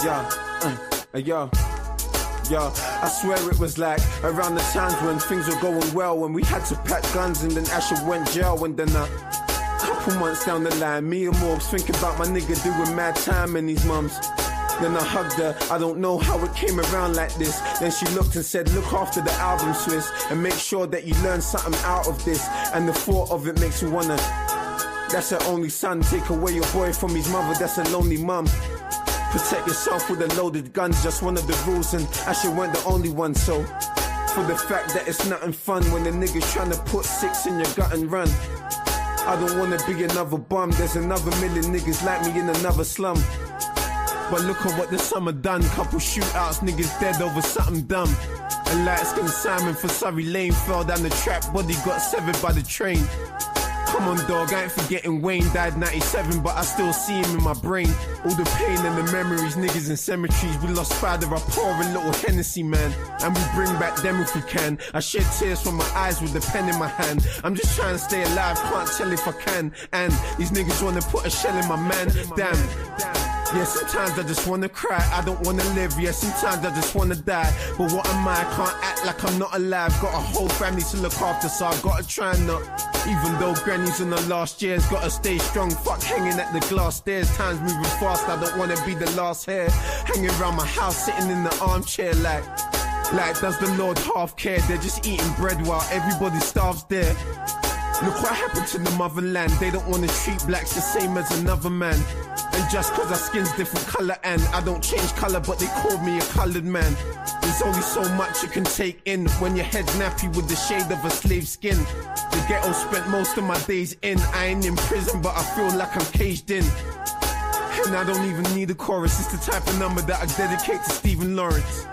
Yo, I swear it was like around the times when things were going well, when we had to pack guns and then Asher went jail, and then couple months down the line, me and Morgs thinking about my nigga doing mad time and his mums. Then I hugged her, I don't know how it came around like this. Then she looked and said, look after the album, Swiss, and make sure that you learn something out of this. And the thought of it makes you wanna, that's her only son, take away your boy from his mother, that's a lonely mum. Protect yourself with a loaded gun, just one of the rules, and Asher weren't the only one, so for the fact that it's nothing fun when the nigga's trying to put 6 in your gut and run. I don't wanna be another bum, there's another million niggas like me in another slum. But look at what the summer done, couple shootouts, niggas dead over something dumb. A light-skinned Simon for Surrey Lane fell down the trap, body got severed by the train. Come on dog, I ain't forgetting Wayne died 97, but I still see him in my brain. All the pain and the memories, niggas in cemeteries. We lost father, I pour a little Hennessy, man, and we bring back them if we can. I shed tears from my eyes with the pen in my hand. I'm just trying to stay alive, can't tell if I can. And these niggas wanna put a shell in my man, damn. Yeah, sometimes I just wanna cry, I don't wanna live, yeah, sometimes I just wanna die. But what am I can't act like I'm not alive. Got a whole family to look after, so I gotta try and not. Even though granny's in her last years, gotta stay strong, fuck hanging at the glass stairs. Time's moving fast, I don't wanna be the last hair hanging around my house, sitting in the armchair like does the Lord half care? They're just eating bread while everybody starves there. Look what happened to the motherland, they don't wanna treat blacks the same as another man. And just cause our skin's different colour and I don't change colour, but they called me a coloured man. There's only so much you can take in when your head's nappy with the shade of a slave skin. The ghetto spent most of my days in, I ain't in prison but I feel like I'm caged in. And I don't even need a chorus, it's the type of number that I dedicate to Stephen Lawrence.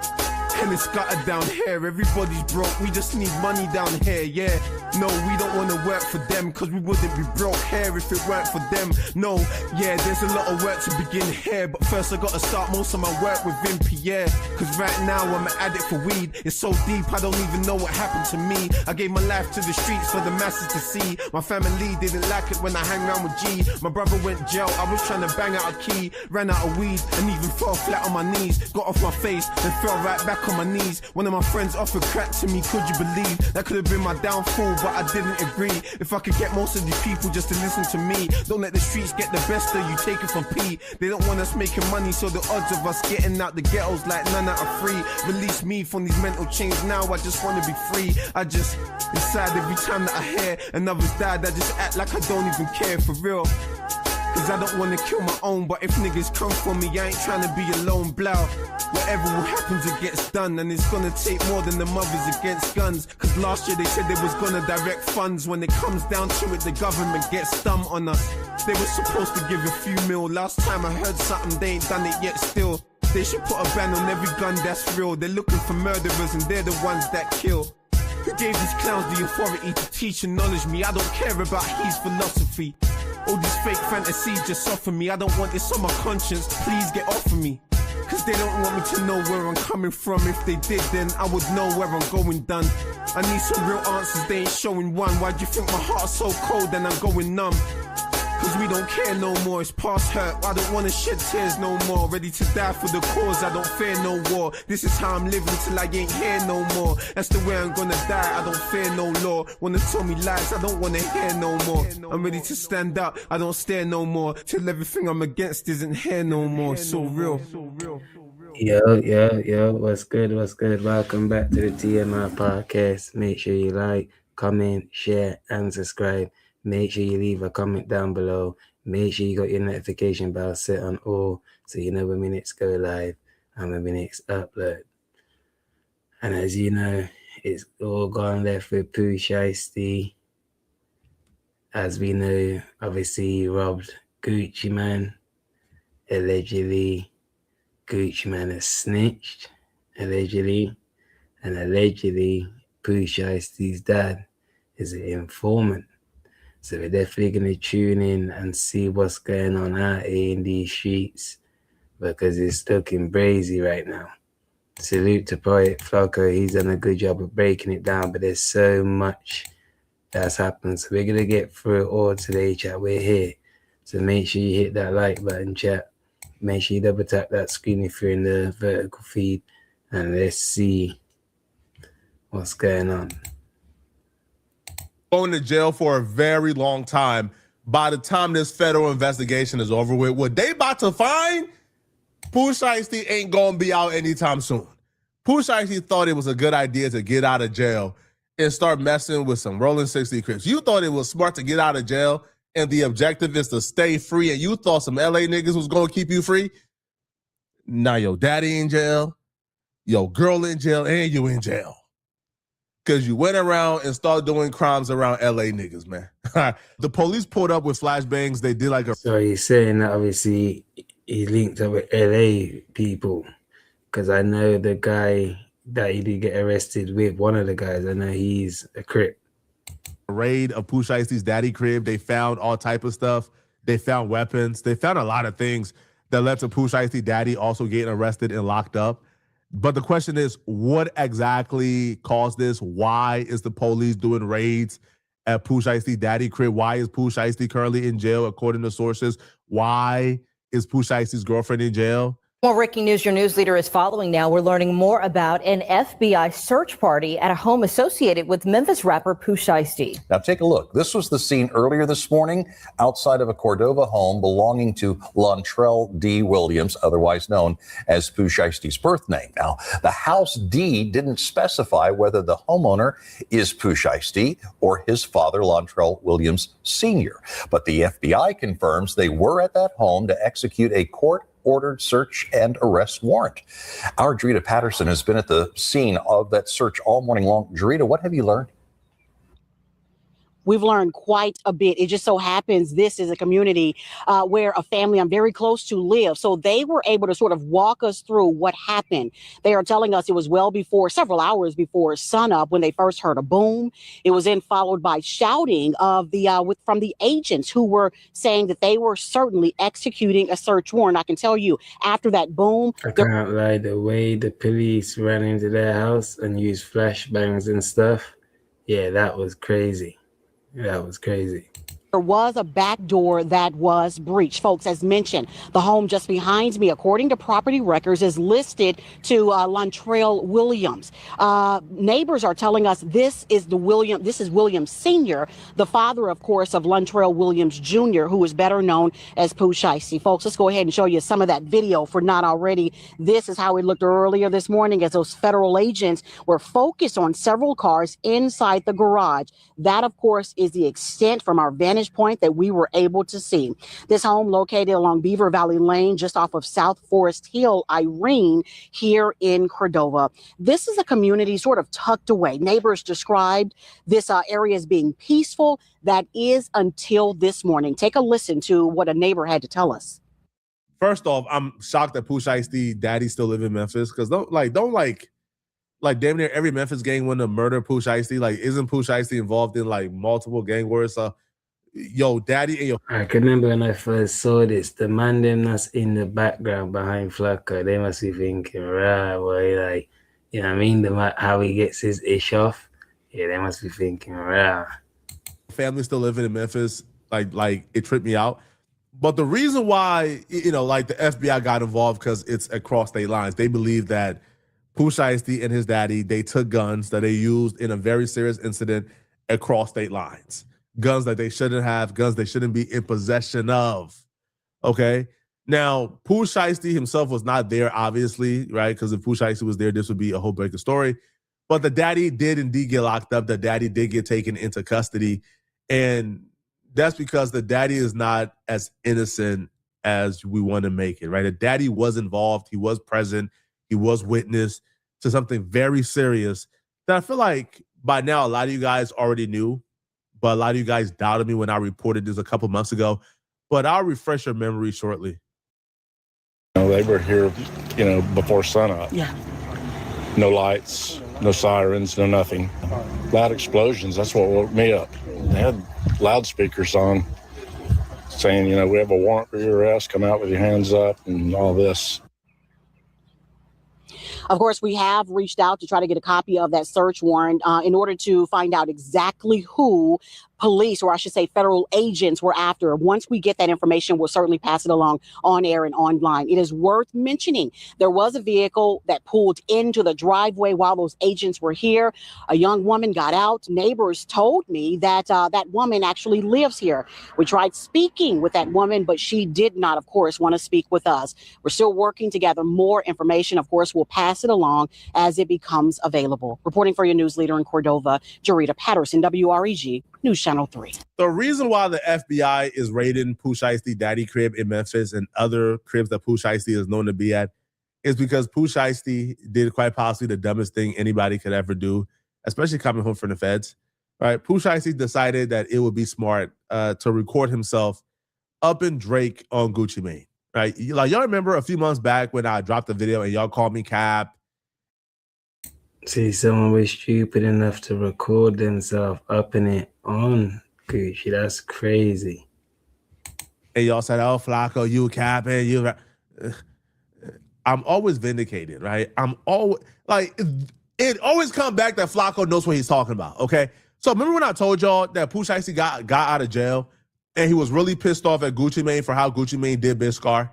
And it's gutted down here, everybody's broke, we just need money down here, yeah. No, we don't wanna work for them, cause we wouldn't be broke here if it weren't for them. No, yeah, there's a lot of work to begin here, but first I gotta start most of my work within Pierre. Cause right now I'm an addict for weed, it's so deep I don't even know what happened to me. I gave my life to the streets for the masses to see. My family didn't like it when I hang around with G. My brother went jail, I was trying to bang out a key. Ran out of weed and even fell flat on my knees. Got off my face and fell right back on my knees. One of my friends offered crack to me, could you believe? That could have been my downfall, but I didn't agree. If I could get most of these people just to listen to me. Don't let the streets get the best of you, take it from P. They don't want us making money, so the odds of us getting out the ghettos like none out of free. Release me from these mental chains now, I just wanna be free. I just, inside every time that I hear another's died, I just act like I don't even care, for real. Cause I don't wanna kill my own, but if niggas come for me, I ain't tryna be alone, blow. Whatever will happens, it gets done, and it's gonna take more than the mothers against guns. Cause last year they said they was gonna direct funds. When it comes down to it, the government gets dumb on us. They were supposed to give a few mil. Last time I heard something, they ain't done it yet still. They should put a ban on every gun that's real. They're looking for murderers and they're the ones that kill. Who gave these clowns the authority to teach and knowledge me? I don't care about his philosophy. All these fake fantasies just soften me. I don't want this on my conscience, please get off of me. Cause they don't want me to know where I'm coming from. If they did, then I would know where I'm going, done. I need some real answers, they ain't showing one. Why do you think my heart's so cold and I'm going numb? Cause we don't care no more, it's past hurt. I don't wanna shed tears no more. Ready to die for the cause, I don't fear no war. This is how I'm living till I ain't here no more. That's the way I'm gonna die, I don't fear no law. Wanna tell me lies, I don't wanna hear no more. I'm ready to stand up, I don't stare no more. Till everything I'm against isn't here no more. It's so real. Yo, what's good? Welcome back to the TMR Podcast. Make sure you like, comment, share, and subscribe. Make sure you leave a comment down below. Make sure you got your notification bell set on all so you know when we next go live and when we next upload. And as you know, it's all gone left with Pooh Shiesty. As we know, obviously he robbed Gucci Man. Allegedly, Gucci Man has snitched. Allegedly. And allegedly, Pooh Shiesty's dad is an informant. So we're definitely going to tune in and see what's going on out here in these streets because it's looking brazy right now. Salute to Poet Flocko. He's done a good job of breaking it down, but there's so much that's happened. So we're going to get through it all today, chat. We're here. So make sure you hit that like button, chat. Make sure you double tap that screen if you're in the vertical feed, and let's see what's going on. Going to jail for a very long time. By the time this federal investigation is over with, what they about to find, Pooh Shiesty ain't gonna be out anytime soon. Pooh Shiesty thought it was a good idea to get out of jail and start messing with some rolling 60 Crips. You thought it was smart to get out of jail and the objective is to stay free, and you thought some LA niggas was gonna keep you free? Now your daddy in jail, your girl in jail, and you in jail. Because you went around and started doing crimes around LA niggas, man. The police pulled up with flashbangs. They did like a... So he's saying that obviously he linked up with LA people, because I know the guy that he did get arrested with, one of the guys, I know he's a Crip. Raid of Pooh Shiesty's daddy crib. They found all type of stuff. They found weapons. They found a lot of things that led to Pooh Shiesty daddy also getting arrested and locked up. But the question is, what exactly caused this? Why is the police doing raids at Pooh Shiesty daddy crib? Why is Pooh Shiesty currently in jail, according to sources? Why is Pooh Shiesty's girlfriend in jail? More breaking news your news leader is following now. We're learning more about an FBI search party at a home associated with Memphis rapper Pooh Shiesty. Now take a look. This was the scene earlier this morning outside of a Cordova home belonging to Lontrell D. Williams, otherwise known as Pooh Shiesty's birth name. Now, the house deed didn't specify whether the homeowner is Pooh Shiesty or his father, Lontrell Williams Sr. But the FBI confirms they were at that home to execute a court-ordered search and arrest warrant. Our Drita Patterson has been at the scene of that search all morning long. Drita, what have you learned? We've learned quite a bit. It just so happens this is a community where a family I'm very close to live. So they were able to sort of walk us through what happened. They are telling us it was well before, several hours before sunup when they first heard a boom. It was then followed by shouting of the from the agents who were saying that they were certainly executing a search warrant. I can tell you after that boom. I can't lie, the way the police ran into their house and used flashbangs and stuff, yeah, that was crazy. That was crazy. There was a back door that was breached. Folks, as mentioned, the home just behind me, according to property records, is listed to Lontrell Williams. Neighbors are telling us this is Williams Sr., the father, of course, of Lontrell Williams Jr., who is better known as Pooh Shiesty. Folks, let's go ahead and show you some of that video for not already. This is how it looked earlier this morning as those federal agents were focused on several cars inside the garage. That, of course, is the extent from our vantage point that we were able to see. This home located along Beaver Valley Lane, just off of South Forest Hill, Irene, here in Cordova. This is a community sort of tucked away. Neighbors described this area as being peaceful. That is until this morning. Take a listen to what a neighbor had to tell us. First off, I'm shocked that Pooh Shiesty daddy still live in Memphis, because don't damn near every Memphis gang want to murder Pooh Shiesty. Like, isn't Pooh Shiesty involved in like multiple gang wars? So yo, daddy and your... I can remember when I first saw this, the man them that's in the background behind Flacco, they must be thinking, right, boy, like, you know what I mean? How he gets his ish off. Yeah, they must be thinking, right. Family still living in Memphis, like it tripped me out. But the reason why, like the FBI got involved, because it's across state lines. They believe that Pooh Shiesty and his daddy, they took guns that they used in a very serious incident across state lines. Guns that they shouldn't have, guns they shouldn't be in possession of. Okay? Now, Pooh Shiesty himself was not there, obviously, right? Because if Pooh Shiesty was there, this would be a whole breaking story. But the daddy did indeed get locked up. The daddy did get taken into custody. And that's because the daddy is not as innocent as we want to make it, right? The daddy was involved. He was present. He was witness to something very serious that I feel like by now a lot of you guys already knew. But a lot of you guys doubted me when I reported this a couple months ago. But I'll refresh your memory shortly. They were here, before sunup. Yeah. No lights, no sirens, no nothing. Loud explosions, that's what woke me up. They had loudspeakers on saying, we have a warrant for your arrest, come out with your hands up and all this. Of course, we have reached out to try to get a copy of that search warrant in order to find out exactly who police, or I should say federal agents, were after. Once we get that information, we'll certainly pass it along on air and online. It is worth mentioning there was a vehicle that pulled into the driveway while those agents were here. A young woman got out. Neighbors told me that that woman actually lives here. We tried speaking with that woman, but she did not, of course, want to speak with us. We're still working to gather more information. Of course, we'll pass it along as it becomes available. Reporting for your news leader in Cordova, Jarita Patterson, WREG, News Channel 3. The reason why the FBI is raiding Pooh Shiesty daddy crib in Memphis and other cribs that Pooh Shiesty is known to be at is because Pooh Shiesty did quite possibly the dumbest thing anybody could ever do, especially coming home from the feds. Right? Pooh Shiesty decided that it would be smart to record himself up in Drake on Gucci Mane. Right? Like, y'all remember a few months back when I dropped the video and y'all called me Cap. See, someone was stupid enough to record themselves upping it on Gucci. That's crazy. And y'all said, oh, Flacco, you capping, you. I'm always vindicated, right? I'm always, like, it always comes back that Flacco knows what he's talking about, okay? So remember when I told y'all that Pooh Shiesty got out of jail and he was really pissed off at Gucci Mane for how Gucci Mane did Big Scar?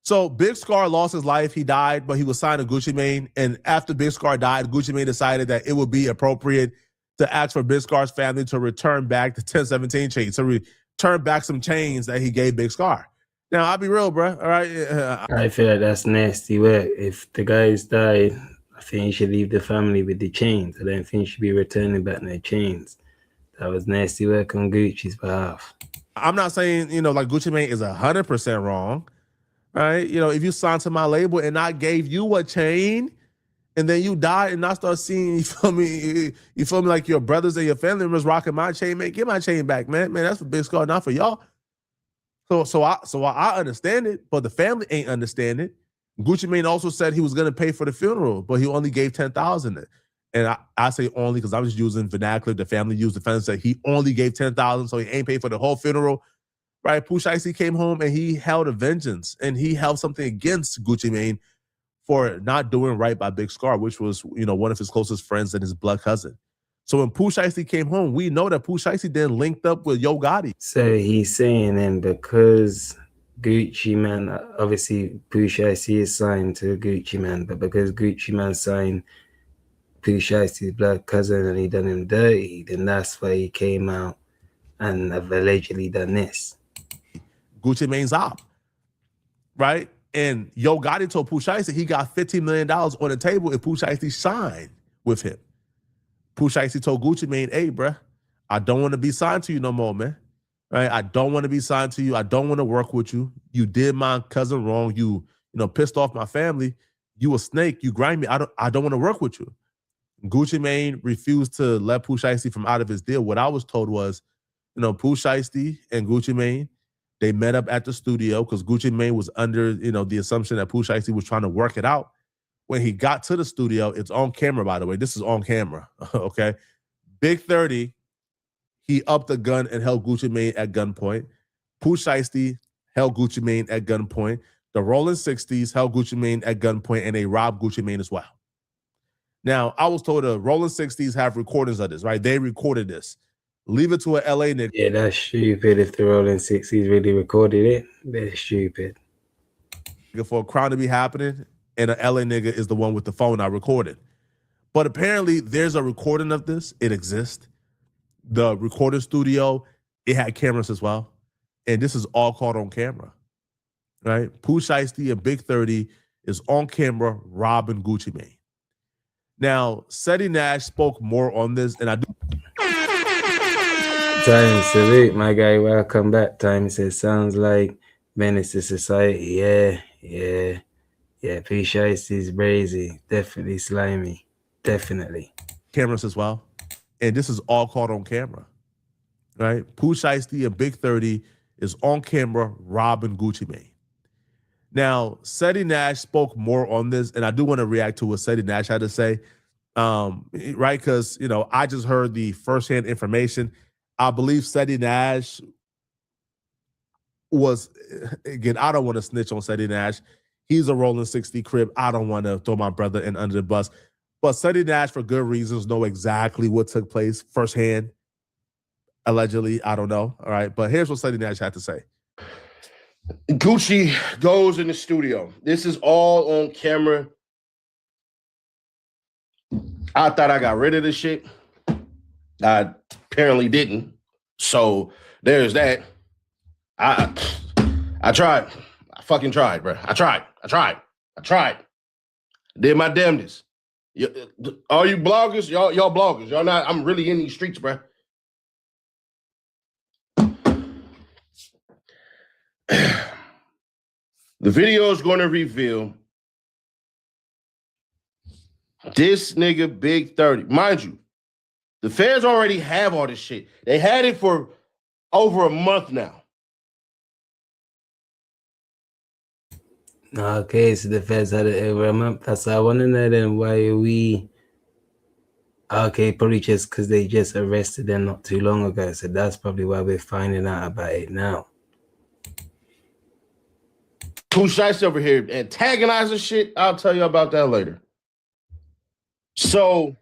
So Big Scar lost his life. He died, but he was signed to Gucci Mane. And after Big Scar died, Gucci Mane decided that it would be appropriate to ask for Big Scar's family to return back the 1017 chains, to return back some chains that he gave Big Scar. Now, I'll be real, bro. All right. I feel like that's nasty work. If the guys died, I think you should leave the family with the chains. I don't think you should be returning back their chains. That was nasty work on Gucci's behalf. I'm not saying, like Gucci Mane is 100% wrong. Right? If you signed to my label and I gave you a chain and then you died and I start seeing, you feel me, like your brothers and your family members rocking my chain, man, get my chain back, man. Man, that's a Big Scar, not for y'all. So I understand it, but the family ain't understand it. Gucci Mane also said he was going to pay for the funeral, but he only gave $10,000. And I say only because I'm just using vernacular. The family used the defense that he only gave $10,000, so he ain't paid for the whole funeral. Right? Pooh Shiesty came home and he held a vengeance and he held something against Gucci Mane for not doing right by Big Scar, which was, one of his closest friends and his blood cousin. So when Pooh Shiesty came home, we know that Pooh Shiesty then linked up with Yo Gotti. So he's saying then because Gucci Mane, obviously Pooh Shiesty is signed to Gucci Mane, but because Gucci Mane signed Pooh Shiesty's blood cousin and he done him dirty, then that's why he came out and have allegedly done this. Gucci Mane's op, right? And Yo Gotti told Pooh Shiesty he got $15 million on the table if Pooh Shiesty signed with him. Pooh Shiesty told Gucci Mane, hey, bruh, I don't want to be signed to you no more, man. Right? I don't want to be signed to you. I don't want to work with you. You did my cousin wrong. You pissed off my family. You a snake. You grind me. I don't want to work with you. Gucci Mane refused to let Pooh Shiesty from out of his deal. What I was told was, Pooh Shiesty and Gucci Mane, they met up at the studio because Gucci Mane was under, the assumption that Pooh Shiesty was trying to work it out. When he got to the studio, it's on camera, by the way. This is on camera, okay? Big 30, he upped the gun and held Gucci Mane at gunpoint. Pooh Shiesty held Gucci Mane at gunpoint. The Rolling 60s held Gucci Mane at gunpoint, and they robbed Gucci Mane as well. Now, I was told the Rolling 60s have recordings of this, right? They recorded this. Leave it to an LA nigga. Yeah, that's stupid. If the Rolling 60s really recorded it, they're stupid. For a crime to be happening, and an LA nigga is the one with the phone I recorded. But apparently, there's a recording of this. It exists. The recording studio, it had cameras as well. And this is all caught on camera, right? Pooh Shiesty and Big 30 is on camera robbing Gucci Mane. Now, Seti Nash spoke more on this, and I do. Time salute, my guy. Welcome back. Time says, sounds like menace to society. Yeah. Pooh Shiesty's brazy. Definitely slimy. Definitely. Cameras as well. And this is all caught on camera, right? Pooh Shiesty and Big 30 is on camera robbing Gucci Mane. Now, Seti Nash spoke more on this, and I do want to react to what Seti Nash had to say, right? Because, I just heard the firsthand information. I believe Seti Nash was, again, I don't want to snitch on Seti Nash. He's a Rolling 60 crib. I don't want to throw my brother in under the bus. But Seti Nash, for good reasons, know exactly what took place firsthand. allegedly. I don't know. All right. But here's what Seti Nash had to say. Gucci goes in the studio. This is all on camera. I thought I got rid of this shit. I apparently didn't. So there's that. I tried. I fucking tried, bro. I tried. Did my damnedest. All you bloggers, y'all bloggers. Y'all not, I'm really in these streets, bro. The video is going to reveal this nigga Big 30. Mind you, the feds already have all this shit. They had it for over a month now. Okay, so the feds had it over a month. That's why I want to know then why are we... Okay, probably just because they just arrested them not too long ago. So that's probably why we're finding out about it now. Pooh Shiesty over here antagonizing shit. I'll tell you about that later. So,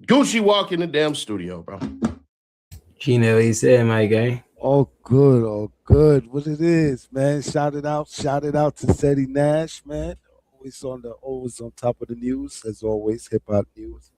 Gucci walk in the damn studio, bro. Chino, what you saying, my guy? All good. What it is, man. Shout it out to Seti Nash, man. Always on top of the news, as always, hip hop news.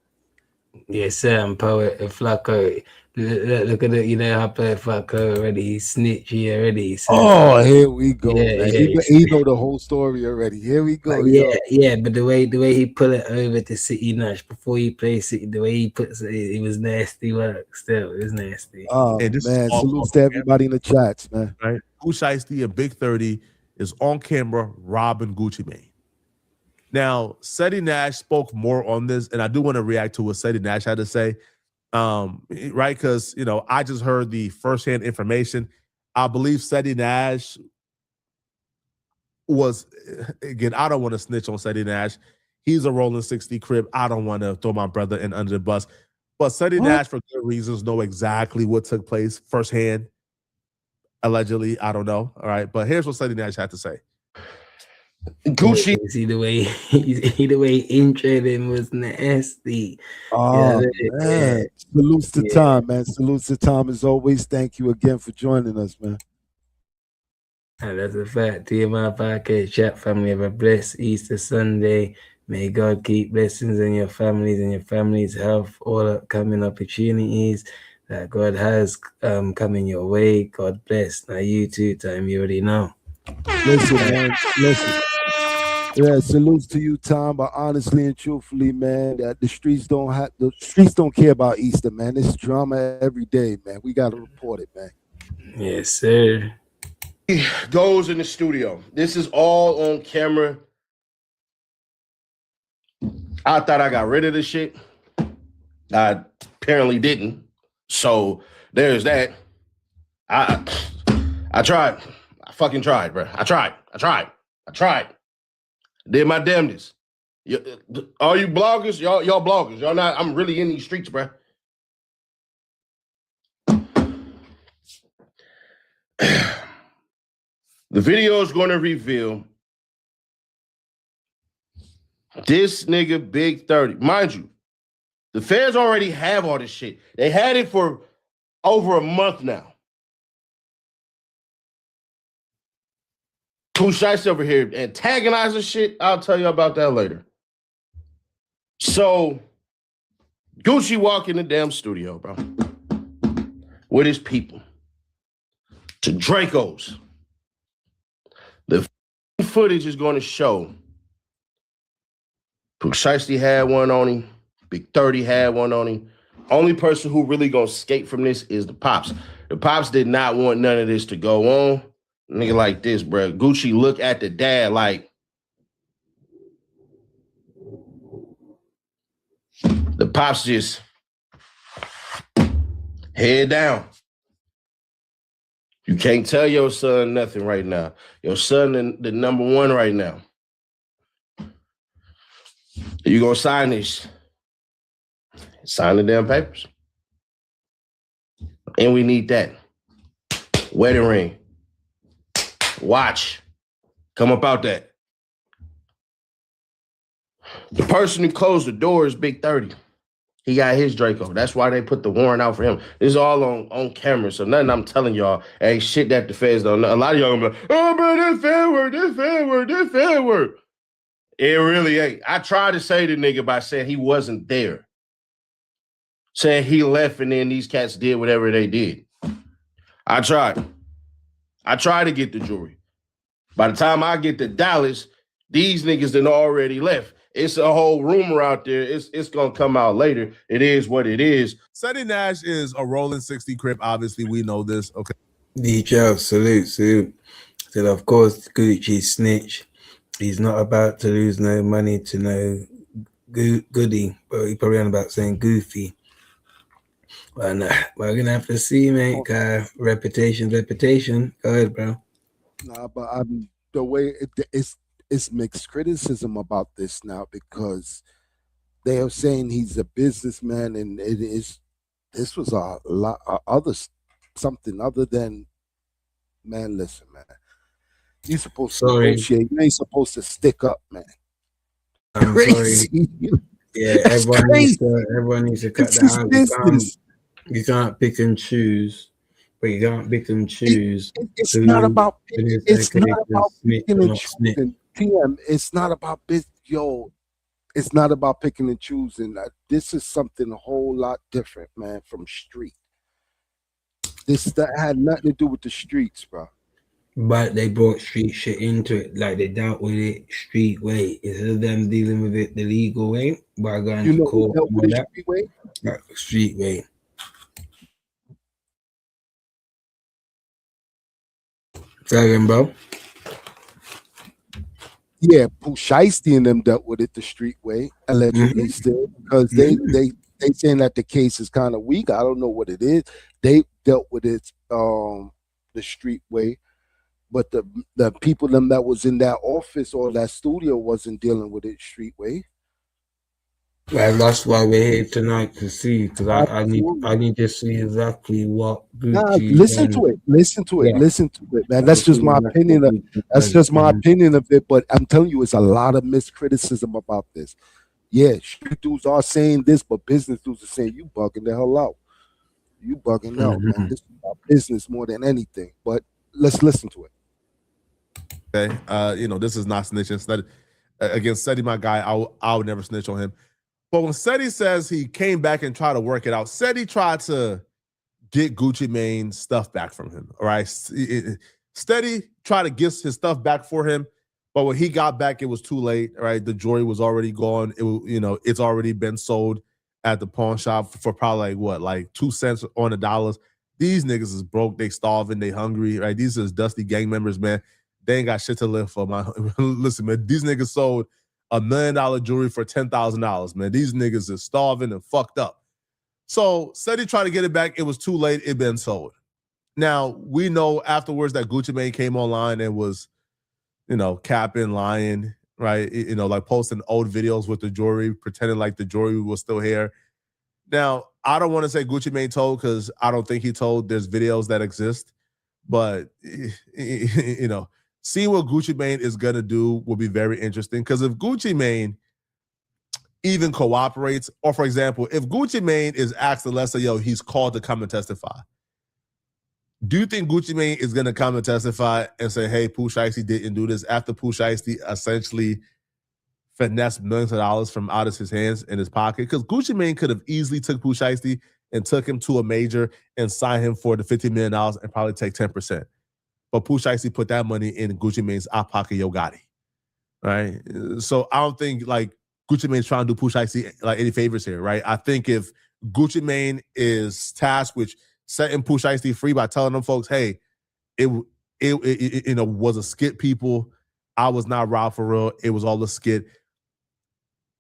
Yes, sir. I'm Poet Flacco. Look at it, you know how Poet Flacco already. He's snitchy already. So. Oh, here we go. Yeah, man. yeah, He know the whole story already. Here we go. But the way he put it over to City Nash before he played City, the way he puts it was nasty work. Still, it was nasty. Oh man, salutes to everybody in the chats, man. Right, Pooh Shiesty and Big 30 is on camera robbing Gucci Mane. Now, Seti Nash spoke more on this, and I do want to react to what Seti Nash had to say. Right, because I just heard the firsthand information. I believe Seti Nash was, again, I don't want to snitch on Seti Nash. He's a rolling 60 crib. I don't want to throw my brother in under the bus. But Seti Nash, for good reasons, know exactly what took place firsthand. Allegedly, I don't know. All right, but here's what Seti Nash had to say. Gucci. See the way he introed him was nasty. Oh man, salutes to Tom, man. Salutes to Tom as always. Thank you again for joining us, man. And that's a fact. TMR Podcast chat family, have a blessed Easter Sunday. May God keep blessings in your families and your families' health, all upcoming opportunities that God has coming your way. God bless. Now you too, Time. You already know. Listen, man. Listen. Yeah, salutes to you, Tom. But honestly and truthfully, man, that the streets don't care about Easter, man. It's drama every day, man. We gotta report it, man. Yes, sir. He goes in the studio. This is all on camera. I thought I got rid of this shit. I apparently didn't. So there's that. I tried. I fucking tried, bro. I tried. Did my damnedest. All you bloggers, y'all bloggers. Y'all not, I'm really in these streets, bro. The video is going to reveal this nigga Big 30. Mind you, the feds already have all this shit. They had it for over a month now. Pooh Shiesty over here antagonizing shit. I'll tell you about that later. So, Gucci walk in the damn studio, bro, with his people. To Draco's. The footage is going to show Pooh Shiesty had one on him. Big 30 had one on him. Only person who really going to escape from this is the Pops. The Pops did not want none of this to go on. Nigga like this, bro. Gucci look at the dad like, the Pops just head down. You can't tell your son nothing right now. Your son the number one right now. You gonna sign this? Sign the damn papers. And we need that. Wedding ring. Watch. Come up out that. The person who closed the door is Big 30. He got his Draco. That's why they put the warrant out for him. This is all on camera. So nothing I'm telling y'all ain't shit that the feds don't know. A lot of y'all gonna be like, oh, bro, this fair work. It really ain't. I tried to say the nigga by saying he wasn't there. Saying he left and then these cats did whatever they did. I tried. I tried to get the jury. By the time I get to Dallas, these niggas done already left. It's a whole rumor out there. It's gonna come out later. It is what it is. Seti Nash is a rolling 60 crip. Obviously, we know this. Okay. DJ, salute. So of course, Gucci snitch. He's not about to lose no money to no goodie, but he probably on about saying goofy. Well, nah, we're gonna have to see, mate. Reputation. Go ahead, bro. Nah, but the way it's mixed criticism about this now because they are saying he's a businessman, and this was a lot something other than, man. Listen, man, you're supposed to negotiate. You ain't supposed to stick up, man. I'm crazy. Sorry. Yeah, everyone needs to cut that out. You can't pick and choose. But you can't pick and choose. It's not about picking and choosing. TM, it's not about it's not about picking and choosing. This is something a whole lot different, man, from street. That had nothing to do with the streets, bro. But they brought street shit into it. Like they dealt with it street way. Instead of them dealing with it the legal way, by going to court and all that. Street way? Like street way. Second, bro. Yeah, Pooh Shiesty and them dealt with it the street way, allegedly still, because they saying that the case is kind of weak. I don't know what it is. They dealt with it the street way, but the people them that was in that office or that studio wasn't dealing with it street way. Well, that's why we're here tonight to see, because I need to see exactly what Gucci. Listen to it, man. That's just my opinion. That's just my opinion of it. But I'm telling you, it's a lot of miscriticism about this. Yeah, street dudes are saying this, but business dudes are saying you bugging the hell out. You bugging out, man. This is about business more than anything. But let's listen to it. Okay, this is not snitching. Again, Seti, my guy, I would never snitch on him. But when Seti says he came back and tried to work it out, Seti tried to get Gucci Mane's stuff back from him. All right. Seti tried to get his stuff back for him, but when he got back, it was too late. All right. The jewelry was already gone. It's already been sold at the pawn shop for probably like 2 cents on the dollars. These niggas is broke, they starving, they hungry, right? These is dusty gang members, man. They ain't got shit to live for, man. Listen, man, these niggas sold $1 million jewelry for $10,000, man. These niggas is starving and fucked up. So Seti tried to get it back. It was too late. It been sold. Now, we know afterwards that Gucci Mane came online and was, capping, lying, right? Like posting old videos with the jewelry, pretending like the jewelry was still here. Now, I don't want to say Gucci Mane told because I don't think he told. There's videos that exist. But, seeing what Gucci Mane is going to do will be very interesting because if Gucci Mane even cooperates, or for example, if Gucci Mane is asked, let's say, he's called to come and testify, do you think Gucci Mane is going to come and testify and say, hey, Pooh Shiesty didn't do this after Pooh Shiesty essentially finessed millions of dollars from out of his hands in his pocket? Because Gucci Mane could have easily took Pooh Shiesty and took him to a major and signed him for the $50 million and probably take 10%. But Pooh Shiesty put that money in Gucci Mane's eye pocket, Yo Gotti. Right? So I don't think Gucci Mane's trying to do Pooh Shiesty any favors here, right? I think if Gucci Mane is tasked with setting Pooh Shiesty free by telling them folks, hey, it was a skit, people. I was not robbed for real. It was all a skit.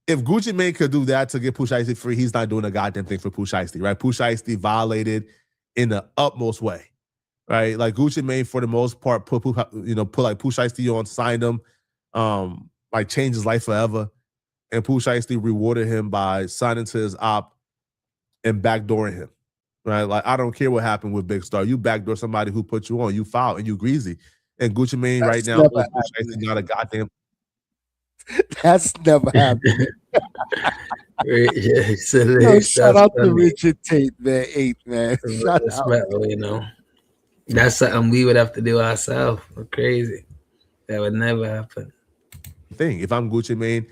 If Gucci Mane could do that to get Pooh Shiesty free, he's not doing a goddamn thing for Pooh Shiesty, right? Pooh Shiesty violated in the utmost way. Right, like Gucci Mane for the most part put Pooh Shiesty on, signed him, changed his life forever, and Pooh Shiesty rewarded him by signing to his op and backdooring him. Right, like I don't care what happened with Big Star, you backdoor somebody who put you on, you foul and you greasy, and Gucci Mane right now, Pooh Shiesty got a goddamn. That's never happened. Yeah, so Yo, shout that's out to funny. Richard Tate, man. 8, man. Shout That's out. metal, you know. That's something we would have to do ourselves. Crazy. That would never happen. Thing. If I'm Gucci Mane,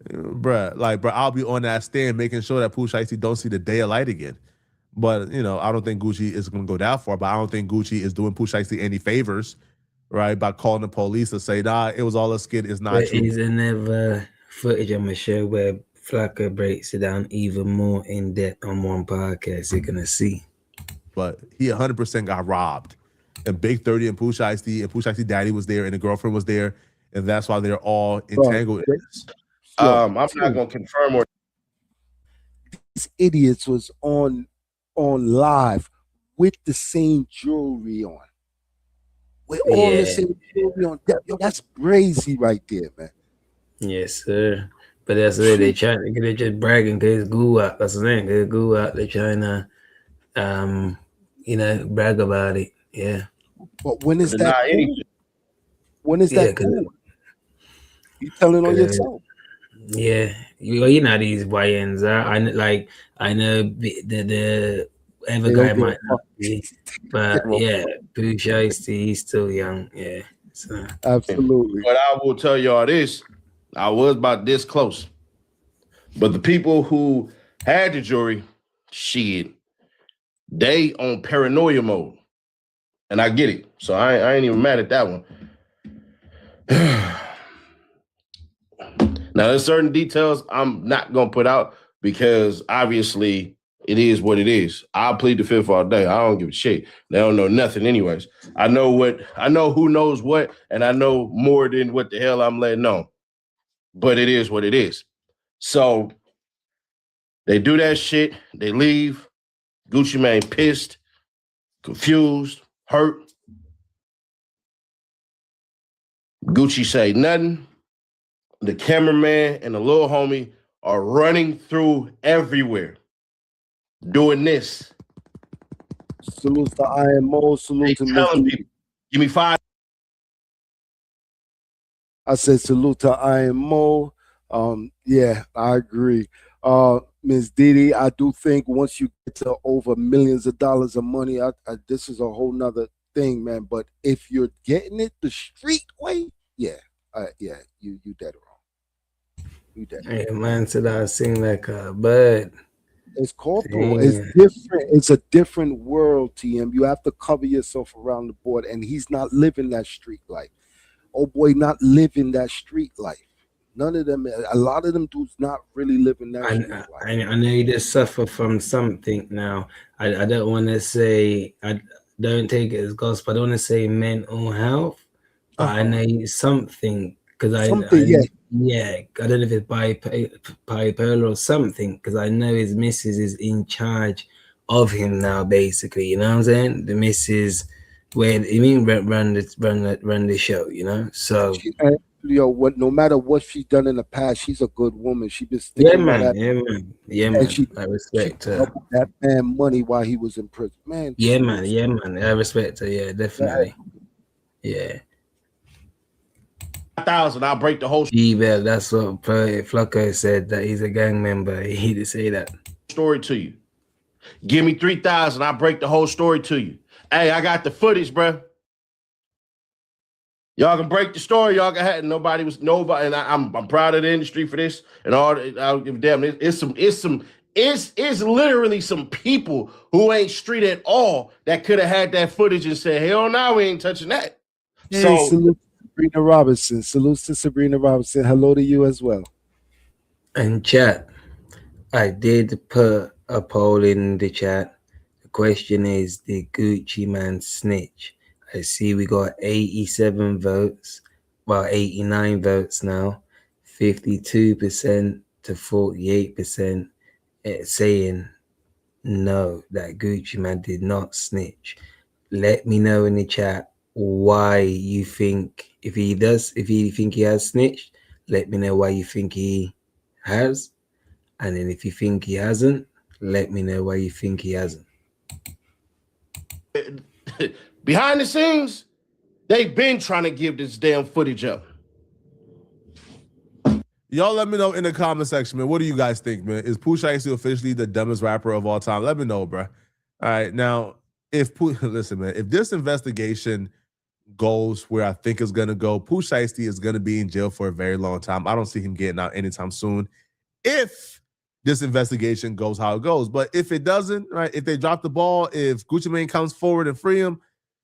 bruh, I'll be on that stand making sure that Pooh Shiesty don't see the day of light again. But I don't think Gucci is going to go that far. But I don't think Gucci is doing Pooh Shiesty any favors, right? By calling the police to say, nah, it was all a skit. It's not But true. is there never footage on my show where Flacco breaks it down even more in depth on one podcast? You're gonna see. But he 100% got robbed. And Big 30 and Pooh Shiesty daddy was there, and the girlfriend was there, and that's why they're all entangled in this. I'm not gonna confirm or These idiots was on live with the same jewelry on. We're all the same jewelry on. Yo, that's crazy right there, man. Yes, sir. But that's it. They're just bragging because it's Gulag. That's the thing. They're Gulag. They're trying to, brag about it. Yeah. But when is deny that? Cool? anything. When is that? Cool? You telling on yourself? Yeah, you know these YNs. I know the other guy might not be, but yeah, Pooh Shiesty, he's still young. Yeah, so. Absolutely. But I will tell y'all this: I was about this close, but the people who had the jury, shit, they on paranoia mode, and I get it. So I ain't even mad at that one. Now, there's certain details I'm not going to put out because obviously it is what it is. I'll plead the fifth all day. I don't give a shit. They don't know nothing anyways. I know who knows what, and I know more than what the hell I'm letting know. But it is what it is. So they do that shit. They leave. Gucci Mane pissed, confused, hurt. Gucci say nothing. The cameraman and the little homie are running through everywhere, doing this. Salute to IMO. Salute to telling people, give me 5. I said salute to IMO. Yeah, I agree. Ms. Didi, I do think once you get to over millions of dollars of money, this is a whole nother thing, man. But if you're getting it the street way, you dead wrong. You dead. Hey, man said I sing like a bird. It's corporal. It's different. It's a different world, TM. You have to cover yourself around the board, and he's not living that street life. Oh boy, not living that street life. None of them. A lot of them dudes not really living that street life. I know you just suffer from something now. I don't want to say, I don't take it as gospel. I don't want to say mental health, but I know something because I don't know if it's bipolar or something, because I know his missus is in charge of him now, basically. You know what I'm saying? The missus, run the show. You know, so. No matter what she's done in the past, she's a good woman. She been sticking by that. Yeah, man. I respect her. That man money while he was in prison, man. Yeah, man. I respect her. Yeah, definitely. Yeah. 1,000, I'll break the whole Yeah, that's what Flacco said, that he's a gang member. He did say that. Story to you. Give me 3,000, I'll break the whole story to you. Hey, I got the footage, bro. Y'all can break the story. Y'all can have nobody, and I'm proud of the industry for this and all. I'll give a damn. It's literally some people who ain't street at all that could have had that footage and said, hell no, we ain't touching that. Hey, salute to Sabrina Robinson. Salute to Sabrina Robinson. Hello to you as well. And chat, I did put a poll in the chat. The question is, did Gucci Man snitch? I see we got 87 votes, 89 votes now, 52% to 48% saying no, that Gucci Man did not snitch. Let me know in the chat why you think, if you think he has snitched, let me know why you think he has. And then if you think he hasn't, let me know why you think he hasn't. Behind the scenes, they've been trying to give this damn footage up. Y'all let me know in the comment section, man. What do you guys think, man? Is Pooh Shiesty officially the dumbest rapper of all time? Let me know, bro. All right, now, listen, man, if this investigation goes where I think it's going to go, Pooh Shiesty is going to be in jail for a very long time. I don't see him getting out anytime soon if this investigation goes how it goes. But if it doesn't, right, if they drop the ball, if Gucci Mane comes forward and free him,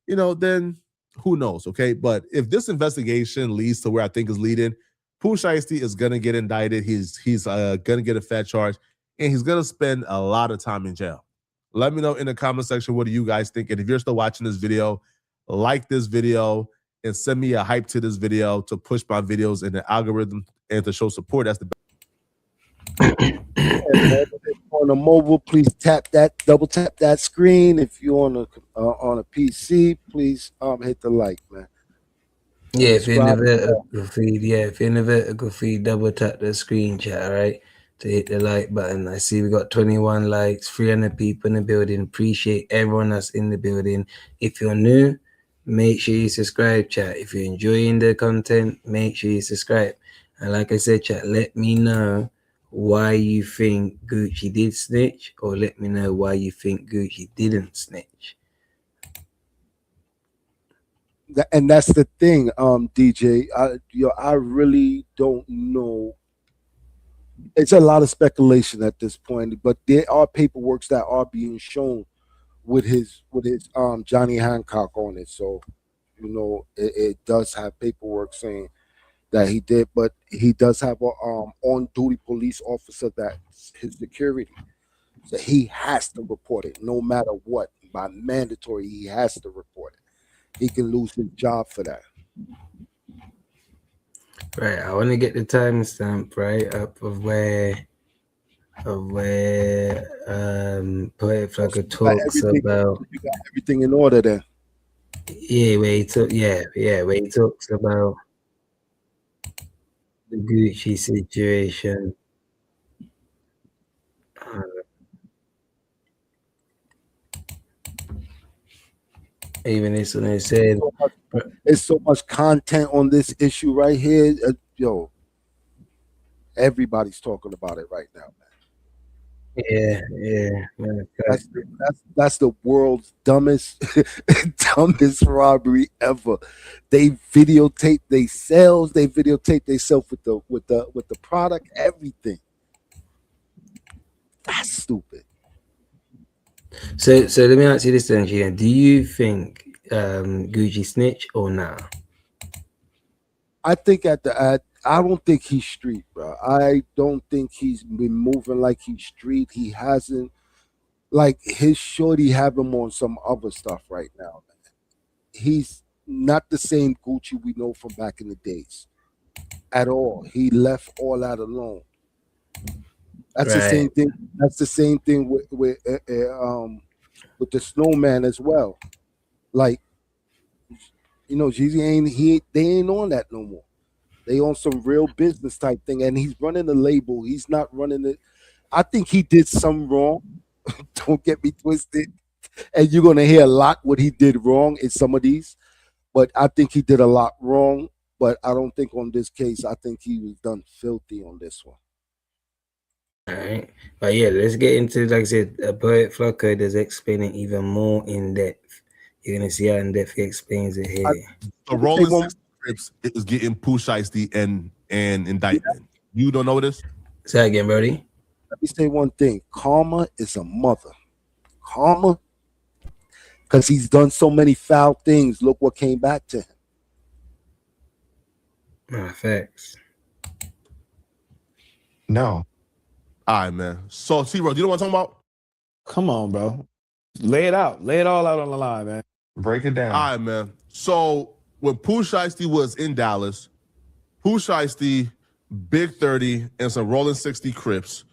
then who knows, okay? But if this investigation leads to where I think is leading, Pooh Shiesty is going to get indicted. He's going to get a fat charge, and he's going to spend a lot of time in jail. Let me know in the comment section, what do you guys think? And if you're still watching this video, like this video and send me a hype to this video to push my videos in the algorithm and to show support. That's the best. On a mobile, please double tap that screen. If you're on a PC, please hit the like, man. Yeah, if you're in the vertical feed, double tap the screen chat, right, to hit the like button. I see we got 21 likes, 300 people in the building. Appreciate everyone that's in the building. If you're new, make sure you subscribe, chat. If you're enjoying the content, make sure you subscribe. And like I said, chat, let me know why you think Gucci did snitch, or let me know why you think Gucci didn't snitch. And that's the thing, DJ. I really don't know. It's a lot of speculation at this point, but there are paperworks that are being shown with his Johnny Hancock on it. So, it does have paperwork saying that he did, but he does have a on-duty police officer that's his security. So he has to report it no matter what. By mandatory, he has to report it. He can lose his job for that. Right, I want to get the timestamp right up of where Poet Flocka talks about. You got everything in order there. Yeah, where he talks about the Gucci situation. Even this one, they said there's so much content on this issue right here. Everybody's talking about it right now, man. Yeah. That's the world's dumbest robbery ever. They videotape themselves. They videotape themselves with the product. Everything. That's stupid. So let me ask you this then, Chino. Do you think Gucci snitch or nah? I think I don't think he's street, bro. I don't think he's been moving like he's street. He hasn't, like, his shorty have him on some other stuff right now, man. He's not the same Gucci we know from back in the days at all. He left all that alone. That's right. The same thing. That's the same thing with the Snowman as well. Like, Jeezy they ain't on that no more. They on some real business type thing, and he's running the label. He's not running it. I think he did some wrong. Don't get me twisted. And you're gonna hear a lot what he did wrong in some of these, but I think he did a lot wrong. But I don't think on this case. I think he was done filthy on this one. All right, but yeah, let's get into, like I said, Poet Flocka does explain it even more in depth. You're gonna see how in depth he explains it here. The Rolling 60 Crips is getting Pooh Shiesty and indictment. You don't know this? Say that again, Brody. Let me say one thing. Karma is a mother. Karma, because he's done so many foul things. Look what came back to him. Facts. No. All right, man. So, T-Ro, do you know what I'm talking about? Come on, bro. Lay it out. Lay it all out on the line, man. Break it down. All right, man. So, when Pooh Shiesty was in Dallas, Pooh Shiesty, Big 30, and some Rolling 60 Crips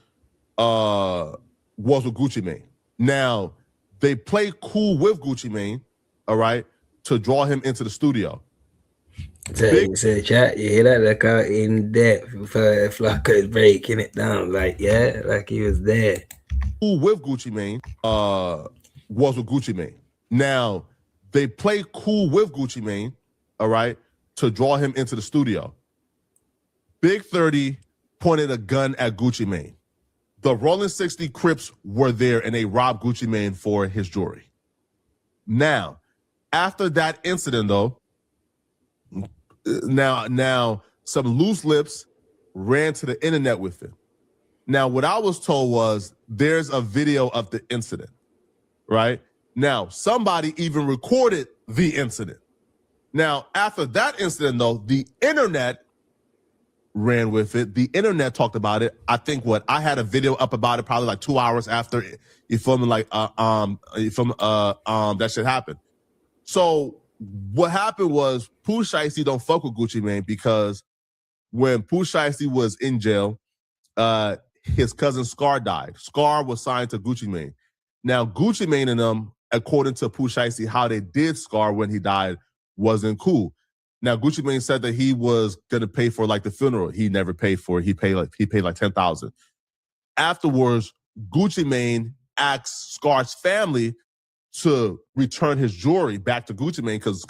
was with Gucci Mane. Now, they play cool with Gucci Mane, all right, to draw him into the studio. So chat, you hear that? Like out in depth for Flocka breaking it down, like he was there. Who with Gucci Mane was with Gucci Mane. Now they play cool with Gucci Mane, all right, to draw him into the studio. Big 30 pointed a gun at Gucci Mane. The Rolling 60 Crips were there and they robbed Gucci Mane for his jewelry. Now, after that incident, though, now some loose lips ran to the internet with it. Now, what I was told was there's a video of the incident, right? Now, somebody even recorded the incident. Now, after that incident, though, the internet ran with it. The internet talked about it. I think I had a video up about it probably like 2 hours after you feel me, like that shit happened. So what happened was Pooh Shiesty don't fuck with Gucci Mane because when Pooh Shiesty was in jail, his cousin Scar died. Scar was signed to Gucci Mane. Now Gucci Mane and them, according to Pooh Shiesty, how they did Scar when he died wasn't cool. Now Gucci Mane said that he was gonna pay for like the funeral. He never paid for it. He paid like $10,000. Afterwards, Gucci Mane asked Scar's family to return his jewelry back to Gucci Mane because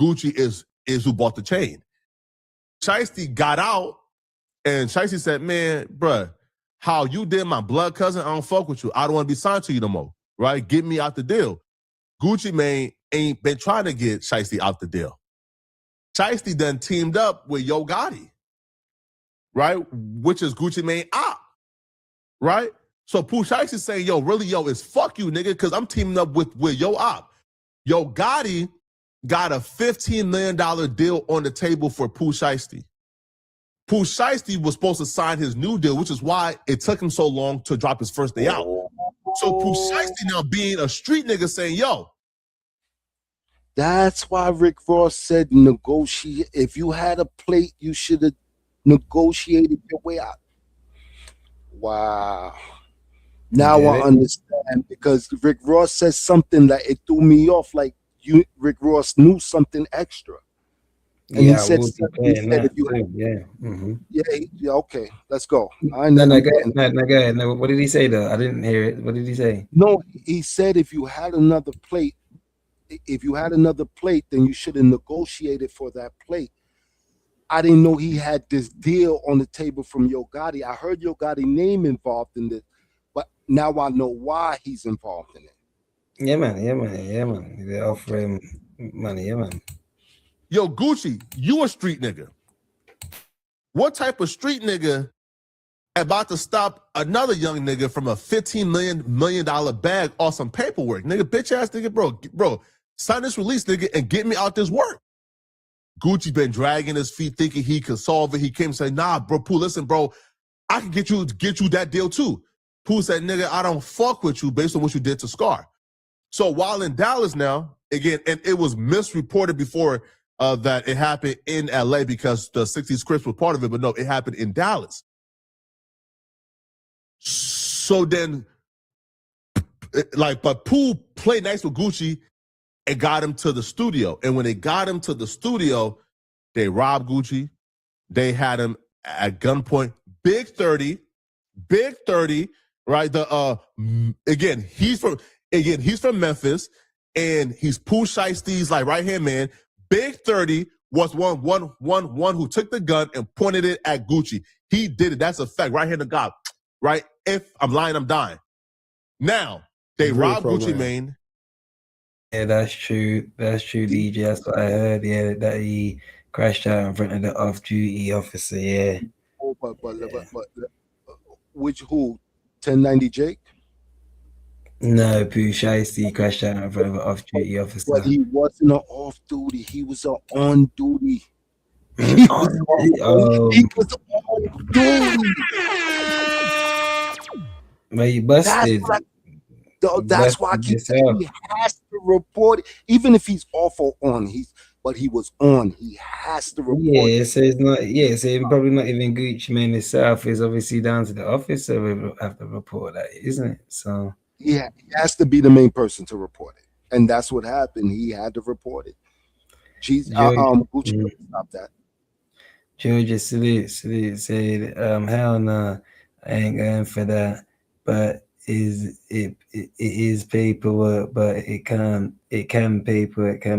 Gucci is who bought the chain. Shiesty got out and Shiesty said, man, bruh, how you did my blood cousin, I don't fuck with you. I don't want to be signed to you no more, right? Get me out the deal. Gucci Mane ain't been trying to get Shiesty out the deal. Shiesty then teamed up with Yo Gotti, right? Which is Gucci Mane op, right? So Pooh Shiesty saying, it's fuck you, nigga, because I'm teaming up with Yo op. Yo Gotti got a $15 million deal on the table for Pooh Shiesty. Pooh Shiesty was supposed to sign his new deal, which is why it took him so long to drop his first day out. So Pooh Shiesty now being a street nigga saying, That's why Rick Ross said negotiate. If you had a plate, you should have negotiated your way out. Wow. Now I understand because Rick Ross says something that it threw me off. Like Rick Ross knew something extra. And he said if you had, okay, let's go. Go ahead. No, what did he say though? I didn't hear it. What did he say? No, he said if you had another plate, then you should have negotiated for that plate. I didn't know he had this deal on the table from Yo Gotti. I heard Yo Gotti name involved in this, but now I know why he's involved in it. Yeah, man. They offer him money, yeah, man. Yo, Gucci, you a street nigga. What type of street nigga about to stop another young nigga from a $15 million bag or some paperwork? Nigga, bitch ass nigga, bro, sign this release, nigga, and get me out this work. Gucci been dragging his feet thinking he could solve it. He came and said, nah, bro, Pooh, listen, bro, I can get you that deal too. Pooh said, nigga, I don't fuck with you based on what you did to Scar. So while in Dallas now, again, and it was misreported before that it happened in LA because the 60s Crips were part of it, but no, it happened in Dallas. So then, but Pooh played nice with Gucci and got him to the studio. And when they got him to the studio, they robbed Gucci. They had him at gunpoint. Big 30, right? He's from Memphis, and he's Pooh Shiesty's like right hand man. Big 30 was one who took the gun and pointed it at Gucci. He did it. That's a fact. Right hand of God. Right? If I'm lying, I'm dying. Now, they robbed Gucci Mane. Yeah, that's true. DJ. That's what I heard. Yeah, that he crashed out in front of the off-duty officer. Yeah. But which who? 1090 Jake? No, Pooh Shiesty crashed out in front of an off-duty officer. But he wasn't an off-duty. He was an on-duty. He was on duty. But he busted. That's why I keep saying he has to report it. Even if he's off or on, but he was on. He has to report it. So it's not. Yeah, so probably not even Gucci Mane himself. It's obviously down to the officer who have to report that, isn't it? So yeah, he has to be the main person to report it, and that's what happened. He had to report it. Gucci stop that. Georgia salute said, hell no, I ain't going for that. But it is paperwork, but it can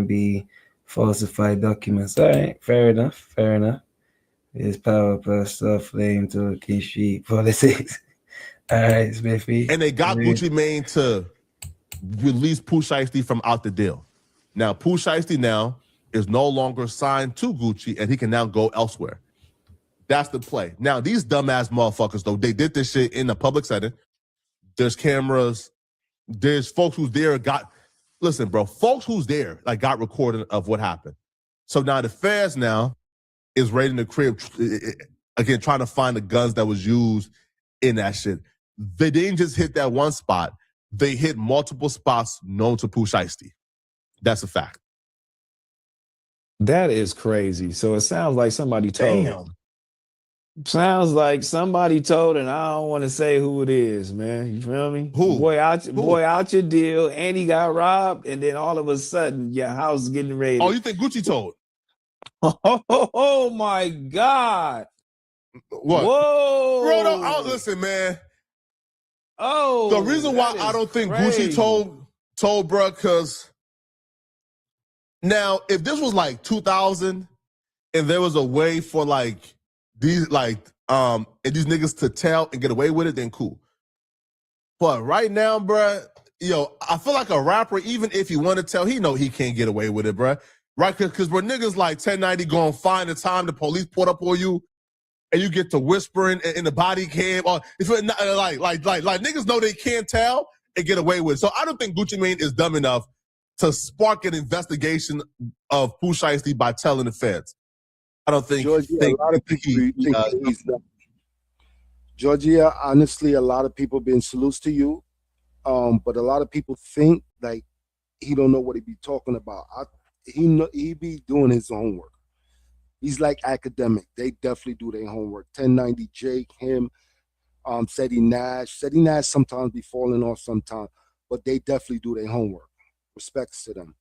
be falsified documents. All right, fair enough. His Powerpuff stuff flame talking street politics. All right, Smithy. And they got Gucci Mane to release Pooh Shiesty from out the deal. Now, Pooh Shiesty now is no longer signed to Gucci, and he can now go elsewhere. That's the play. Now, these dumbass motherfuckers, though, they did this shit in a public setting. There's cameras. There's folks who's there listen, bro, folks who's there, like, got recording of what happened. So now the feds now is raiding the crib, again, trying to find the guns that was used in that shit. They didn't just hit that one spot. They hit multiple spots known to Pooh Shiesty. That's a fact. That is crazy. So it sounds like somebody told. Sounds like somebody told, and I don't want to say who it is, man. You feel me? Who? Boy out your deal, and he got robbed, and then all of a sudden your house is getting raided. Oh, you think Gucci told? Oh my God. What? Whoa. Bro, no, listen, man. Oh. The reason why I don't think Gucci told, bro, because now, if this was like 2000 and there was a way for like these and these niggas to tell and get away with it, then cool. But right now, bro, I feel like a rapper, even if he want to tell, he know he can't get away with it, bro. Right? Because when niggas like 1090 gonna find the time the police pulled up on you and you get to whispering in the body cam, or if it, like niggas know they can't tell and get away with it. So I don't think Gucci Mane is dumb enough to spark an investigation of Pooh Shiesty by telling the feds. I don't think. Georgia, a lot of people think he's dumb. Georgia, honestly, a lot of people been salutes to you, but a lot of people think like he don't know what he be talking about. He be doing his homework. He's like academic. They definitely do their homework. 1090 Jake, him, Seti Nash sometimes be falling off sometimes, but they definitely do their homework. Respects to them.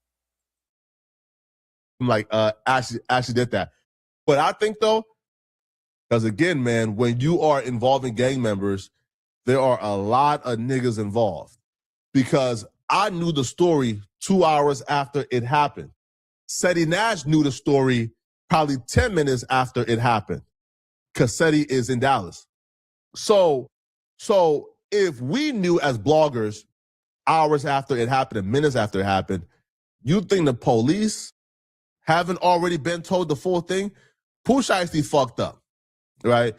Like actually did that. But I think though, because again, man, when you are involving gang members, there are a lot of niggas involved. Because I knew the story 2 hours after it happened. Seti Nash knew the story probably 10 minutes after it happened. Because Seti is in Dallas. So if we knew as bloggers hours after it happened and minutes after it happened, you think the police haven't already been told the full thing? Pooh Shiesty fucked up, right?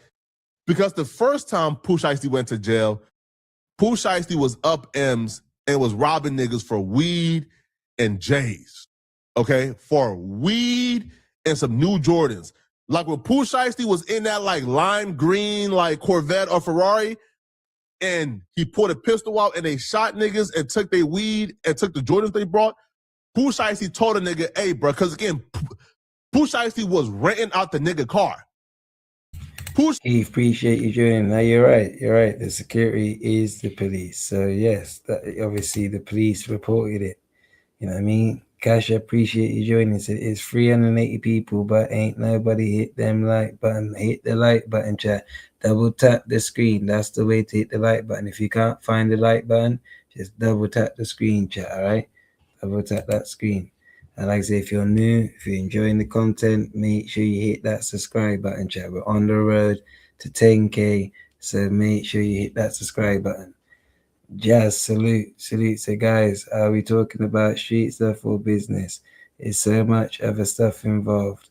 Because the first time Pooh Shiesty went to jail, Pooh Shiesty was up M's and was robbing niggas for weed and J's, okay? For weed and some new Jordans. Like when Pooh Shiesty was in that like lime green like Corvette or Ferrari, and he pulled a pistol out and they shot niggas and took their weed and took the Jordans they brought, Pooh Shiesty told a nigga, hey, bro, because again, Pooh Shiesty was renting out the nigga car. He appreciate you joining. Now you're right. The security is the police. So yes, obviously the police reported it. You know what I mean? Cash, I appreciate you joining. So it's 380 people, but ain't nobody hit them like button. Hit the like button, chat. Double tap the screen. That's the way to hit the like button. If you can't find the like button, just double tap the screen, chat, all right? Double tap that screen. And like I say, if you're new, if you're enjoying the content, make sure you hit that subscribe button, chat. We're on the road to 10K, so make sure you hit that subscribe button. Jazz, salute. So guys, are we talking about street stuff or business? There's so much other stuff involved.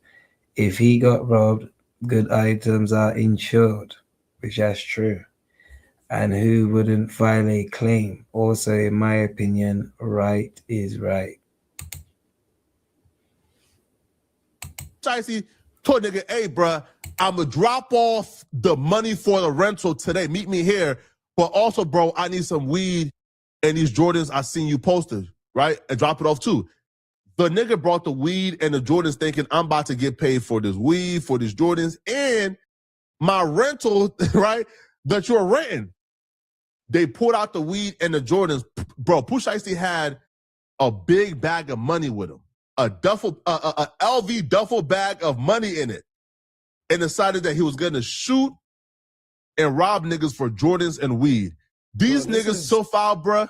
If he got robbed, good items are insured, which that's true. And who wouldn't file a claim? Also, in my opinion, right is right. Shiesty told nigga, hey, bruh, I'ma drop off the money for the rental today. Meet me here. But also, bro, I need some weed and these Jordans I seen you posted, right? And drop it off too. The nigga brought the weed and the Jordans thinking I'm about to get paid for this weed, for these Jordans, and my rental, right, that you're renting. They pulled out the weed and the Jordans. Bro, Pooh Shiesty had a big bag of money with him. A LV duffel bag of money in it. And decided that he was gonna shoot and rob niggas for Jordans and weed. These niggas so foul, bruh,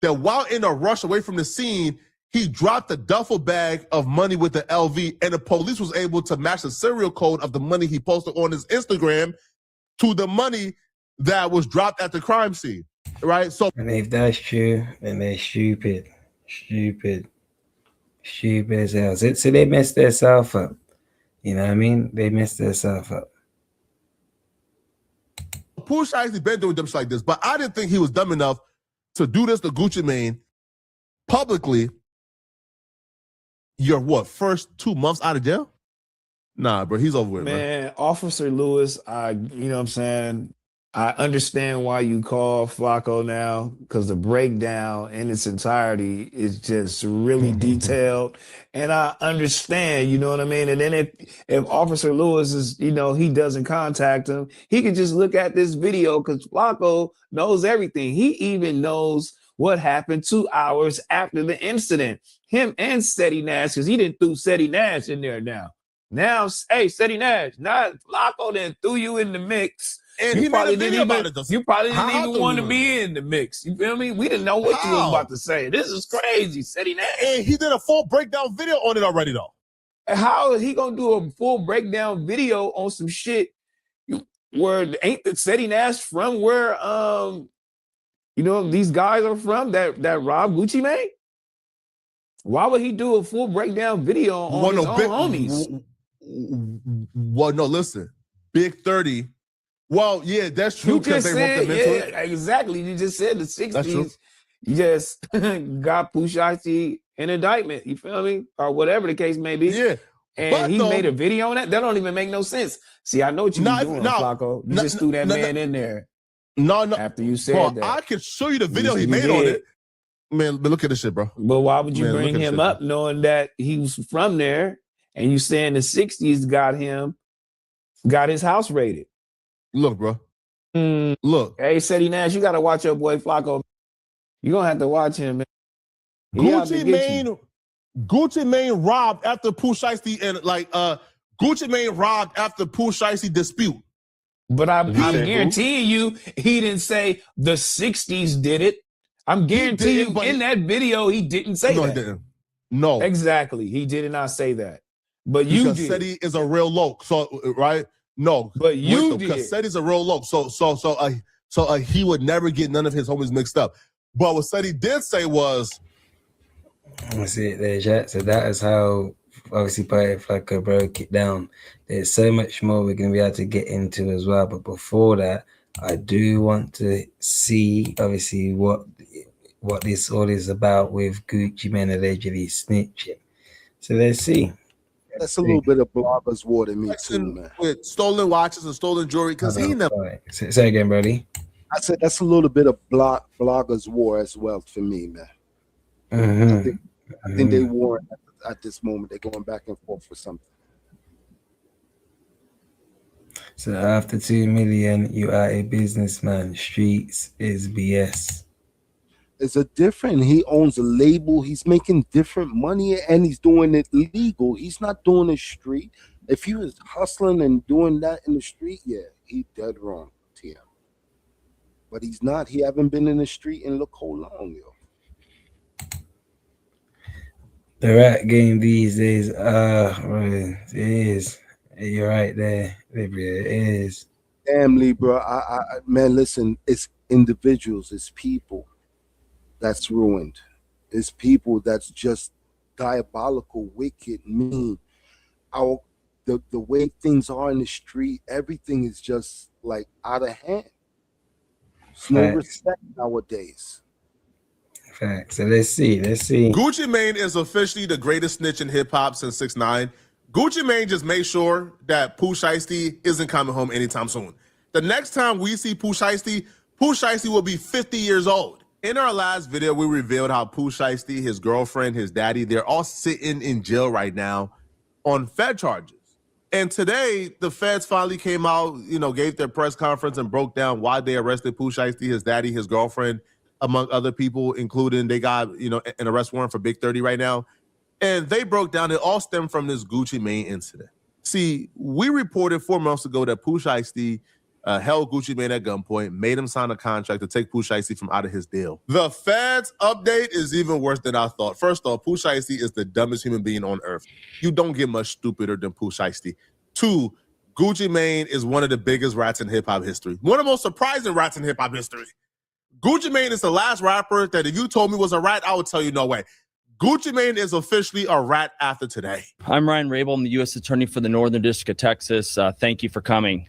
that while in a rush away from the scene, he dropped a duffel bag of money with the LV, and the police was able to match the serial code of the money he posted on his Instagram to the money that was dropped at the crime scene, right? So, and if that's true, then they're stupid as hell. So they messed themselves up. You know what I mean? They messed themselves up. Pooh Shiesty been doing dumb shit like this, but I didn't think he was dumb enough to do this to Gucci Mane publicly. Your first 2 months out of jail? Nah, bro, he's over with, man. Officer Lewis, you know what I'm saying? I understand why you call Flacco now, because the breakdown in its entirety is just really detailed. And I understand, you know what I mean? And then if Officer Lewis is, you know, he doesn't contact him, he could just look at this video because Flacco knows everything. He even knows what happened 2 hours after the incident. Him and Seti Nash, because he didn't threw Seti Nash in there now. Now, hey, Seti Nash, not Flacco then threw you in the mix. And he probably didn't even, you probably didn't even want to be in the mix. You feel me? We didn't know what you was about to say. This is crazy, Seti Nash. And he did a full breakdown video on it already, though. How is he gonna do a full breakdown video on some shit where ain't the Seti Nash from where you know these guys are from that robbed Gucci Mane? Why would he do a full breakdown video on his own homies? Well, no, listen. Big 30. Well, yeah, that's true. You just said, yeah, exactly. You just said the 60s. You just got Pooh Shiesty an indictment. You feel me? Or whatever the case may be. Yeah. And he made a video on that. That don't even make no sense. See, I know what you were doing, Flacco. You just threw that man in there. No. After you said that. I can show you the video he made on it. Man, but look at this shit, bro. But why would you bring him up knowing that he was from there and you saying the 60s got his house raided? Look, bro. Look. Hey, Seti Nash, you got to watch your boy Flacco. You're going to have to watch him, man. Gucci Mane robbed after Pooh Shiesty and Gucci Mane robbed after Pooh Shiesty dispute. But I'm guaranteeing you he didn't say the 60s did it. I'm guaranteeing you in that video he didn't say that. No, he didn't. No. Exactly. He did not say that. But you because did. Seti is a real loc. So, right? No. But you did. Because Seti's a real loc. So he would never get none of his homies mixed up. But what Seti did say was... That's it there, Jack. So that is how, obviously, Flacco broke it down. There's so much more we're going to be able to get into as well. But before that, I do want to see, obviously, what this all is about with Gucci Mane allegedly snitching. So let's see. That's a little bit of blogger's war to me too, man. With stolen watches and stolen jewelry, because he never... Right. Say again, Brody. I said that's a little bit of blogger's war as well for me, man. Mm-hmm. I think they war at this moment. They're going back and forth for something. So after 2 million, you are a businessman. Streets is BS. It's a different. He owns a label. He's making different money, and he's doing it legal. He's not doing it street. If he was hustling and doing that in the street, yeah, he dead wrong, TM. But he's not. He haven't been in the street in look how long, yo. The rap game these days, it is. You're right there, Libya. It is. Family, bro. I man, listen. It's individuals. It's people that's ruined. It's people that's just diabolical, wicked, mean. The way things are in the street, everything is just like out of hand. There's no respect nowadays. Facts. So let's see. Gucci Mane is officially the greatest snitch in hip hop since 6ix9ine. Gucci Mane just made sure that Pooh Shiesty isn't coming home anytime soon. The next time we see Pooh Shiesty will be 50 years old. In our last video, we revealed how Pooh Shiesty, his girlfriend, his daddy, they're all sitting in jail right now on Fed charges. And today, the feds finally came out, gave their press conference and broke down why they arrested Pooh Shiesty, his daddy, his girlfriend, among other people, including they got, an arrest warrant for Big 30 right now. And they broke down, it all stemmed from this Gucci Mane incident. See, we reported 4 months ago that Pooh Shiesty held Gucci Mane at gunpoint, made him sign a contract to take Pooh Shiesty from out of his deal. The feds update is even worse than I thought. First off, Pooh Shiesty is the dumbest human being on earth. You don't get much stupider than Pooh Shiesty. 2, Gucci Mane is one of the biggest rats in hip-hop history. One of the most surprising rats in hip-hop history. Gucci Mane is the last rapper that if you told me was a rat, I would tell you no way. Gucci Mane is officially a rat after today. I'm Ryan Rabel. I'm the U.S. Attorney for the Northern District of Texas. Thank you for coming.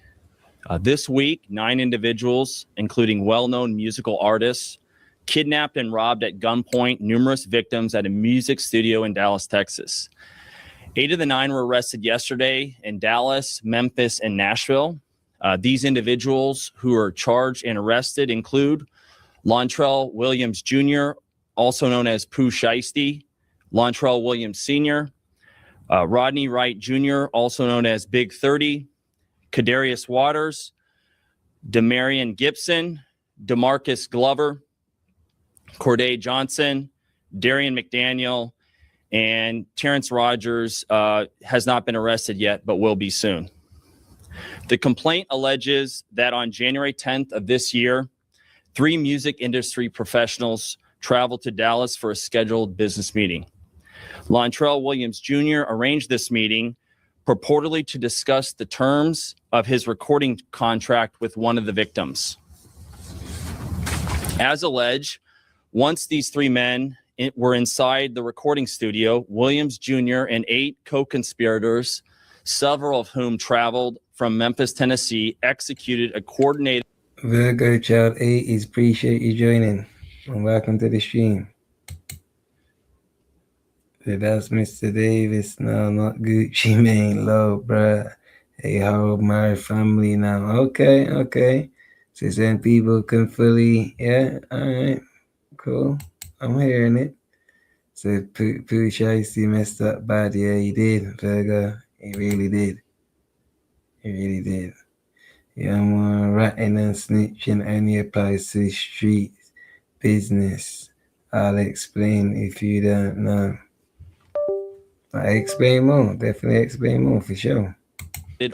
This week, 9 individuals, including well-known musical artists, kidnapped and robbed at gunpoint numerous victims at a music studio in Dallas, Texas. 8 of the 9 were arrested yesterday in Dallas, Memphis, and Nashville. These individuals who are charged and arrested include Lontrell Williams Jr., also known as Pooh Shiesty, Lontrell Williams Sr., Rodney Wright Jr., also known as Big 30, Kadarius Waters, Demarion Gibson, DeMarcus Glover, Corday Johnson, Darian McDaniel, and Terrence Rogers has not been arrested yet, but will be soon. The complaint alleges that on January 10th of this year, 3 music industry professionals traveled to Dallas for a scheduled business meeting. Lontrell Williams Jr. arranged this meeting purportedly to discuss the terms of his recording contract with one of the victims. As alleged, once these 3 men were inside the recording studio, Williams Jr. and 8 co-conspirators, several of whom traveled from Memphis, Tennessee, executed a coordinated... Virgo Child 80s, appreciate you joining. And welcome to the stream. So that's Mr. Davis. No, not Gucci Mane. Low, bruh. Hey, how my family now? Okay. So then people can fully, yeah, all right, cool. I'm hearing it. So Pooh Shiesty messed up bad. Yeah, he did, Virgo. He really did. Yeah, I'm ratting and snitching only applies to street business. I'll explain if you don't know. I explain more. Definitely explain more for sure.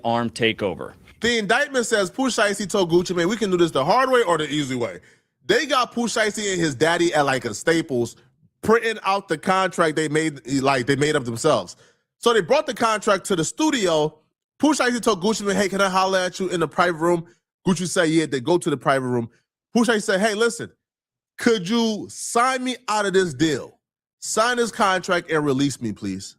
armed takeover. The indictment says Pooh Shiesty told Gucci Mane, we can do this the hard way or the easy way. They got Pooh Shiesty and his daddy at like a Staples printing out the contract they made up themselves. So they brought the contract to the studio. Pooh Shiesty told Gucci Mane, hey, can I holler at you in the private room? Gucci said, yeah, they go to the private room. Pooh Shiesty said, hey, listen, could you sign me out of this deal? Sign this contract and release me, please.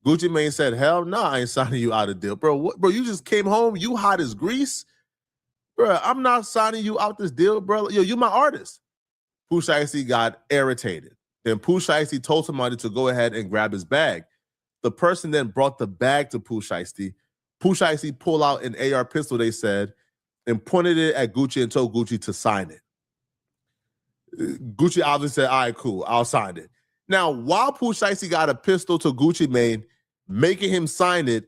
Gucci Mane said, hell no, I ain't signing you out of deal. Bro, you just came home, you hot as grease? Bro, I'm not signing you out this deal, bro. Yo, you my artist. Pooh Shiesty got irritated. Then Pooh Shiesty told somebody to go ahead and grab his bag. The person then brought the bag to Pooh Shiesty. Pooh Shiesty pulled out an AR pistol, they said, and pointed it at Gucci and told Gucci to sign it. Gucci obviously said, all right, cool, I'll sign it. Now, while Pooh Shiesty got a pistol to Gucci Mane, making him sign it,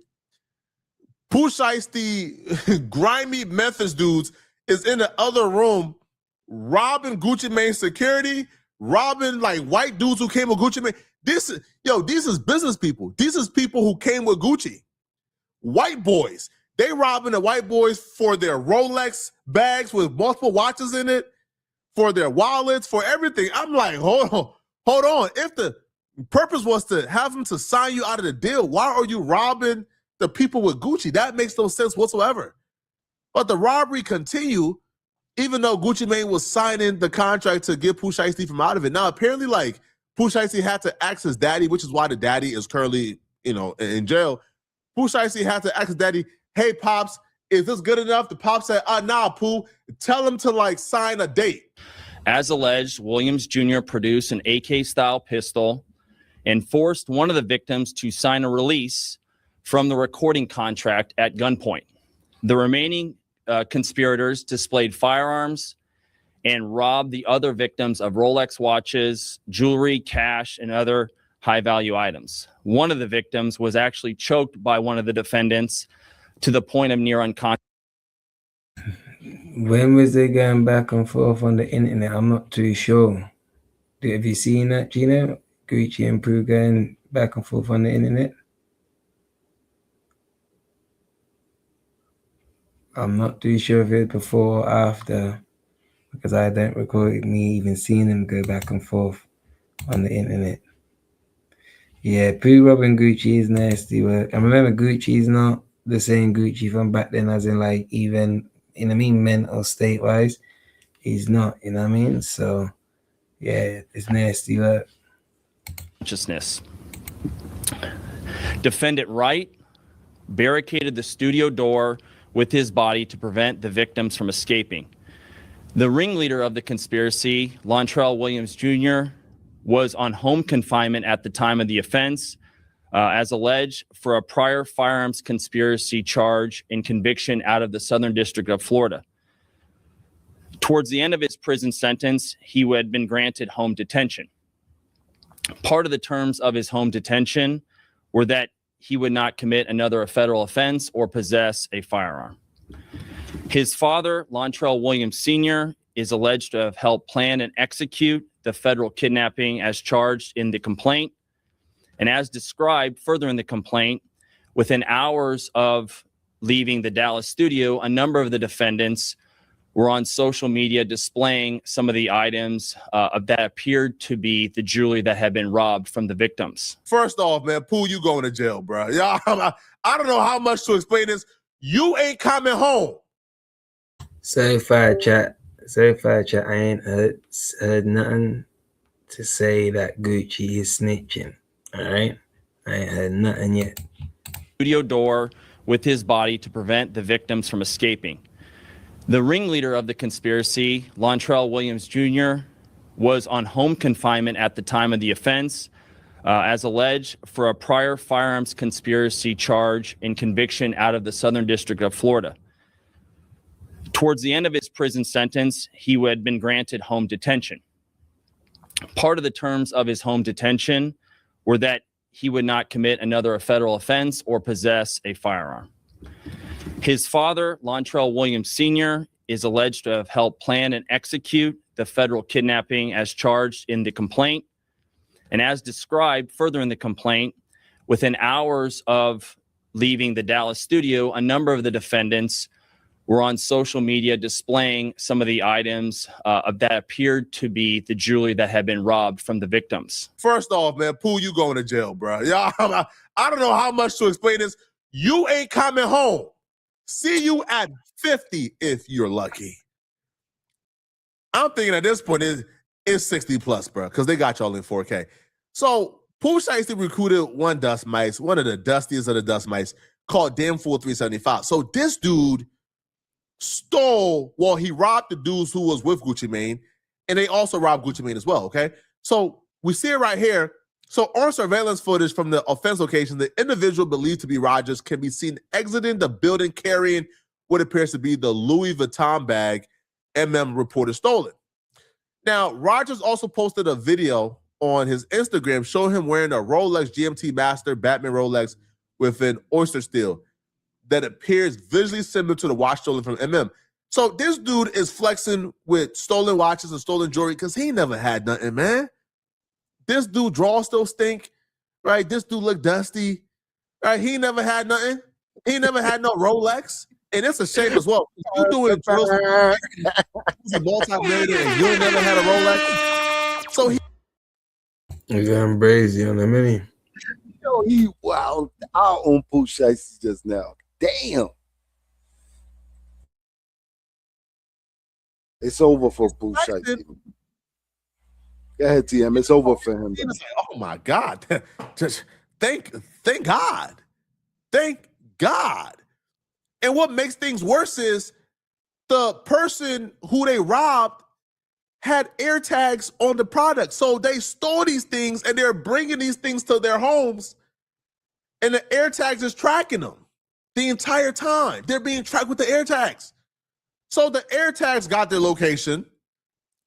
Pooh Shiesty, grimy Memphis dudes, is in the other room robbing Gucci Mane's security, robbing like white dudes who came with Gucci Mane. These is business people. These is people who came with Gucci. White boys. They robbing the white boys for their Rolex bags with multiple watches in it, for their wallets, for everything. I'm like, hold on. If the purpose was to have them to sign you out of the deal, why are you robbing the people with Gucci? That makes no sense whatsoever. But the robbery continued, even though Gucci Mane was signing the contract to get Pooh Shiesty from out of it. Now, apparently, like, Pooh Shiesty had to ask his daddy, which is why the daddy is currently, in jail. Pooh Shiesty had to ask his daddy, hey, Pops, is this good enough? The Pops said, nah, Pooh, tell him to, like, sign a date. As alleged, Williams Jr. produced an AK-style pistol and forced one of the victims to sign a release from the recording contract at gunpoint. The remaining conspirators displayed firearms and robbed the other victims of Rolex watches, jewelry, cash, and other high-value items. One of the victims was actually choked by one of the defendants to the point of near unconsciousness. When was they going back and forth on the internet? I'm not too sure. Have you seen that, Chino? Gucci and Pooh going back and forth on the internet? I'm not too sure if it's before or after, because I don't recall me even seeing him go back and forth on the internet. Yeah, Pooh robbing Gucci is nasty work. And remember, Gucci is not the same Gucci from back then, as in like even, you know what I mean, mental state wise. He's not, you know what I mean? So yeah, it's nasty work. Consciousness. Defendant Wright barricaded the studio door with his body to prevent the victims from escaping. The ringleader of the conspiracy, Lontrell Williams Jr., was on home confinement at the time of the offense, as alleged for a prior firearms conspiracy charge and conviction out of the Southern District of Florida. Towards the end of his prison sentence, he had been granted home detention. Part of the terms of his home detention were that he would not commit another federal offense or possess a firearm. His father, Lontrell Williams Sr., is alleged to have helped plan and execute the federal kidnapping as charged in the complaint. And as described further in the complaint, within hours of leaving the Dallas studio, a number of the defendants were on social media displaying some of the items that appeared to be the jewelry that had been robbed from the victims. First off, man, Pooh, you going to jail, bro. Yeah, I don't know how much to explain this. You ain't coming home. Certified chat. I ain't heard nothing to say that Gucci is snitching. All right? I ain't heard nothing yet. Studio door with his body to prevent the victims from escaping. The ringleader of the conspiracy, Lontrell Williams Jr., was on home confinement at the time of the offense, as alleged for a prior firearms conspiracy charge and conviction out of the Southern District of Florida. Towards the end of his prison sentence, he had been granted home detention. Part of the terms of his home detention were that he would not commit another federal offense or possess a firearm. His father, Lontrell Williams Sr., is alleged to have helped plan and execute the federal kidnapping as charged in the complaint. And as described further in the complaint, within hours of leaving the Dallas studio, a number of the defendants were on social media displaying some of the items that appeared to be the jewelry that had been robbed from the victims. First off, man, Pooh, you going to jail, bro. Yeah, I don't know how much to explain this. You ain't coming home. See you at 50 if you're lucky. I'm thinking at this point it's 60 plus, bro, because they got y'all in 4K. So Pooh Shiesty recruited one dust mice, one of the dustiest of the dust mice, called Damn Fool 375. So this dude he robbed the dudes who was with Gucci Mane, and they also robbed Gucci Mane as well, okay? So we see it right here. So on surveillance footage from the offense location, the individual believed to be Rogers can be seen exiting the building carrying what appears to be the Louis Vuitton bag reported stolen. Now, Rogers also posted a video on his Instagram showing him wearing a Rolex GMT Master Batman Rolex with an oyster steel that appears visually similar to the watch stolen from So this dude is flexing with stolen watches and stolen jewelry because he never had nothing, man. This dude draws still stink, right? This dude look dusty, right? He never had nothing. He never had no Rolex. And it's a shame as well. You doing drills, he's a multi-millionaire and you never had a Rolex. So He's going crazy on the mini. Yo, he wow. Our own Pooh Shiesty just now. Damn. It's over for Pooh Shiesty. Go ahead, TM. It's over for him. Like, oh my God. Just thank God. Thank God. And what makes things worse is the person who they robbed had air tags on the product. So they stole these things and they're bringing these things to their homes and the air tags is tracking them the entire time. They're being tracked with the air tags. So the air tags got their location.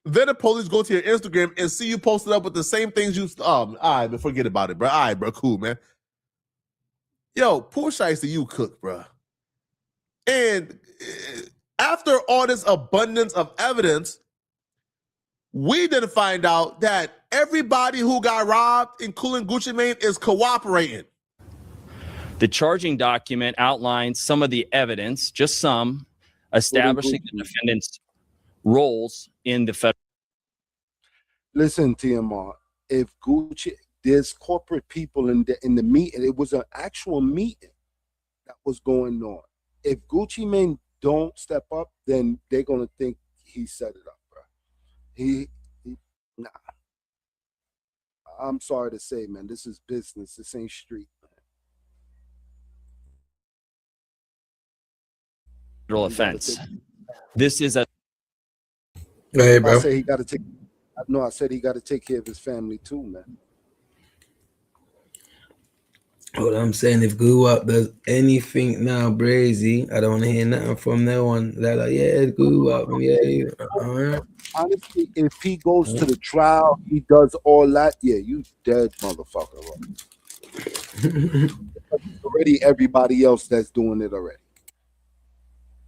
Then the police go to your Instagram and see you posted up with the same things you... all right, but forget about it, bro. All right, bro, cool, man. Yo, Pooh Shiesty, you cook, bro. And after all this abundance of evidence, we didn't find out that everybody who got robbed, including Gucci Mane, is cooperating. The charging document outlines some of the evidence, just some, establishing the defendant's roles in the federal. Listen, TMR, if Gucci, there's corporate people in the meeting. It was an actual meeting that was going on. If Gucci Mane don't step up, then they're gonna think he set it up, bro. Nah. I'm sorry to say, man, this is business. This ain't street, federal offense. This is a. Hey, bro. I said he got to take. No, I said he got to take care of his family too, man. What I'm saying, if Gulag does anything now, Brazy, I don't want to hear nothing from no one. They're like, yeah, Gulag, yeah. All right. Honestly, if he goes to the trial, he does all that. Yeah, you dead, motherfucker. Already, everybody else that's doing it already.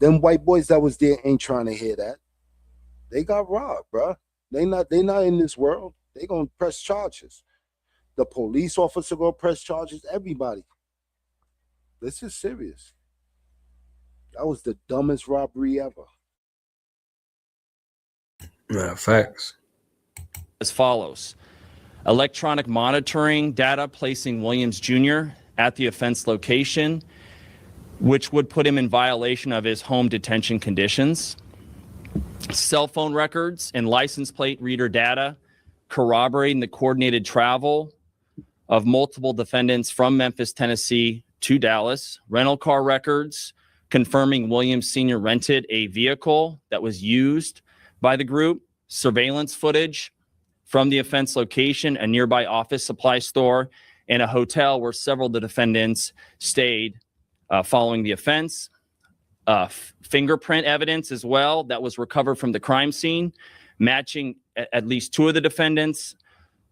Them white boys that was there ain't trying to hear that. They got robbed, bro. They not in this world. They gonna press charges. The police officer gonna press charges. Everybody. This is serious. That was the dumbest robbery ever. Facts. As follows: electronic monitoring data placing Williams Jr. at the offense location, which would put him in violation of his home detention conditions. Cell phone records and license plate reader data corroborating the coordinated travel of multiple defendants from Memphis, Tennessee to Dallas. Rental car records confirming Williams Sr. rented a vehicle that was used by the group. Surveillance footage from the offense location, a nearby office supply store, and a hotel where several of the defendants stayed following the offense. Fingerprint evidence as well that was recovered from the crime scene, matching at least two of the defendants.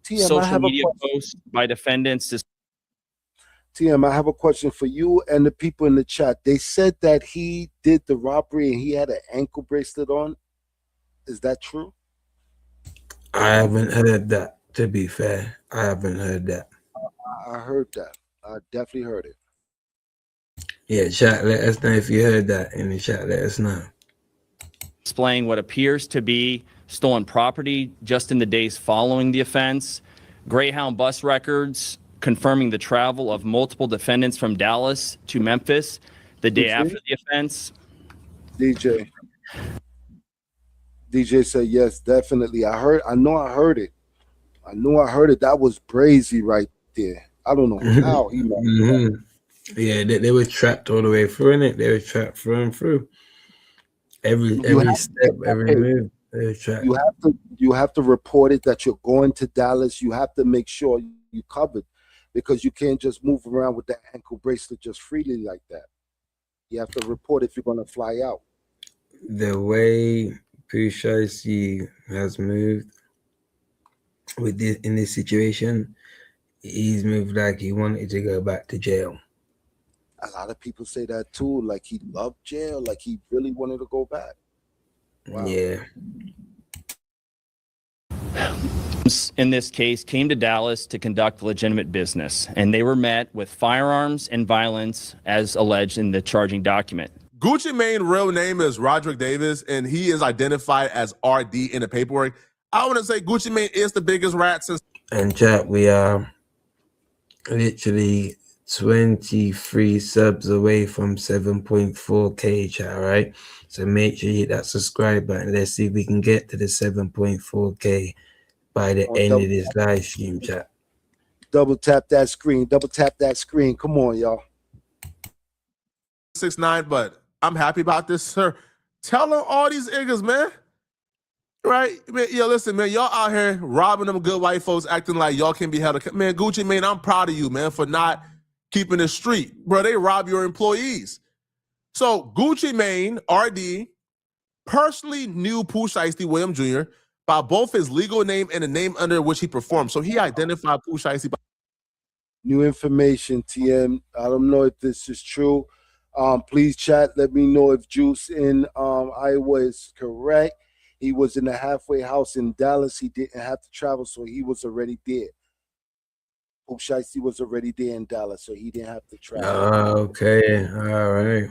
TM, social media posts by defendants. TM, I have a question for you and the people in the chat. They said that he did the robbery and he had an ankle bracelet on. Is that true? I haven't heard that, to be fair. I haven't heard that. I heard that. I definitely heard it. Yeah, chat, let us know if you heard that in the chat. Let us know. Displaying what appears to be stolen property just in the days following the offense. Greyhound bus records confirming the travel of multiple defendants from Dallas to Memphis the day after the offense. DJ said yes, definitely. I know I heard it. That was brazy right there. I don't know how he made Yeah, they were trapped all the way through, innit? They were trapped through and through. Every step, every move, they were trapped. You have to report it that you're going to Dallas. You have to make sure you covered, because you can't just move around with that ankle bracelet just freely like that. You have to report if you're going to fly out. The way Pooh Shiesty has moved with this in this situation, he's moved like he wanted to go back to jail. A lot of people say that too, like he loved jail, like he really wanted to go back. Wow. Yeah. In this case, came to Dallas to conduct legitimate business, and they were met with firearms and violence as alleged in the charging document. Gucci Mane's real name is Roderick Davis, and he is identified as RD in the paperwork. I want to say Gucci Mane is the biggest rat since. And chat, we are literally 23 subs away from 7.4K, chat, right? So make sure you hit that subscribe button. Let's see if we can get to the 7.4K by the end of this live stream, chat. Double tap that screen. Come on, y'all. 6'9", but I'm happy about this, sir. Tell them all these niggas, man. Right? Man, yo, listen, man, y'all out here robbing them good white folks, acting like y'all can be held. Man, Gucci Mane, I'm proud of you, man, for not keeping the street. Bro, they rob your employees. So Gucci Mane, RD, personally knew Pooh Shiesty Williams Jr. by both his legal name and the name under which he performed. So he identified Pooh Shiesty by new information, TM. I don't know if this is true. Please chat. Let me know if Juice in Iowa is correct. He was in a halfway house in Dallas. He didn't have to travel, so he was already there. Pooh Shiesty was already there in Dallas, so he didn't have to travel. Okay. All right.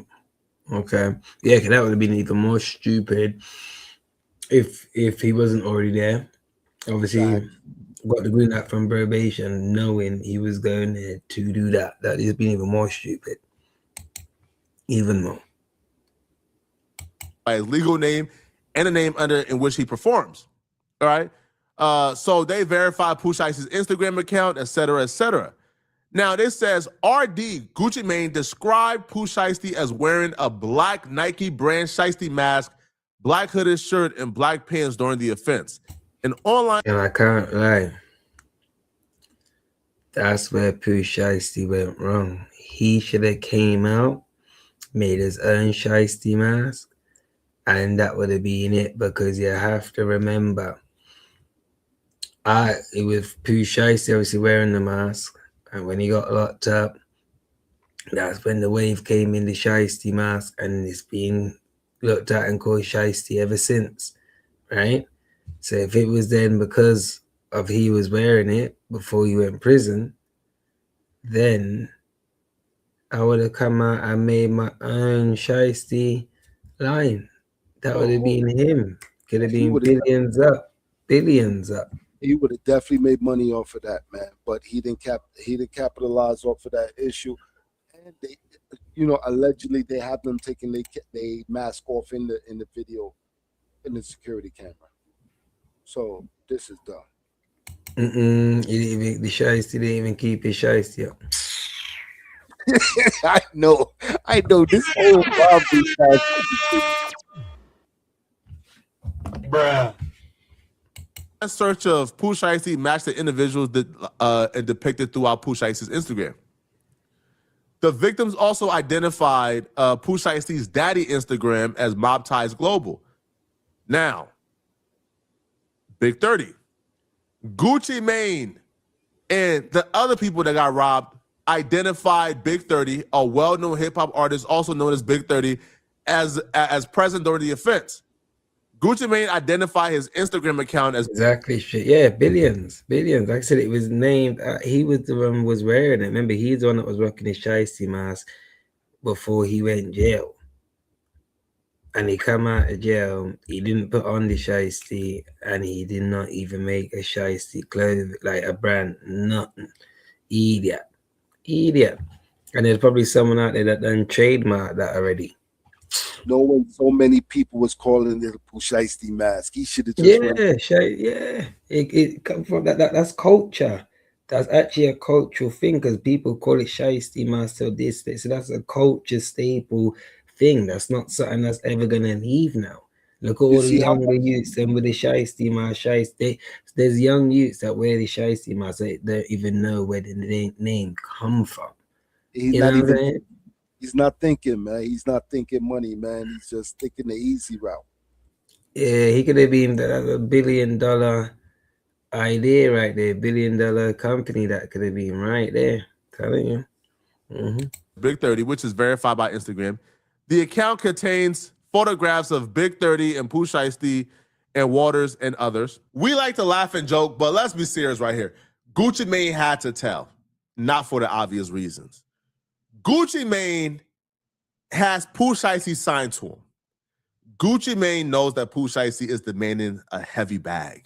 Okay. Yeah, because that would have been even more stupid if he wasn't already there. Obviously, got the green light from probation, knowing he was going there to do that. That has been even more stupid. Even more. By his legal name and the name under in which he performs. All right. So they verified Pooh Shiesty's Instagram account, et cetera, et cetera. Now, this says RD Gucci Mane described Pooh Shiesty as wearing a black Nike brand Shiesty mask, black hooded shirt, and black pants during the offense. And online. And I can't lie. That's where Pooh Shiesty went wrong. He should have came out, made his own Shiesty mask, and that would have been it, because you have to remember, it was Pooh Shiesty obviously wearing the mask. And when he got locked up, that's when the wave came in, the Shiesty mask, and it's been looked at and called Shiesty ever since, right? So if it was then because of he was wearing it before he went in prison, then I would have come out and made my own Shiesty line. That would have been him. Could have been billions up. He would have definitely made money off of that, man. But he didn't capitalize off of that issue. And they, allegedly they have them taking their mask off in the video, in the security camera. So this is dumb. The Shiesty didn't even keep his Shiesty up. I know. This whole robbery, bruh. A search of Pooh Shiesty matched the individuals that depicted throughout Pooh Shiesty's Instagram. The victims also identified Pooh Shiesty's daddy Instagram as Mob Ties Global. Now, Big 30, Gucci Mane, and the other people that got robbed identified Big 30, a well-known hip-hop artist also known as Big 30, as present during the offense. Gucci Mane identified his Instagram account as exactly shit. Yeah, billions. Like I said, it was named. He was the one who was wearing it. Remember, he's the one that was rocking his Shiesty mask before he went in jail. And he come out of jail. He didn't put on the Shiesty, and he did not even make a Shiesty clothes like a brand. Nothing. Idiot. And there's probably someone out there that done trademark that already. No one, so many people was calling it a Pooh Shiesty mask. He should have just It come from that. That's culture. That's actually a cultural thing, because people call it Shiesty mask till this day. So that's a culture staple thing. That's not something that's ever gonna leave now. Look at all the younger youths and with the Shiesty mask. There's young youths that wear the Shiesty mask. They don't even know where the name come from. He's not thinking, man. He's not thinking money, man. He's just thinking the easy route. Yeah, he could have been a $1 billion idea right there. $1 billion company that could have been right there. Telling you. Big 30, which is verified by Instagram. The account contains photographs of Big 30 and Pooh Shiesty and Waters and others. We like to laugh and joke, but let's be serious right here. Gucci Mane had to tell, not for the obvious reasons. Gucci Mane has Pooh Shiesty signed to him. Gucci Mane knows that Pooh Shiesty is demanding a heavy bag.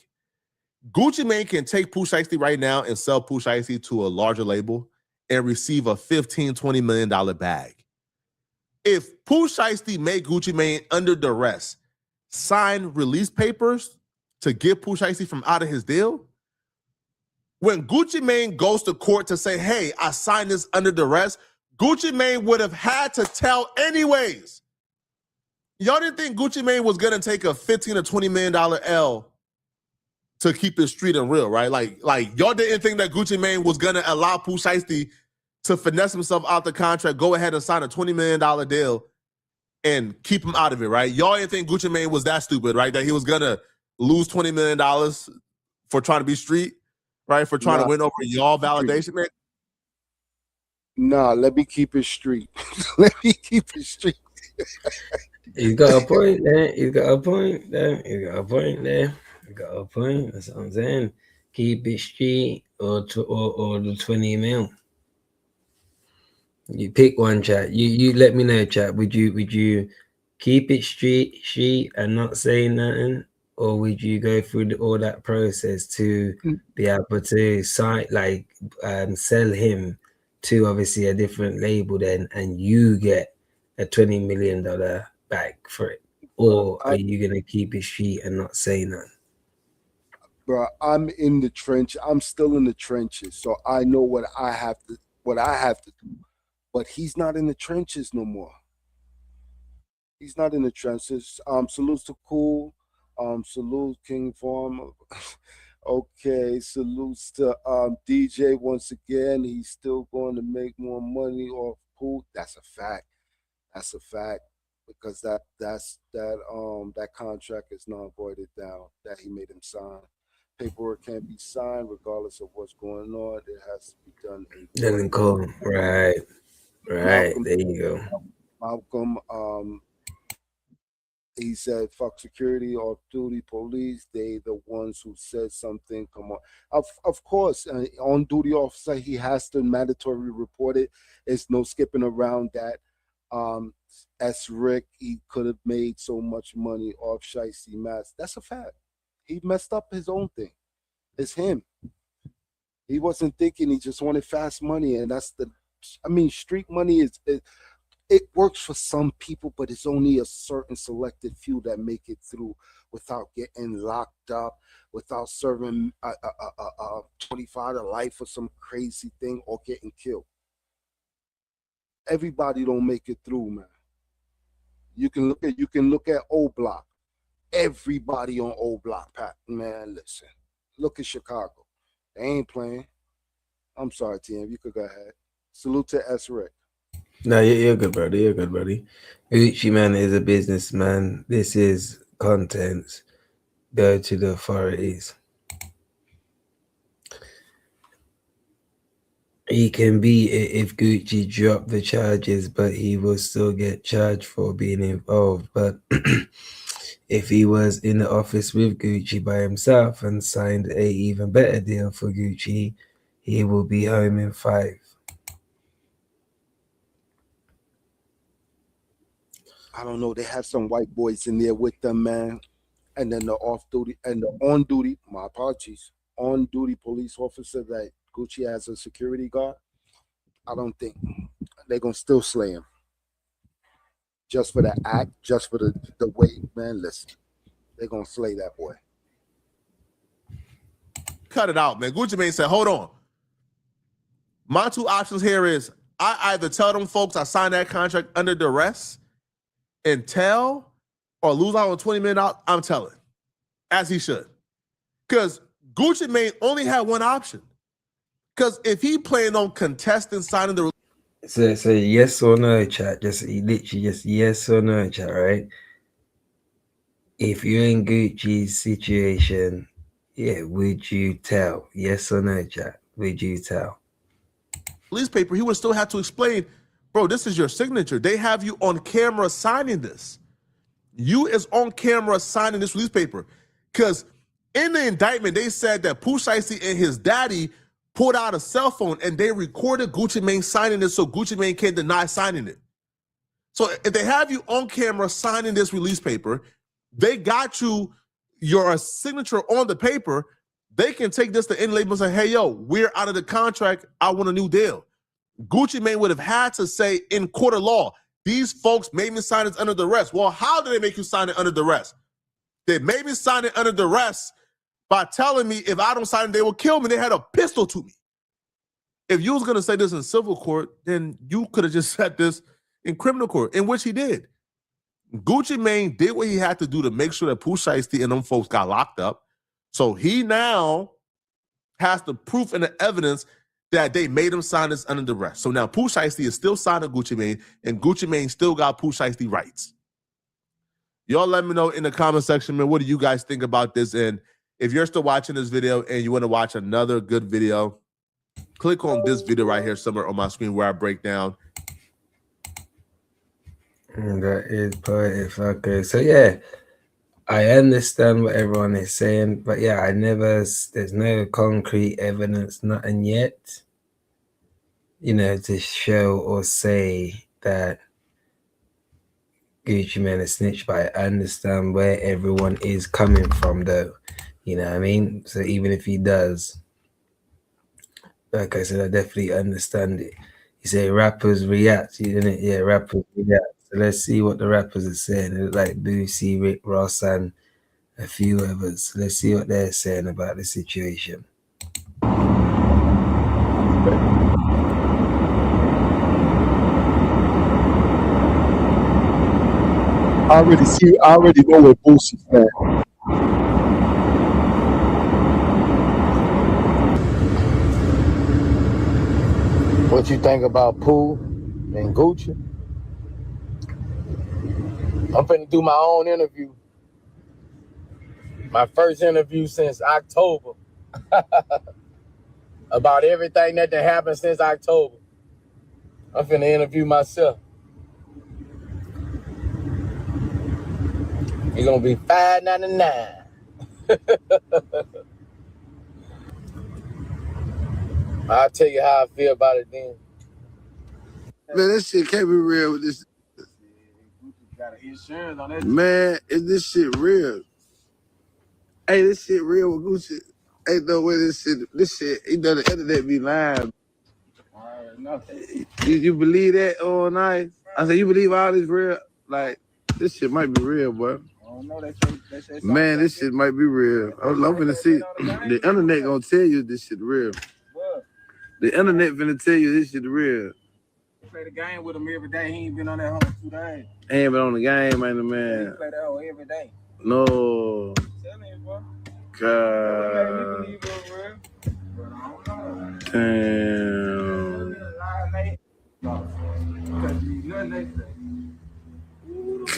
Gucci Mane can take Pooh Shiesty right now and sell Pooh Shiesty to a larger label and receive a $15-20 million bag. If Pooh Shiesty made Gucci Mane under duress sign release papers to get Pooh Shiesty from out of his deal, when Gucci Mane goes to court to say, hey, I signed this under duress, Gucci Mane would have had to tell anyways. Y'all didn't think Gucci Mane was going to take a $15 or $20 million L to keep it street and real, right? Like y'all didn't think that Gucci Mane was going to allow Pooh Shiesty to finesse himself out the contract, go ahead and sign a $20 million deal and keep him out of it, right? Y'all didn't think Gucci Mane was that stupid, right? That he was going to lose $20 million for trying to be street, right? For trying to win over y'all validation, man. Nah, let me keep it street. He's got a point there. That's what I'm saying. Keep it street or the 20 mil. You pick one, chat. You let me know, chat. Would you keep it street and not say nothing, or would you go through all that process to be able to sign, like, sell him to obviously a different label then, and you get a $20 million bag for it, or are you gonna keep it street and not say nothing? Bro, I'm in the trench. I'm still in the trenches, so I know what I have to do. But he's not in the trenches no more. He's not in the trenches. Salutes to Cool. Salute King Farm. Okay, salutes to DJ once again. He's still going to make more money off Pooh. That's a fact. That's a fact. Because that contract is not voided down that he made him sign. Paperwork can't be signed regardless of what's going on. It has to be done in court. Right. Malcolm, there you go. Malcolm, he said, fuck security, off-duty police. They the ones who said something. Come on. Of course, on-duty officer, he has to mandatory report it. There's no skipping around that. As Rick, he could have made so much money off Shiesty Mask. That's a fact. He messed up his own thing. It's him. He wasn't thinking. He just wanted fast money, and street money it works for some people, but it's only a certain selected few that make it through without getting locked up, without serving 25 to life or some crazy thing, or getting killed. Everybody don't make it through, man. You can look at O Block. Everybody on O Block, Pat. Man, listen. Look at Chicago. They ain't playing. I'm sorry, TM. You could go ahead. Salute to S. Rick. No, you're good, brother. You're good, buddy. Gucci Man is a businessman. This is content. Go to the authorities. He can be if Gucci dropped the charges, but he will still get charged for being involved. But if he was in the office with Gucci by himself and signed a even better deal for Gucci, he will be home in 5. I don't know. They have some white boys in there with them, man. And then the off-duty and the on-duty, my apologies, on-duty police officer that Gucci has a security guard. I don't think they're going to still slay him. Just for the act, just for the way, man, listen. They're going to slay that boy. Cut it out, man. Gucci Mane said, hold on. My 2 options here is I either tell them folks I signed that contract under duress and tell, or lose out on $20 million. I'm telling, as he should. Because Gucci Mane only had one option. Because if he planned on contesting signing the... So yes or no, chat. Literally just yes or no, chat, right? If you're in Gucci's situation, would you tell? Yes or no, chat? Would you tell? Police paper, he would still have to explain, bro, this is your signature. They have you on camera signing this. You is on camera signing this release paper. Because in the indictment, they said that Pooh Shiesty and his daddy pulled out a cell phone and they recorded Gucci Mane signing it so Gucci Mane can't deny signing it. So if they have you on camera signing this release paper, they got your signature on the paper, they can take this to any label and say, hey, yo, we're out of the contract. I want a new deal. Gucci Mane would have had to say in court of law, these folks made me sign this under duress. Well, how did they make you sign it under duress? They made me sign it under duress by telling me if I don't sign it, they will kill me. They had a pistol to me. If you was going to say this in civil court, then you could have just said this in criminal court, in which he did. Gucci Mane did what he had to do to make sure that Pooh Shiesty and them folks got locked up. So he now has the proof and the evidence that they made him sign this under duress. So now Pooh Shiesty is still signing Gucci Mane, and Gucci Mane still got Pooh Shiesty rights. Y'all let me know in the comment section, man, what do you guys think about this? And if you're still watching this video and you want to watch another good video, click on this video right here somewhere on my screen where I break down. That is poetic. Okay, so yeah, I understand what everyone is saying, but yeah, there's no concrete evidence, nothing yet. to show or say that Gucci Mane is snitch, but I understand where everyone is coming from, though. You know what I mean? So even if he does, like I said, I definitely understand it. You say rappers react, didn't it? Yeah, rappers react. So let's see what the rappers are saying. Like Boosie, Rick Ross, and a few others. Let's see what they're saying about the situation. I already know what Boosie's at. What you think about Pooh and Gucci? I'm finna do my own interview. My first interview since October. About everything that happened since October. I'm finna interview myself. It's gonna be $5.99. I'll tell you how I feel about it then. Man, this shit can't be real with this. Man, is this shit real? Hey, this shit real with Gucci. Ain't no way this shit, you know, the internet be lying. You believe that all night? I said, you believe all this real? Like, this shit might be real, boy. Man, this shit might be real. I'm finna see. The internet gonna tell you this shit real. The internet finna tell you this shit real. Play the game with him every day. He ain't been on that home 2 days. He ain't been on the game, man. He play that home every day. No. I'm telling you, bro. God. Damn.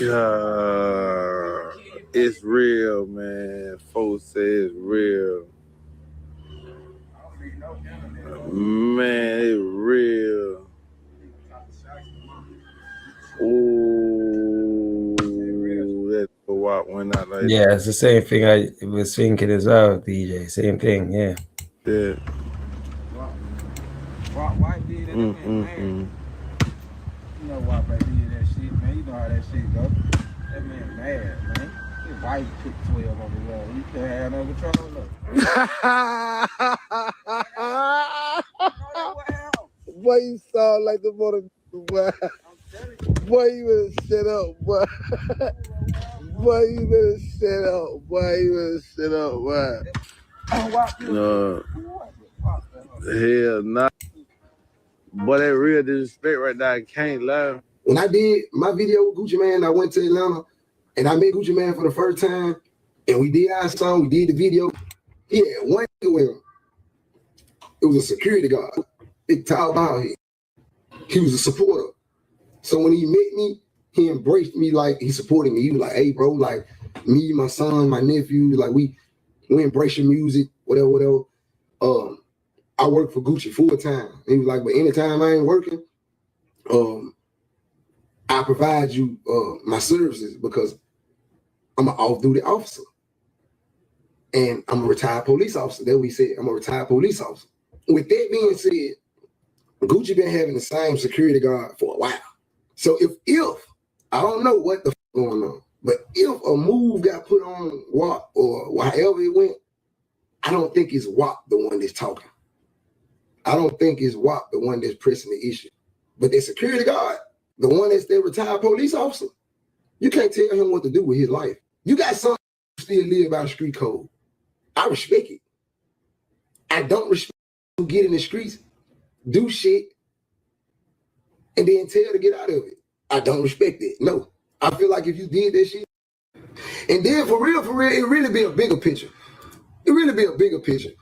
God. It's real, man. Folks say it's real. Man, it's real. Ooh, that walk went out like yeah, it's the same thing I was thinking as well, DJ. Same thing, yeah. Yeah. Why did that, man? You know why they did that shit, man. You know how that shit go. That man mad, man. His wife took 12 on the wall. You can't have no control of. Boy, you sound like the mother, boy. Boy, you better shut up, boy. Boy, you better shut up, boy. You better shut up, boy. No. Hell nah. Boy, that real disrespect right now. I can't lie. When I did my video with Gucci Mane, I went to Atlanta and I met Gucci Mane for the first time. And we did our song, we did the video. He had one nigga with him. It was a security guard. Big tall bald head. He was a supporter. So when he met me, he embraced me like he supported me. He was like, hey, bro, like me, my son, my nephew, like we embrace your music, whatever. I work for Gucci full time. He was like, but anytime I ain't working, I provide you my services because I'm an off-duty officer. And I'm a retired police officer. That's what he said. I'm a retired police officer. With that being said, Gucci been having the same security guard for a while. So if I don't know what the fuck going on, but if a move got put on WAP or however it went, I don't think it's WAP the one that's talking. I don't think it's WAP the one that's pressing the issue. But the security guard, the one that's the retired police officer, you can't tell him what to do with his life. You got some who still live by the street code. I respect it. I don't respect who get in the streets, do shit, and then tell to get out of it. I don't respect it. No. I feel like if you did that shit, and then for real, it really be a bigger picture. It really be a bigger picture.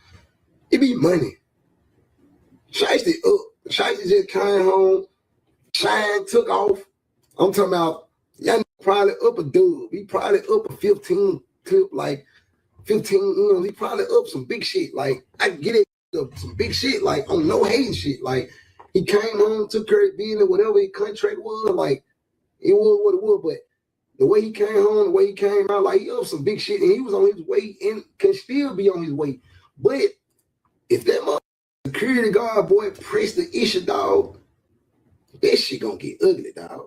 It be money. Shiesty up. Shiesty just came home. Shine took off. I'm talking about, y'all probably up a dub. He probably up a 15 clip, like 15, you know, he probably up some big shit. Like, I get it, some big shit, like, on no hating shit. Like, he came home, took care of business, whatever his contract was, like, it was what it was. But the way he came home, the way he came out, like, he up some big shit, and he was on his way and can still be on his way. But if that motherfucker security guard, boy, press the issue, dog. That shit gonna get ugly, dog.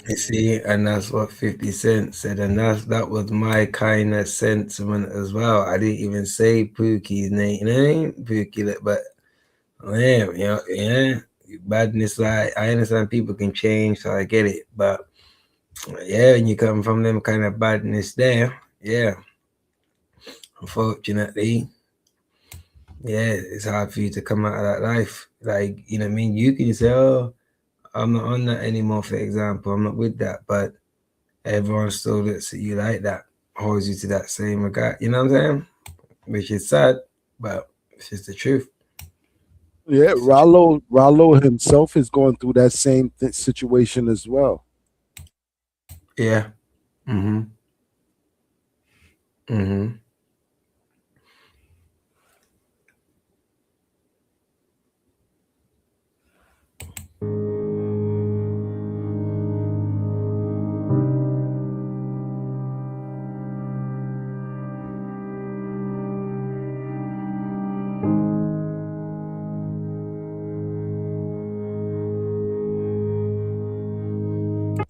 You see, and that's what 50 Cent said, and that was my kind of sentiment as well. I didn't even say Pookie's name, Pookie, but yeah, badness. Like, I understand people can change, so I get it, but yeah, when you come from them kind of badness there, yeah, unfortunately, yeah, it's hard for you to come out of that life. Like, you know what I mean? You can say, oh, I'm not on that anymore, for example. I'm not with that, but everyone still looks at you like that, holds you to that same regard. You know what I'm saying? Which is sad, but it's just the truth. Yeah, Rollo himself is going through that same situation as well. Yeah. Mm-hmm. Mm-hmm.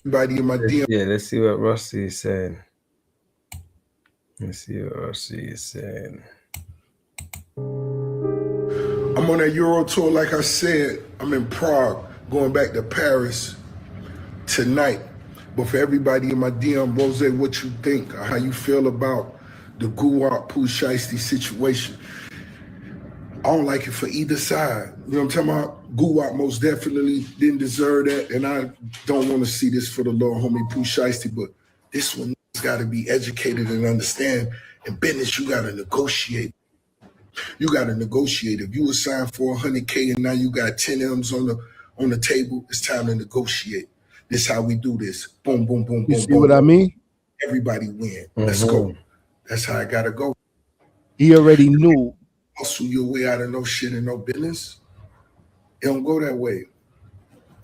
Everybody in my DM. Yeah, let's see what Rossi is saying. Let's see what Rossi is saying. I'm on a Euro tour, like I said. I'm in Prague, going back to Paris tonight. But for everybody in my DM, Rose, what you think, or how you feel about the Gulag Pooh Shiesty situation? I don't like it for either side. You know what I'm talking about? Gulag most definitely didn't deserve that, and I don't want to see this for the little homie Pooh Shiesty, but this one got to be educated and understand. In business, you got to negotiate. You got to negotiate. If you were signed for $100K and now you got 10 M's on the table, it's time to negotiate. This how we do this. Boom, boom, boom, boom. You see what I mean? Everybody win. Let's go. That's how I gotta go. He already knew. Hustle your way out of no shit and no business. It don't go that way.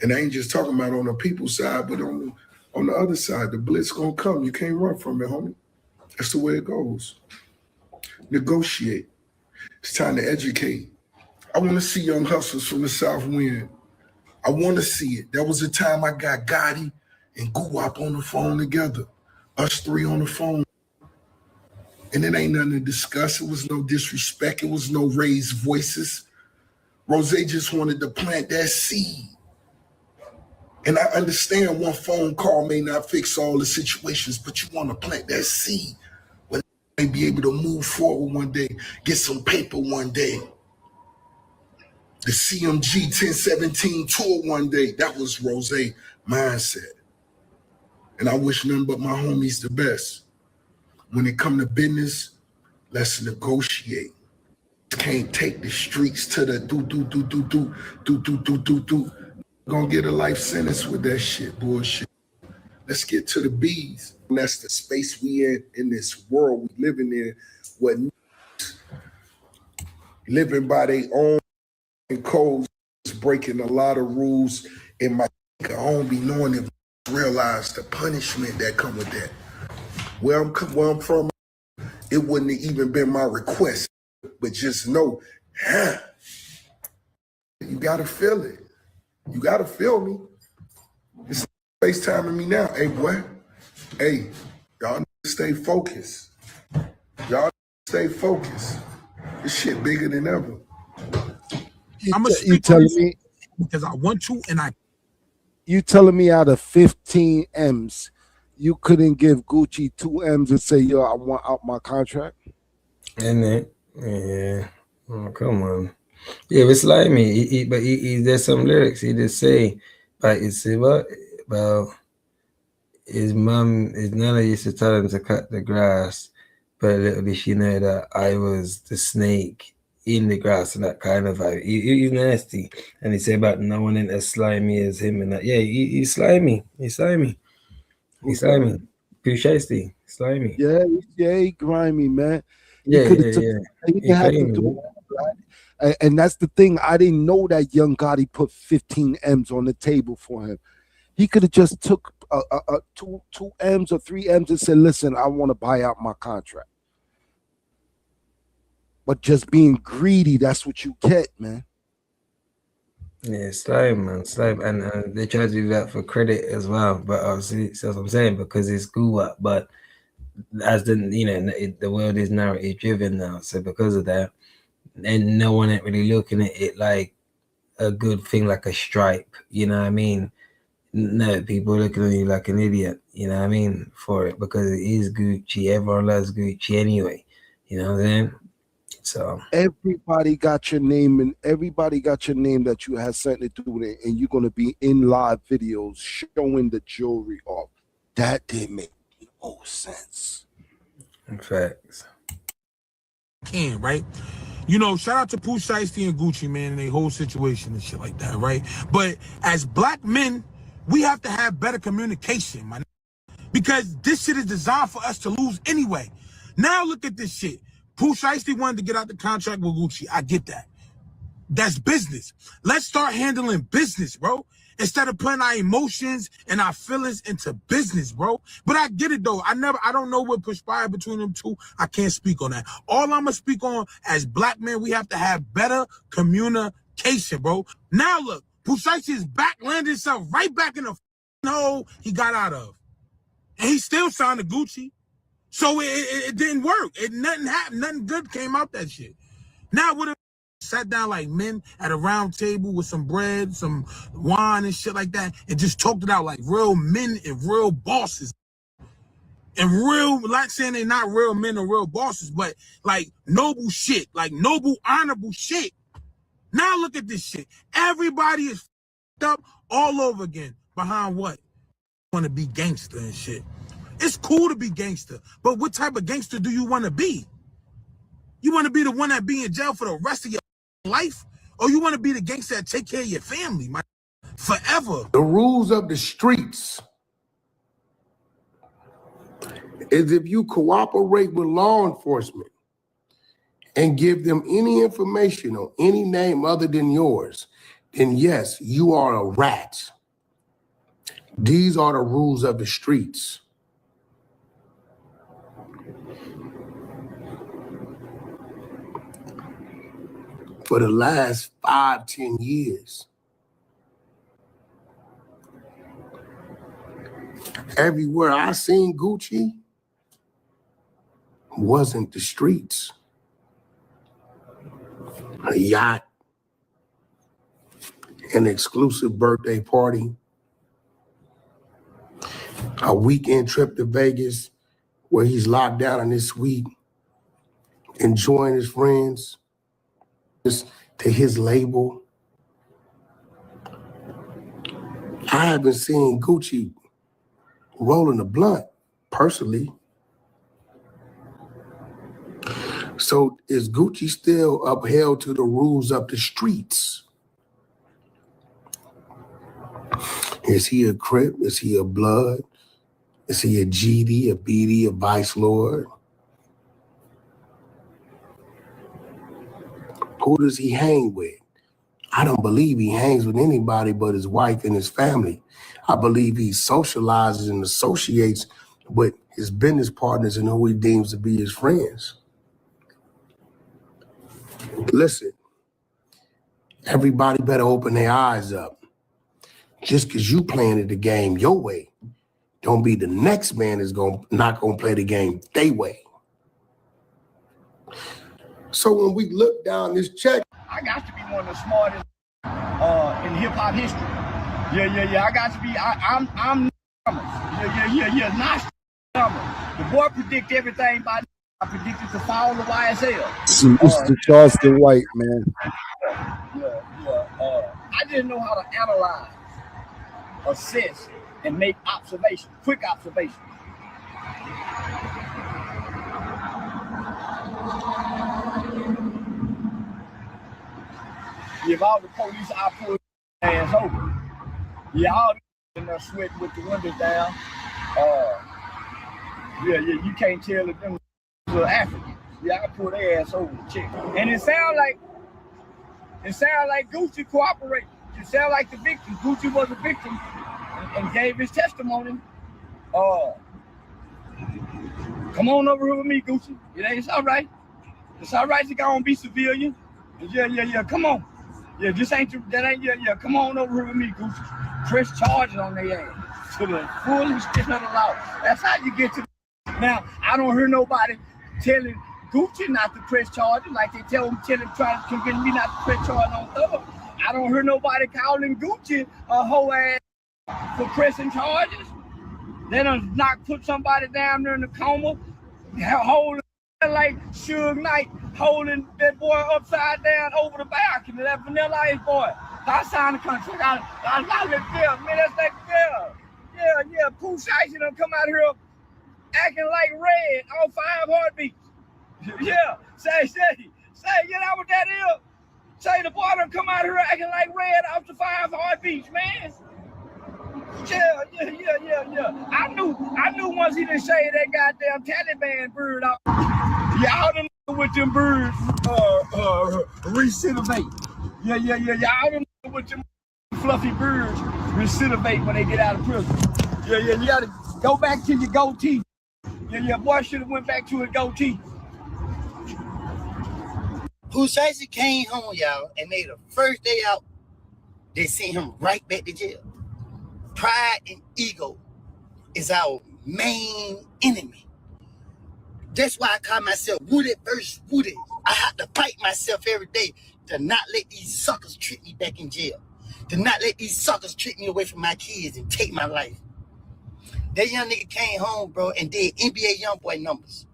And I ain't just talking about on the people's side, but on the other side, the blitz gonna come. You can't run from it, homie. That's the way it goes. Negotiate. It's time to educate. I want to see young hustlers from the South win. I want to see it. There was a time I got Gotti and Guwap on the phone together. Us three on the phone. And it ain't nothing to discuss. It was no disrespect. It was no raised voices. Rose just wanted to plant that seed. And I understand one phone call may not fix all the situations, but you want to plant that seed when they may be able to move forward one day, get some paper one day. The CMG 1017 tour one day, that was Rose mindset. And I wish nothing but my homies the best. When it come to business, let's negotiate. Can't take the streets to the do. Gonna get a life sentence with that shit, bullshit. Let's get to the B's. And that's the space we in this world we living in, what living by their own codes, breaking a lot of rules. And my I don't be knowing if realize the punishment that come with that. Where I'm from, it wouldn't have even been my request. But just know, you gotta feel it. You gotta feel me. It's FaceTiming me now. Hey, boy. Hey, y'all need to stay focused. Y'all need to stay focused. This shit bigger than ever. I'm gonna You telling me because I want to, and you telling me out of 15 M's, you couldn't give Gucci 2 M's and say, yo, I want out my contract? Isn't it? Yeah. Oh, come on. Yeah, it's like me. But there's some lyrics. He just say, like, you see what? Well, his nana used to tell him to cut the grass, but little did she know that I was the snake in the grass and that kind of vibe. He's nasty. And he said about no one ain't as slimy as him and that. Yeah, he's slimy. He's slimy. He's slimy. Pooh Shiesty. Slimy. Yeah, he grimy, man. Yeah. He didn't have to do that, right? And that's the thing. I didn't know that young Gotti put 15 M's on the table for him. He could have just took two M's or 3 M's and said, listen, I want to buy out my contract. But just being greedy, that's what you get, man. Yeah, slime, man, slime, and they try to do that for credit as well. But obviously, that's what I'm saying, because it's Gulag. But as the world is narrative driven now, so because of that, and no one ain't really looking at it like a good thing, like a stripe. You know what I mean? No, people are looking at you like an idiot. You know what I mean? For it, because it is Gucci. Everyone loves Gucci anyway. You know what I'm saying? So everybody got your name, and everybody got your name that you had something to do with it, and you're gonna be in live videos showing the jewelry off. That didn't make no sense. Facts. Right? You know, shout out to Pooh Shiesty and Gucci, man, and their whole situation and shit like that, right? But as black men, we have to have better communication, man, because this shit is designed for us to lose anyway. Now look at this shit. Pooh Shiesty wanted to get out the contract with Gucci. I get that. That's business. Let's start handling business, bro. Instead of putting our emotions and our feelings into business, bro. But I get it, though. I don't know what conspired between them two. I can't speak on that. All I'm going to speak on, as black men, we have to have better communication, bro. Now, look, Pooh Shiesty is back, landed himself right back in the hole he got out of. And he still signed to Gucci. So it didn't work. Nothing happened. Nothing good came out that shit. Now, what if sat down like men at a round table with some bread, some wine and shit like that, and just talked it out like real men and real bosses. And real, like saying they're not real men or real bosses, but like noble shit, like noble, honorable shit. Now look at this shit. Everybody is up all over again. Behind what? Want to be gangster and shit. It's cool to be gangster, but what type of gangster do you want to be? You want to be the one that be in jail for the rest of your life? Or you want to be the gangster that take care of your family, man, forever? The rules of the streets is if you cooperate with law enforcement and give them any information or any name other than yours, then yes, you are a rat. These are the rules of the streets. For the last 5-10 years, everywhere I seen Gucci wasn't the streets. A yacht, an exclusive birthday party, a weekend trip to Vegas where he's locked down in his suite, enjoying his friends, to his label. I haven't seen Gucci rolling a blunt personally. So is Gucci still upheld to the rules of the streets? Is he a Crip? Is he a Blood? Is he a GD, a BD, a Vice Lord? Who does he hang with? I don't believe he hangs with anybody but his wife and his family. I believe he socializes and associates with his business partners and who he deems to be his friends. Listen, everybody better open their eyes up. Just because you playing the game your way, don't be the next man is not gonna play the game their way. So when we look down this check, I got to be one of the smartest in hip hop history. Yeah. I got to be. I'm numbers. Yeah. Not numbers. The boy predict everything by. I predicted the fall of YSL. It's the Charleston White, man. Yeah. I didn't know how to analyze, assess, and make observations, quick observations. If all the police, I pull their ass over. Yeah, all in there sweating with the windows down. You can't tell if them are Africans. Yeah, I pull their ass over the chick. And it sound like Gucci cooperated. It sound like the victim. Gucci was a victim and gave his testimony. Come on over here with me, Gucci. It's all right. It's all right to go and be civilian. Yeah. Come on. Yeah, come on over here with me, Gucci. Press charges on their ass to the full extent of the law. That's how you get to. Now, I don't hear nobody telling Gucci not to press charges like they trying to convince me not to press charges on Thug. I don't hear nobody calling Gucci a hoe ass for pressing charges. They done put somebody down there in the coma, holding like Suge Knight, holding that boy upside down over the balcony, that Vanilla Ice boy. I signed the contract. I let girl, man, that's that girl. Yeah. Pooh Shiesty done come out here acting like Red on 5 heartbeats. Yeah, say, that what that is? Say the boy done come out here acting like Red off the 5 heartbeats, man. Yeah. I knew once he done shaved that goddamn Taliban bird off. Y'all done with them birds recidivate. Yeah. Y'all done with them fluffy birds recidivate when they get out of prison. Yeah. You gotta go back to your goatee. Yeah. Boy should have went back to his goatee. Pooh Shiesty came home, y'all, and the first day out, they sent him right back to jail. Pride and ego is our main enemy. That's why I call myself Wooded versus Wooded. I have to fight myself every day to not let these suckers trick me back in jail. To not let these suckers trick me away from my kids and take my life. That young nigga came home, bro, and did NBA Youngboy numbers.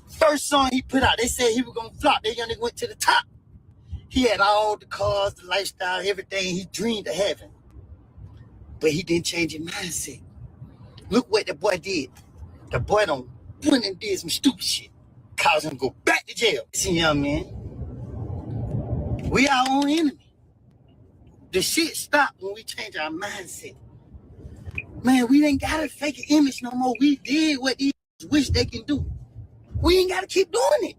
First song he put out, they said he was gonna flop. That young nigga went to the top. He had all the cars, the lifestyle, everything he dreamed of having. But he didn't change his mindset. Look what the boy did. The boy done went and did some stupid shit. Caused him to go back to jail. See, young man, we our own enemy. The shit stopped when we change our mindset. Man, we ain't got to fake an image no more. We did what these wish they can do. We ain't got to keep doing it.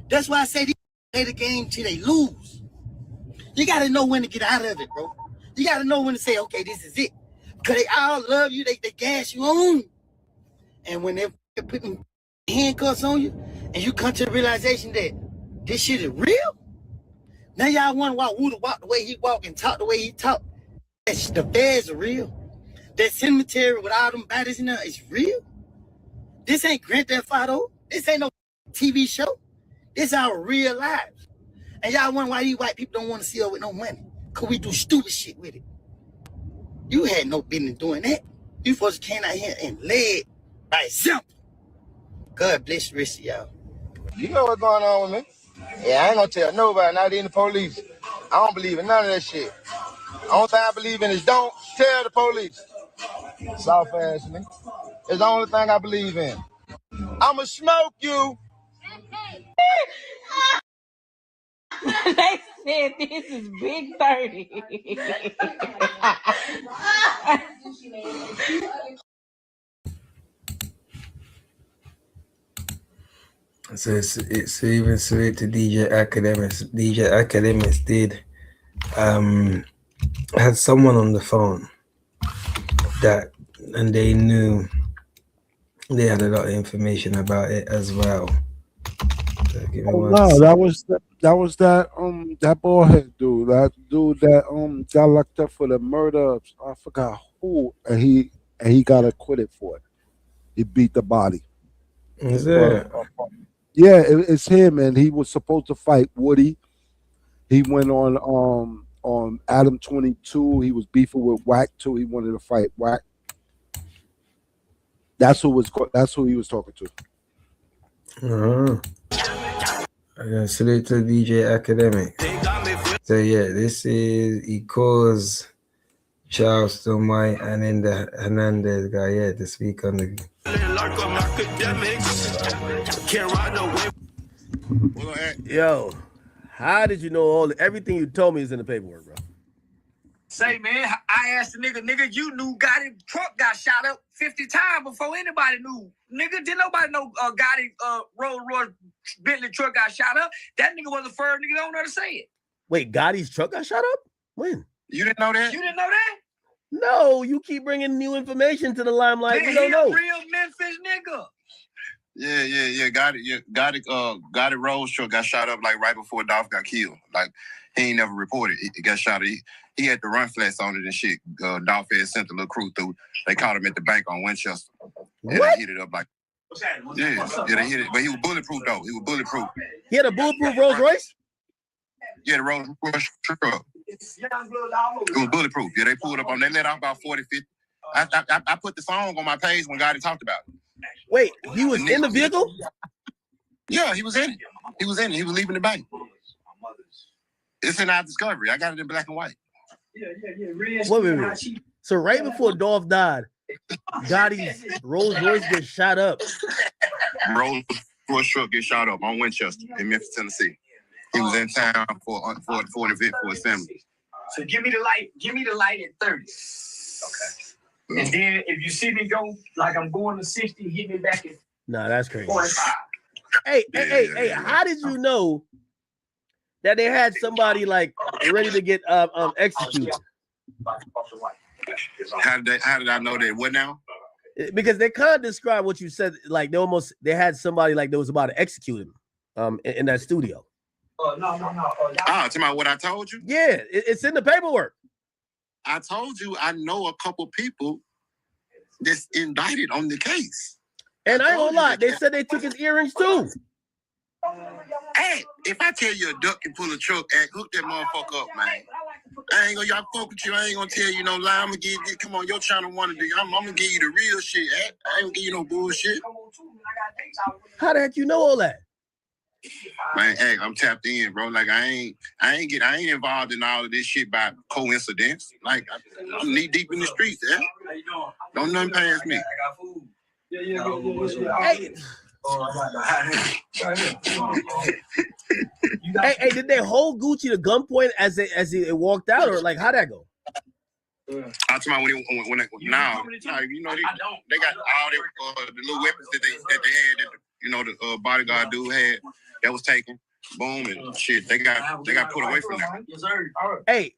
That's why I say they play the game till they lose. You got to know when to get out of it, bro. You got to know when to say, okay, this is it. Because they all love you. They gas you on. And when they're putting handcuffs on you, and you come to the realization that this shit is real, now y'all wonder why Wooda walk the way he walk and talk the way he talk. The feds are real. That cemetery with all them bodies in there is real. This ain't Grand Theft Auto. This ain't no TV show. This our real lives. And y'all wonder why these white people don't want to see us with no money. Because we do stupid shit with it. You had no business doing that. You folks came out here and led by example. God bless the rest of y'all. You know what's going on with me? Yeah, I ain't gonna tell nobody, not even the police. I don't believe in none of that shit. The only thing I believe in is don't tell the police. Soft ass me. It's the only thing I believe in. I'ma smoke you. They said this is Big 30. So it's even sweet to DJ Academics. DJ Academics did had someone on the phone that, and they knew they had a lot of information about it as well. So that was that ballhead dude. That dude that got locked up for the murder of, I forgot who, and he got acquitted for it. He beat the body. Is it? Yeah, it's him, and he was supposed to fight Woody. He went on Adam 22. He was beefing with Wack too. He wanted to fight Wack. That's who he was talking to. Salute to DJ Academic. So yeah, this is he calls Charleston White and then the Hernandez guy, yeah, to speak on the Yo, how did you know everything you told me is in the paperwork, bro? Say, man, I asked the nigga, you knew Gotti's truck got shot up 50 times before anybody knew. Nigga, didn't nobody know Gotti Rolls Royce Bentley truck got shot up? That nigga was the first nigga don't know to say it. Wait, Gotti's truck got shot up? When? You didn't know that? You didn't know that? No, you keep bringing new information to the limelight. We don't know. Real Memphis nigga. Yeah. Got it. Rose truck got shot up like right before Dolph got killed. Like he ain't never reported. He got shot. He had to run flats on it and shit. Dolph had sent a little crew through. They caught him at the bank on Winchester. And they hit it up like. Yeah, they hit it. But he was bulletproof though. He was bulletproof. He had a bulletproof Rolls Royce? Yeah, the Rolls Royce truck. It was bulletproof. Yeah, they pulled up on. They let out about 40, 50. I put the song on my page when Gotti talked about it. Wait, he was in the vehicle? Yeah, he was in it. He was leaving the bank. It's in our discovery. I got it in black and white. Wait. So right before Dolph died, Gotti's Rolls Royce gets shot up. Rolls Royce truck gets shot up on Winchester in Memphis, Tennessee. He was in town for an event for his family. So give me the light. Give me the light at 30. Okay. And then if you see me go like I'm going to 60, hit me back at. Nah, that's crazy. 45. Hey, how did you know that they had somebody like ready to get executed? How did I know that? What now? Because they kind of describe what you said, like they had somebody like that was about to execute him in that studio. No. Talking about what I told you? Yeah, it's in the paperwork. I told you I know a couple people that's indicted on the case. And I ain't gonna lie, they said they took his earrings too. Hey, if I tell you a duck can pull a truck, hook that motherfucker up, man. I ain't gonna y'all fuck with you. I ain't gonna tell you no lie. I'm gonna give you. Come on, your channel one of the. I'm gonna give you the real shit. I ain't gonna give you no bullshit. How the heck you know all that? Man, hey, I'm tapped in, bro. Like I ain't involved in all of this shit by coincidence. Like I'm knee deep in the streets, Don't nothing pass me. Hey. Hey, did they hold Gucci to gunpoint as he walked out, or like how'd that go? I'm talking about when you know they got all the little weapons that they had that the bodyguard dude had that was taken. Boom and shit. They got put away from that. Hey,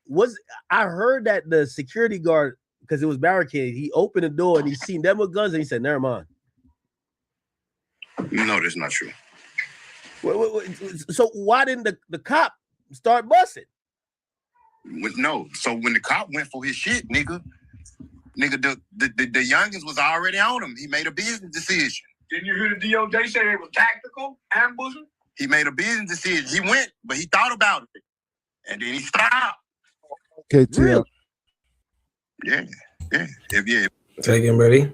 I heard that the security guard, because it was barricaded, he opened the door and he seen them with guns and he said, "Never mind." No, that's not true. So why didn't the cop start busting? No. So when the cop went for his shit, nigga, the youngins was already on him. He made a business decision. Didn't you hear the DOJ say it was tactical ambushing? He made a business decision. He went, but he thought about it, and then he stopped. Okay, Tim. Yeah. Take him, ready?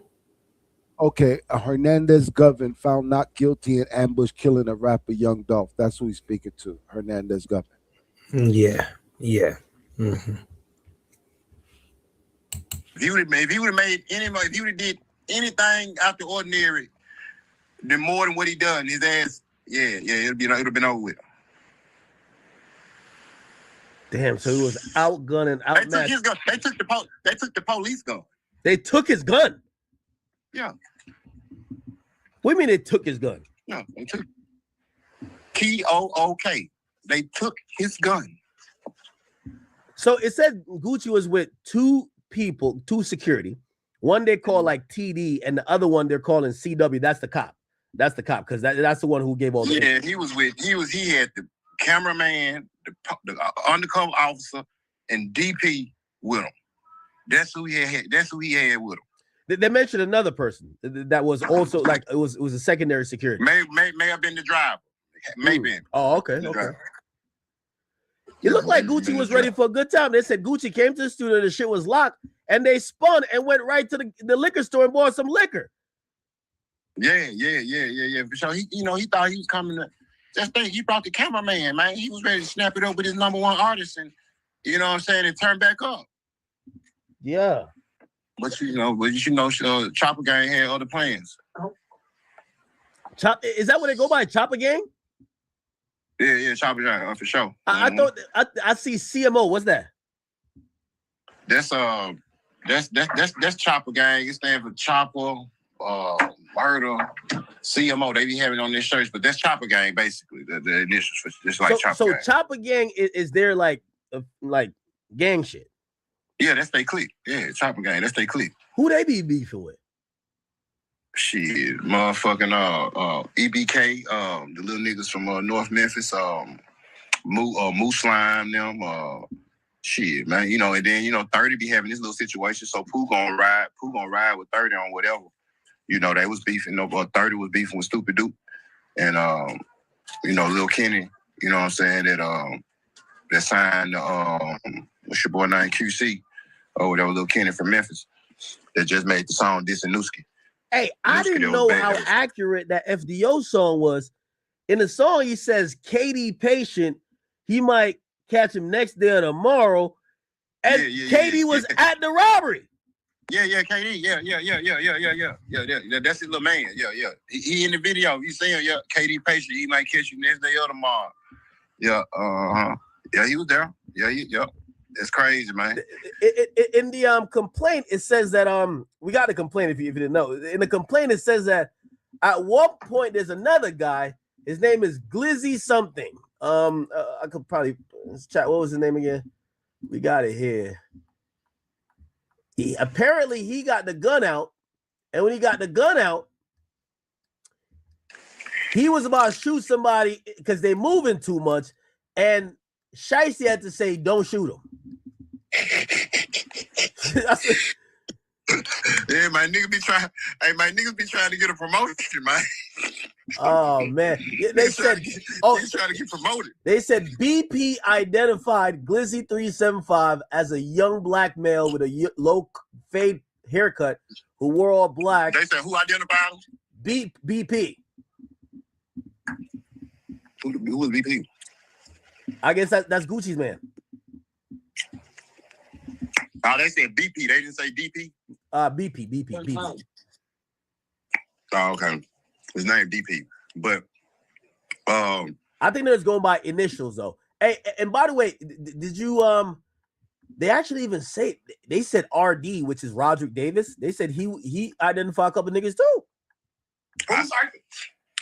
Okay, Hernandez Govern found not guilty in ambush killing a rapper Young Dolph. That's who he's speaking to, Hernandez Govern. Yeah. Mm-hmm. If he would have did anything out the ordinary, then more than what he done, his ass, it'd have been over with. Damn, so he was outgunning, outmatched. They took his gun. They took the police gun. They took his gun. Yeah. What do you mean they took his gun? No, they took KOOK. They took his gun. So it said Gucci was with two people, two security. One they call like TD, and the other one they're calling CW. That's the cop. That's the cop, because that's the one who gave all the. Yeah, he had the cameraman, the undercover officer, and DP with him. That's who he had with him. They mentioned another person that was also like it was a secondary security. May have been the driver. Maybe. Oh, okay. It looked like Gucci was ready for a good time. They said Gucci came to the studio, the shit was locked, and they spun and went right to the liquor store and bought some liquor. Yeah. For sure. He thought he was coming to just think he brought the cameraman, man. He was ready to snap it up with his number one artist and and turn back up. Yeah. But Chopper Gang had other plans. Is that what they go by? Chopper Gang? Yeah, Chopper Gang, for sure. I thought I see CMO. What's that? That's Chopper Gang. It stands for Chopper, Murder, CMO. They be having on their shirts, but that's Chopper Gang basically. The initials, just like Chopper Gang. So Chopper Gang is there like gang shit. Yeah, that's they clique. Yeah, Chopper Gang, that's they clique. Who they be beefing with? Shit, motherfucking EBK, the little niggas from North Memphis, Moose Slime, them, shit, man, you know, and then 30 be having this little situation, so Pooh gonna ride with 30 on whatever. You know, they was beefing, 30 was beefing with Stupid Duke, and Lil Kenny, you know what I'm saying, that signed what's your boy name, QC, that was Lil Kenny from Memphis, that just made the song Dissing Newski. Hey, I didn't know how accurate that FDO song was. In the song, he says, KD patient, he might catch him next day or tomorrow. And KD was at the robbery. Yeah, KD. Yeah. That's his little man. Yeah. He in the video. You see him, KD patient, he might catch you next day or tomorrow. Yeah, Yeah, he was there. Yeah. It's crazy, man. In the complaint, it says that we got a complaint if you didn't know. In the complaint, it says that at one point there's another guy. His name is Glizzy something. I could probably chat. What was his name again? We got it here. Apparently he got the gun out, and when he got the gun out, he was about to shoot somebody because they moving too much, and Shiesty had to say, "Don't shoot him." Yeah, my niggas be trying. Hey, my niggas be trying to get a promotion, man. Oh man, they said, he's trying to get promoted. They said BP identified Glizzy 375 as a young black male with a low fade haircut who wore all black. They said who identified him? BP. Who was BP? I guess that's Gucci's man. Oh, they said BP. They didn't say DP. BP. Oh, okay. His name DP. But I think they're just going by initials though. Hey, and by the way, did you they actually even say they said RD, which is Roderick Davis. They said he identified a couple niggas too. I'm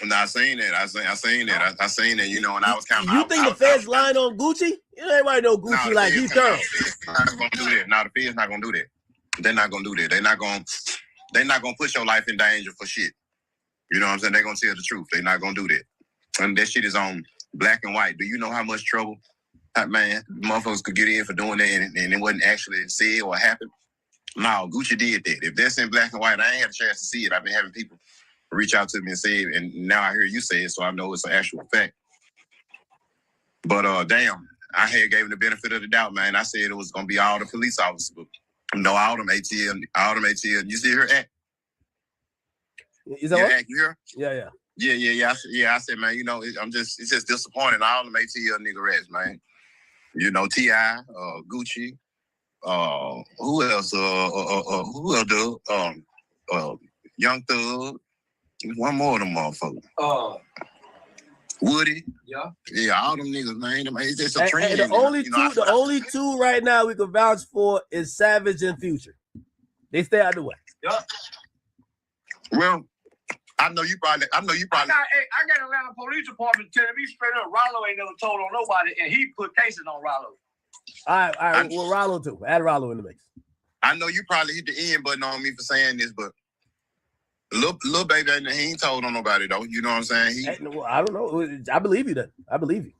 not saying that. I seen that. I seen that. You know, and I was kind of. You think the feds lying on Gucci? You know, everybody know Gucci like he's thorough. Not gonna do that. No, the feds not gonna do that. They're not gonna do that. They're not gonna put your life in danger for shit. You know what I'm saying? They're gonna tell the truth. They're not gonna do that. And that shit is on black and white. Do you know how much trouble that man motherfuckers could get in for doing that and it wasn't actually said or happened? No, Gucci did that. If that's in black and white, I ain't had a chance to see it. I've been having people reach out to me and say it, and now I hear you say it, so I know it's an actual fact. But damn, I had gave him the benefit of the doubt, man. I said it was gonna be all the police officers, but no, all them ATL. You see her act? Is that what? Act, you hear? Yeah. I said, man, you know, it's just disappointing. All them ATL nigga rats, man. You know, T.I., Gucci, who else? Young Thug. One more of them motherfuckers. Woody. Yeah, all them niggas, man. It's just a trend. The only two right now we can vouch for is Savage and Future. They stay out of the way. Well, I know you probably. I got Atlanta Police Department telling me straight up, Rollo ain't never told on nobody, and he put cases on Rollo. All right. Well, Rollo too. Add Rollo in the mix. I know you probably hit the end button on me for saying this, but Little baby, he ain't told on nobody though. You know what I'm saying? I don't know. I believe you then. I believe you.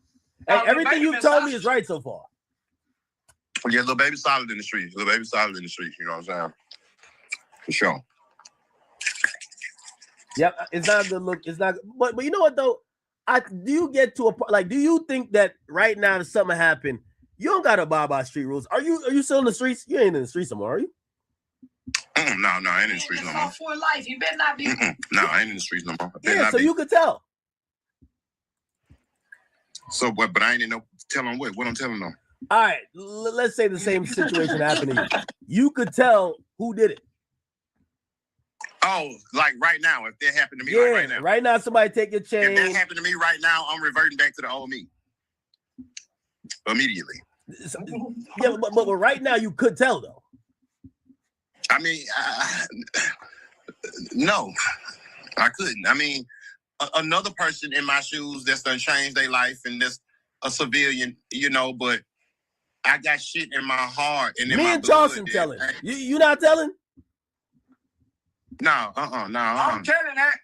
Hey, everything you've told me is right so far. Yeah, little baby solid in the streets. You know what I'm saying? For sure. Yep, it's not a good look. It's not. But you know what though? Do you get to a do you think that right now if something happened, you don't gotta abide by street rules? Are you still in the streets? You ain't in the streets anymore, are you? No, I ain't in the streets no more. For life, you better not be. No, I ain't in the streets no more. Yeah, so you could tell. So what? But I ain't in no telling what. What I'm telling them. All right, let's say the same situation happened to you. You could tell who did it. Oh, like right now, if that happened to me, yeah, right now. Right now, somebody take your chain. If that happened to me right now, I'm reverting back to the old me. Immediately. Yeah, but right now you could tell though. I mean, no, I couldn't. I mean, another person in my shoes that's done changed their life and that's a civilian, you know, but I got shit in my heart and in Me my and blood. Charleston telling. You not telling? No, no. I'm telling that.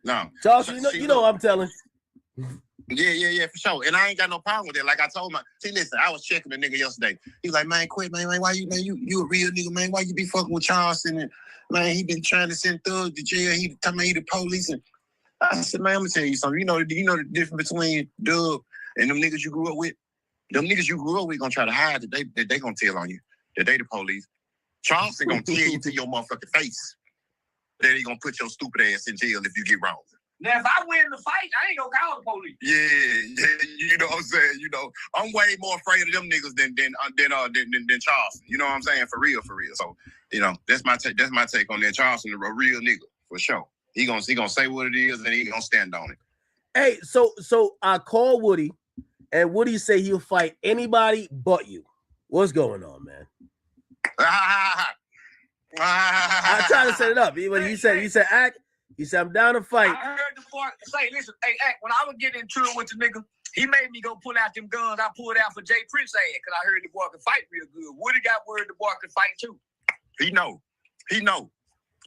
No. Charleston, you know I'm telling. Yeah, for sure. And I ain't got no problem with it. Like I told my, listen, I was checking the nigga yesterday. He was like, man, quit, man. Why you a real nigga, man? Why you be fucking with Charleston? And man, he been trying to send thugs to jail. He tell me he the police. And I said, man, I'm gonna tell you something. You know the difference between Dub and them niggas you grew up with? Them niggas you grew up with gonna try to hide that they gonna tell on you. That they the police. Charleston gonna tell you to your motherfucking face that he gonna put your stupid ass in jail if you get wrong. Now, if I win the fight, I ain't gonna call the police. Yeah, you know what I'm saying? You know, I'm way more afraid of them niggas than Charleston. You know what I'm saying? For real. So, you know, that's my take on that. Charleston, a real nigga, for sure. He gonna say what it is and he gonna stand on it. Hey, so I call Woody, and Woody say he'll fight anybody but you. What's going on, man? I tried to set it up. He said, act. He said, I'm down to fight. I heard the boy say, listen, hey, Act, when I was getting into it with the nigga, he made me go pull out them guns I pulled out for Jay Prince ass because I heard the boy could fight real good. Woody got word the boy could fight too. He know.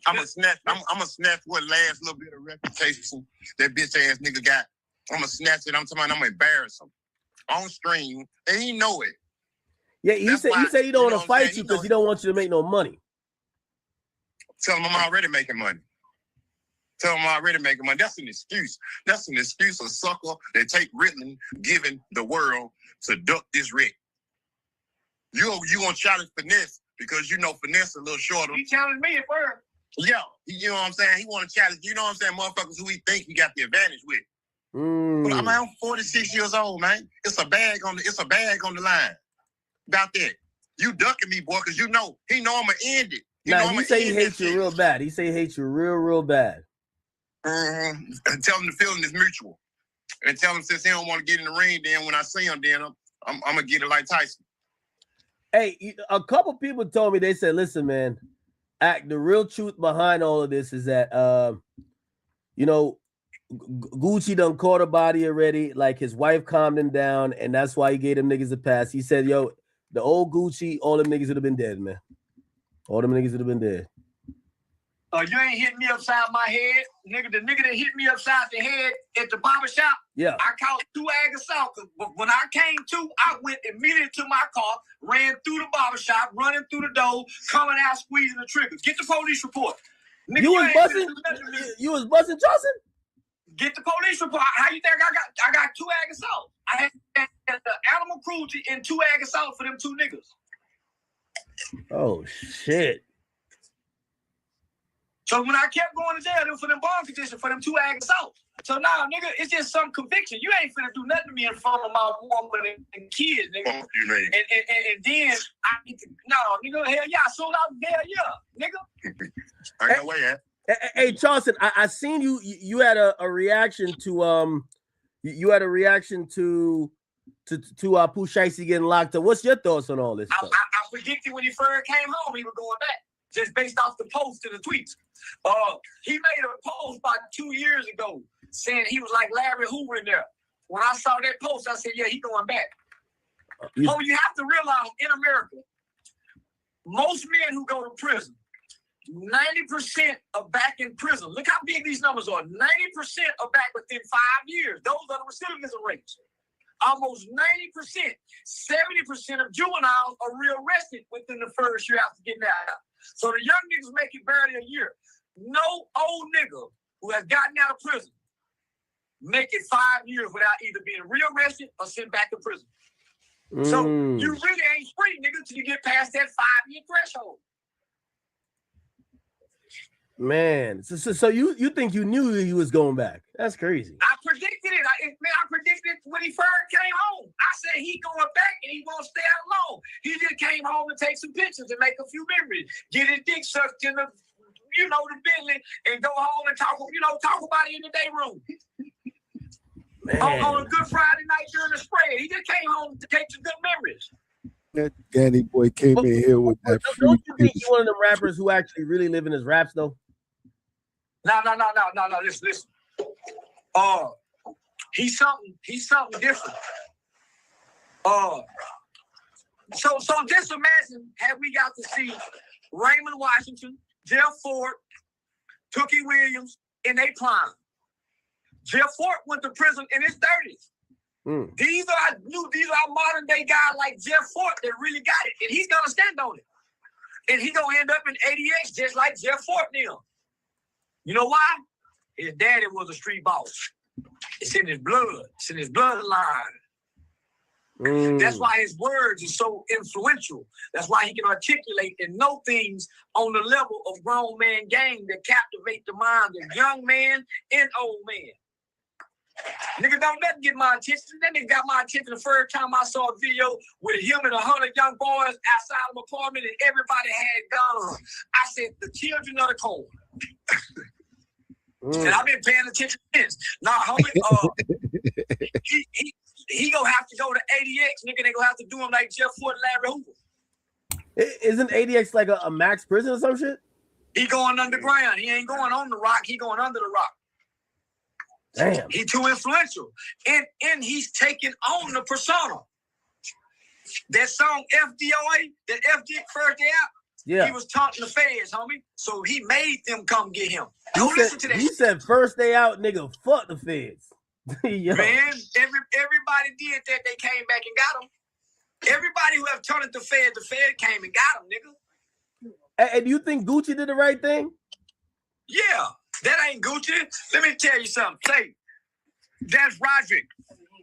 I'm a snatch what last little bit of reputation that bitch ass nigga got. I'm a snatch it. I'm talking about I'm gonna embarrass him on stream, and he know it. Yeah, he said he don't want to fight you because he don't want you to make no money. Tell him I'm already making money. That's an excuse. That's an excuse of sucker that take Ritalin, giving the world to duck this wreck. You gonna challenge Finesse because you know Finesse a little shorter. He challenged me at first. Yeah, you know what I'm saying? He want to challenge, you know what I'm saying? Motherfuckers who he think he got the advantage with. But I'm 46 years old, man. It's a bag on the line. About that. You ducking me, boy, because he know I'm gonna end it. He say he hates you real bad. He say he hates you real bad. And tell him the feeling is mutual. And tell him since he don't want to get in the ring, then when I see him, then I'm gonna get it like Tyson. Hey, a couple people told me, they said, listen, man, Act, the real truth behind all of this is that Gucci done caught a body already. Like his wife calmed him down, and that's why he gave them niggas a pass. He said, yo, the old Gucci, all them niggas would have been dead, man. All them niggas would have been dead. You ain't hitting me upside my head. Nigga, the nigga that hit me upside the head at the barbershop, yeah, I caught 2 ag assault. But when I came to, I went immediately to my car, ran through the barbershop, running through the door, coming out, squeezing the trigger. Get the police report. Nigga, you was buzzing Johnson? Get the police report. How you think I got 2 ag assault? I had the animal cruelty and 2 ag assault for them 2 niggas. Oh, shit. So when I kept going to jail for them bond conditions, for them 2 ag assaults. So now, nigga, it's just some conviction. You ain't finna do nothing to me in front of my woman and kids, nigga. And then, nigga, hell yeah. Soon as hell yeah, nigga. I got away at. Hey, Charleston, I seen you had a reaction to Pooh Shiesty getting locked up. What's your thoughts on all this stuff? I predicted when he first came home he was going back, just based off the post and the tweets. He made a post about 2 years ago saying he was like Larry Hoover in there. When I saw that post, I said, yeah, he going back. You have to realize in America, most men who go to prison, 90% are back in prison. Look how big these numbers are. 90% are back within 5 years. Those are the recidivism rates. Almost 90%, 70% of juveniles are rearrested within the first year after getting out. So the young niggas make it barely a year. No old nigga who has gotten out of prison make it 5 years without either being rearrested or sent back to prison. So you really ain't free, nigga, till you get past that 5-year threshold. Man, so you think you knew he was going back? That's crazy. I predicted it. I predicted it when he first came home. I said he going back and he won't stay out long. He just came home to take some pictures and make a few memories. Get his dick sucked in the, the Bentley and go home and talk about it in the day room. On a Good Friday night during the spread. He just came home to take some good memories. That Danny boy came in here with that. Don't you think he's one of the rappers who actually really live in his raps though? No. Listen. He's something different. So just imagine had we got to see Raymond Washington, Jeff Ford, Tookie Williams in their prime. Jeff Ford went to prison in his 30s. These are modern day guys like Jeff Ford that really got it, and he's gonna stand on it. And he's gonna end up in ADX just like Jeff Ford did. You know why? His daddy was a street boss. It's in his blood. It's in his bloodline. That's why his words are so influential. That's why he can articulate and know things on the level of grown man game that captivate the minds of young men and old men. Nigga, don't let get my attention. That nigga got my attention the first time I saw a video with him and 100 young boys outside of an apartment and everybody had guns. I said, the children of the corn. And I've been paying attention since. Now, homie, he gonna have to go to ADX, nigga. They gonna have to do him like Jeff Ford and Larry Hoover. Isn't ADX like a max prison or some shit? He going underground. He ain't going on the rock. He going under the rock. Damn. He too influential. And he's taking on the persona. That song FDOA, that FD first day out, he was taunting the feds, homie. So he made them come get him. Don't listen to that. He said first day out, nigga, fuck the feds. Man, everybody did that. They came back and got him. Everybody who have taunted the Fed came and got him, nigga. And do you think Gucci did the right thing? Yeah, that ain't Gucci. Let me tell you something. Say, that's Roderick.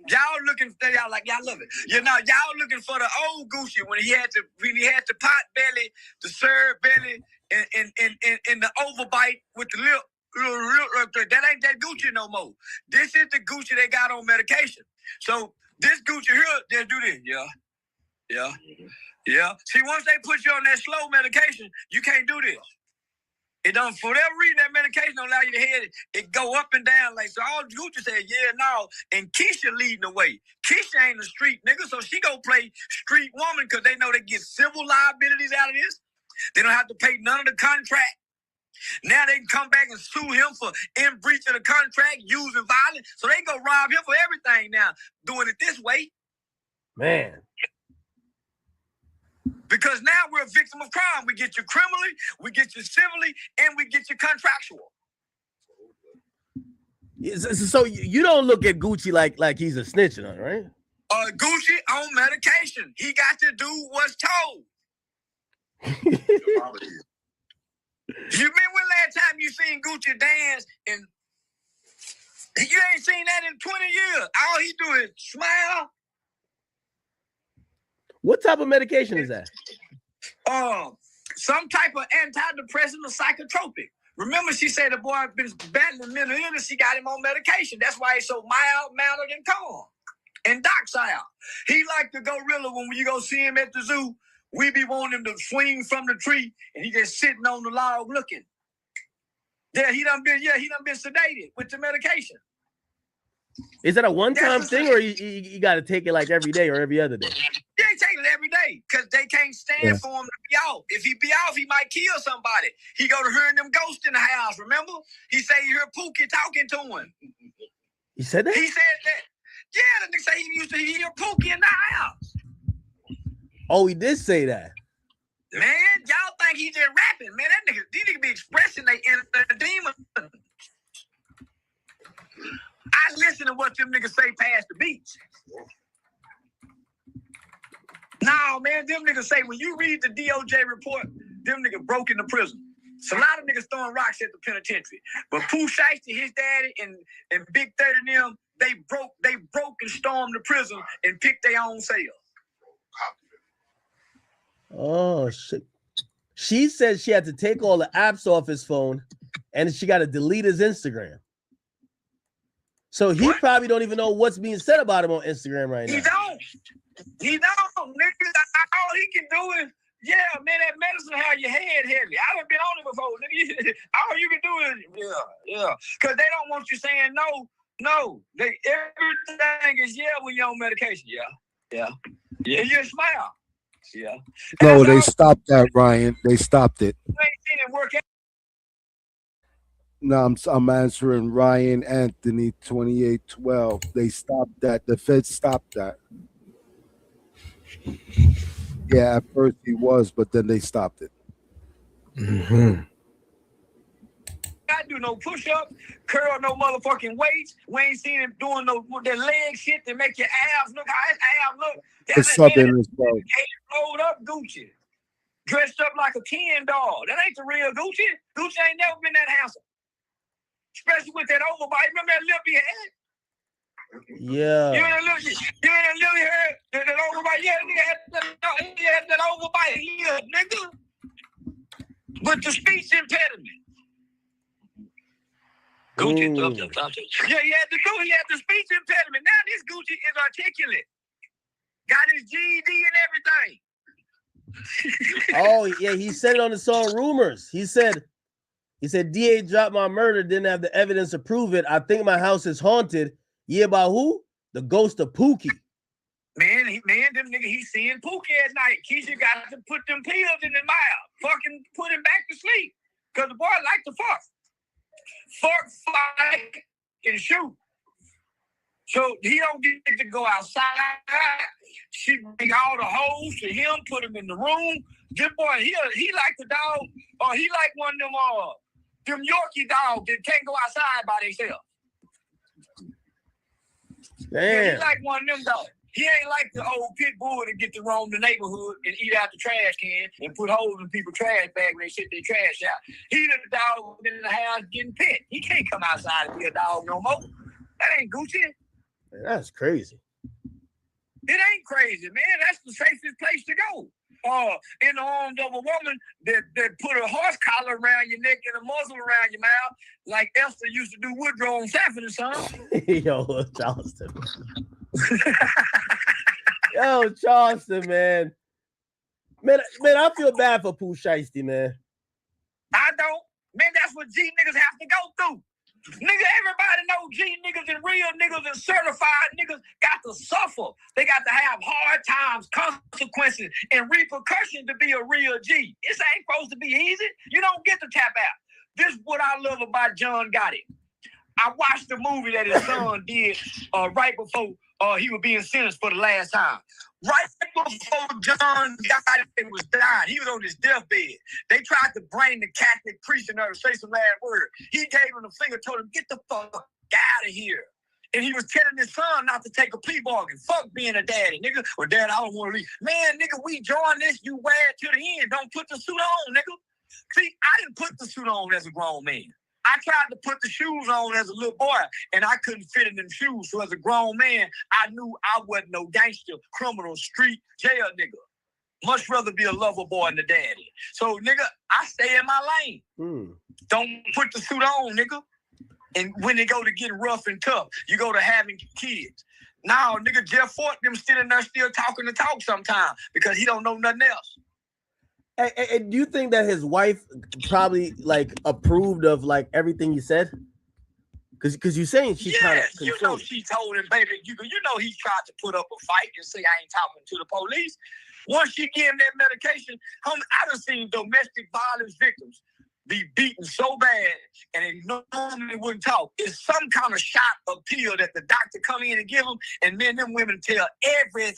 Y'all looking for y'all like y'all love it. You know, y'all looking for the old Gucci when he had the pot belly, the serve belly, and the overbite with the lip. That ain't that Gucci no more. This is the Gucci they got on medication. So this Gucci here, they'll do this. Yeah. See, once they put you on that slow medication, you can't do this. It don't, for whatever reason, that medication don't allow you to head it go up and down. Like, so all Gucci said, yeah, no. And Keisha leading the way. Keisha ain't a street nigga, so she go play street woman because they know they get civil liabilities out of this. They don't have to pay none of the contract. Now they can come back and sue him for in breach of the contract, using violence. So they go rob him for everything now, doing it this way. Man. Because now we're a victim of crime. We get you criminally, we get you civilly, and we get you contractual. So you don't look at Gucci like he's a snitch, right? Gucci on medication. He got to do what's told. You remember when last time you seen Gucci dance and you ain't seen that in 20 years? All he do is smile. What type of medication is that? Some type of antidepressant or psychotropic. Remember, she said the boy had been battling mental illness. She got him on medication. That's why he's so mild, mannered, and calm. And docile. He like the gorilla when you go see him at the zoo. We be wanting him to swing from the tree, and he just sitting on the log looking. Yeah, he done been sedated with the medication. Is that a one-time thing, or you got to take it like every day or every other day? They ain't taking it every day because they can't stand for him to be off. If he be off, he might kill somebody. He go to hearing them ghosts in the house, remember? He say he heard Pookie talking to him. He said that? He said that. Yeah, the nigga say he used to hear Pookie in the house. Oh, he did say that. Man, y'all think he just rapping. Man, these niggas be expressing their inner demon. I listen to what them niggas say past the beats. No, man, them niggas say when you read the DOJ report, them niggas broke into prison. So a lot of niggas throwing rocks at the penitentiary. But Pooh Shiesty, his daddy, and Big 30 and them, they broke and stormed the prison and picked their own cell. Oh, shit. She said she had to take all the apps off his phone and she got to delete his Instagram. So he probably don't even know what's being said about him on Instagram right now. He don't. Nigga, all he can do is, yeah, man, that medicine have your head heavy. I done been on it before, nigga. All you can do is, yeah. Because they don't want you saying no. Everything is when you're on medication. Yeah, you smile. Yeah. No, they stopped that, Ryan. They stopped it. You ain't seen it work out. No, I'm answering Ryan Anthony 2812. They stopped that. The Fed stopped that. Yeah, at first he was, but then they stopped it. I do no push-up, curl no motherfucking weights. We ain't seen him doing no that leg shit to make your abs look how his abs look. The Southerners, bro. Rolled up Gucci, dressed up like a Ken doll. That ain't the real Gucci. Gucci ain't never been that handsome, especially with that overbite. Remember that lip he had? Yeah. You ain't a little head, that overbite. Yeah, he had that overbite here, nigga. With the speech impediment. Gucci, yeah, he had the speech impediment. Now this Gucci is articulate. Got his GED and everything. Oh, yeah, he said it on the song Rumors. He said, DA dropped my murder, didn't have the evidence to prove it. I think my house is haunted. Yeah, by who? The ghost of Pookie. Man, them nigga, he's seeing Pookie at night. Keisha got to put them pills in his mouth. Fucking put him back to sleep. Because the boy like to fuck. Fuck, fight, and shoot. So he don't get to go outside. She bring all the hoes to him, put him in the room. This boy, he like the dog, or he like one of them Yorkie dogs that can't go outside by themselves. Damn. Yeah, he like one of them dogs. He ain't like the old pit bull that get to roam the neighborhood and eat out the trash can and put holes in people's trash bag when they shit their trash out. He the dog in the house getting pet. He can't come outside and be a dog no more. That ain't Gucci. That's crazy. It ain't crazy, man. That's the safest place to go. In the arms of a woman that put a horse collar around your neck and a muzzle around your mouth, like Esther used to do Woodrow on Sanford and Son. Yo, Charleston. Yo, Charleston, man. Man, I feel bad for Pooh Shiesty, man. I don't. Man, that's what G niggas have to go through. Nigga, everybody know G niggas and real niggas and certified niggas got to suffer. They got to have hard times, consequences, and repercussions to be a real G. This ain't supposed to be easy. You don't get to tap out. This is what I love about John Gotti. I watched the movie that his son did right before he was being sentenced for the last time. Right before John Gotti was dying, he was on his deathbed. They tried to bring the Catholic priest in there to say some last word. He gave him the finger, told him, get the fuck out of here. And he was telling his son not to take a plea bargain. Fuck being a daddy, nigga. Or dad, I don't want to leave. Man, nigga, we join this, you wear it to the end. Don't put the suit on, nigga. See, I didn't put the suit on as a grown man. I tried to put the shoes on as a little boy, and I couldn't fit in them shoes. So as a grown man, I knew I wasn't no gangster, criminal, street, jail nigga. Much rather be a lover boy than a daddy. So, nigga, I stay in my lane. Don't put the suit on, nigga. And when they go to getting rough and tough, you go to having kids. Now, nigga, Jeff Fort, them sitting there still talking the talk sometimes because he don't know nothing else. Hey, do you think that his wife probably like approved of like everything he said? Because you're saying she kind of you know she told him, baby, you know he tried to put up a fight and say I ain't talking to the police. Once she gave him that medication, I done seen domestic violence victims be beaten so bad and they normally wouldn't talk. It's some kind of shot of pill that the doctor come in and give them, and then them women tell everything.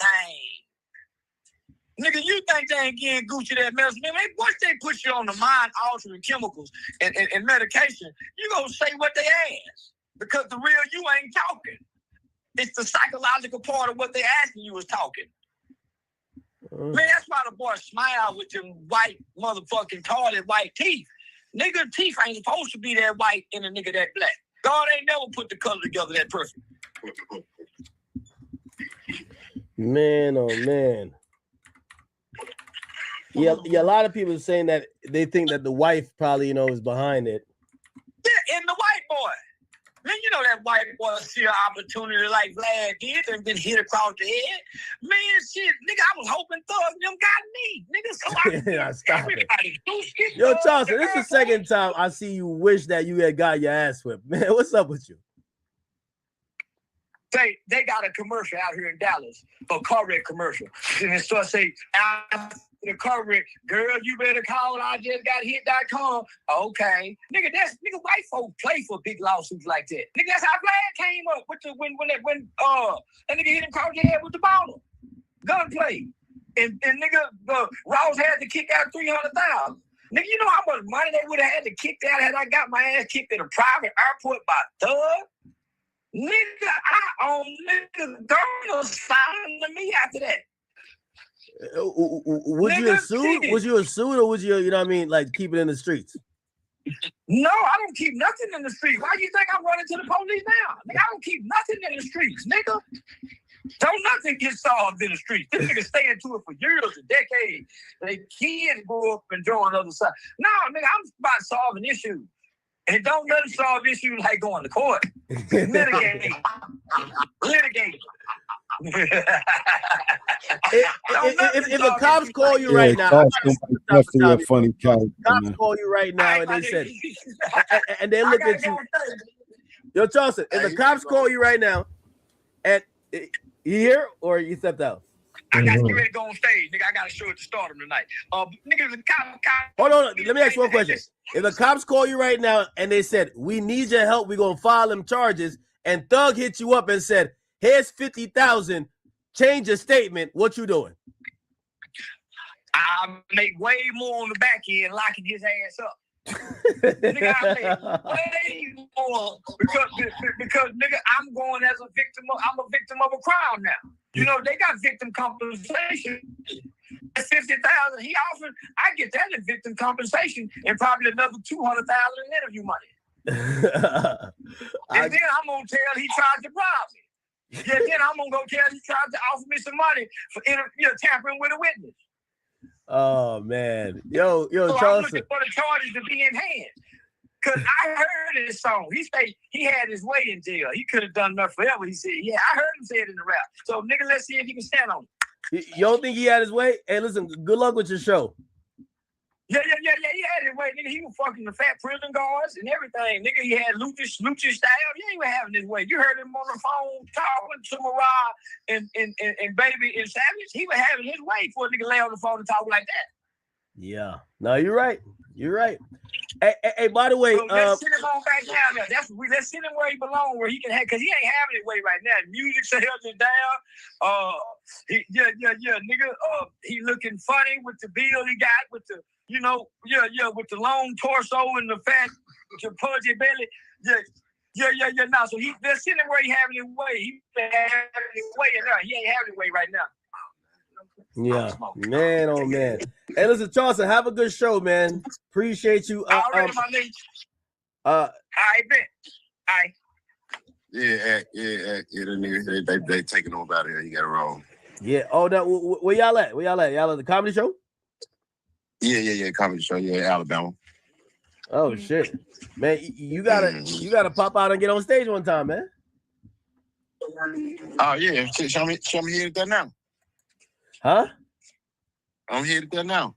Nigga, you think they ain't getting Gucci that medicine? Man, once they put you on the mind-altering chemicals and medication, you gonna say what they ask. Because the real you ain't talking. It's the psychological part of what they asking you is talking. Man, that's why the boy smile with them white motherfucking toilet white teeth. Nigga, teeth ain't supposed to be that white and a nigga that black. God ain't never put the color together that perfect. Man, oh man. Yeah, a lot of people are saying that they think that the wife probably, is behind it. Yeah, and the white boy. Man, you know that white boy see an opportunity like Vlad did and been hit across the head. Man, shit, nigga, I was hoping Thug them got me. Nigga, so Stop it. Yo, Charleston, this is the second time I see you wish that you had got your ass whipped. Man, what's up with you? They got a commercial out here in Dallas, a car wreck commercial. And it starts saying, the car wreck, girl, you better call I just got hit.com. Okay. Nigga, white folks play for big lawsuits like that. Nigga, that's how Vlad came up with when that nigga hit him across the head with the bottle. Gunplay. And nigga, Ross had to kick out $300,000. Nigga, you know how much money they would have had to kick out had I got my ass kicked in a private airport by a thug? Nigga, I own niggas gonna sign to me after that. Was you a suit? Was you a suit, or was you, you know what I mean, like keep it in the streets? No, I don't keep nothing in the streets. Why do you think I'm running to the police now? Nigga, I don't keep nothing in the streets, nigga. Don't nothing get solved in the streets. This nigga stay into it for years and decades. They kids grow up and join the other side. No, nigga, I'm about solving issues. And don't nothing solve issues like going to court. Litigate. Litigate. If the cops call you right now, definitely a funny character. Cops call you right now and they said, and they look at you. Yo, Charleston, if the cops call you right now, and you here or you stepped out? I got to get ready to go on stage, nigga. I got a show at the Stardom tonight. Nigga, the cop. Hold on, let me ask you one question. If the cops call you right now and they said, we need your help, we're gonna file them charges, and Thug hit you up and said, here's 50,000, change your statement, what you doing? I make way more on the back end, locking his ass up. Nigga, I make way more because nigga, I'm going as a victim. I'm a victim of a crime now. You know they got victim compensation. That's 50,000. He offered. I get that in victim compensation and probably another 200,000 in interview money. And then I'm gonna tell he tried to rob me. Yeah, then I'm gonna go tell he tried to offer me some money for tampering with a witness. Oh man, yo, so Charleston. I'm looking for the charges to be in hand. Cause I heard his song. He said he had his way in jail. He could have done enough forever. He said, "Yeah, I heard him say it in the rap." So nigga, let's see if he can stand on it. You don't think he had his way? Hey, listen, good luck with your show. Yeah. He had his way, nigga. He was fucking the fat prison guards and everything. Nigga, he had lucha style. Yeah, he was having his way. You heard him on the phone talking to Mariah and Baby and Savage. He was having his way for a nigga lay on the phone and talk like that. Yeah. No, you're right. You're right. Hey, by the way, so let's send him on back down there. Let's send him where he belongs, where he can have, because he ain't having his way right now. Music held him down. Nigga. He looking funny with the build he got, with the, with the long torso and the fat, pudgy belly. Now, so let's send him where he having his way. He having his way in there. He ain't having his way right now. Yeah, man, oh man. Hey, listen, Charleston, have a good show, man. Appreciate you. My nigga. I bet. Yeah, the niggas, they taking over out of here. You got it wrong. Yeah. Oh, no, where y'all at? Y'all at the comedy show? Yeah, comedy show. Yeah, Alabama. Oh shit, man, you gotta pop out and get on stage one time, man. Oh yeah, show me here there now. Huh? I'm here there now.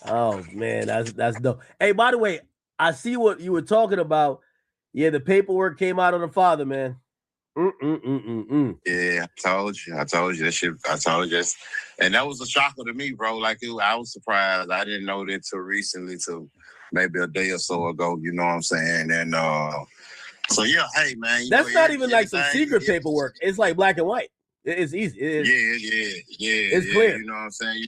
Oh man, that's dope. Hey, by the way, I see what you were talking about. Yeah, the paperwork came out on the father, man. Yeah, I told you that shit. I told you this, and that was a shocker to me, bro. Like I was surprised. I didn't know that till recently, till maybe a day or so ago. You know what I'm saying? And so yeah, hey man, that's not even like some secret paperwork. It's like black and white. It's easy. Yeah. It's clear. You know what I'm saying?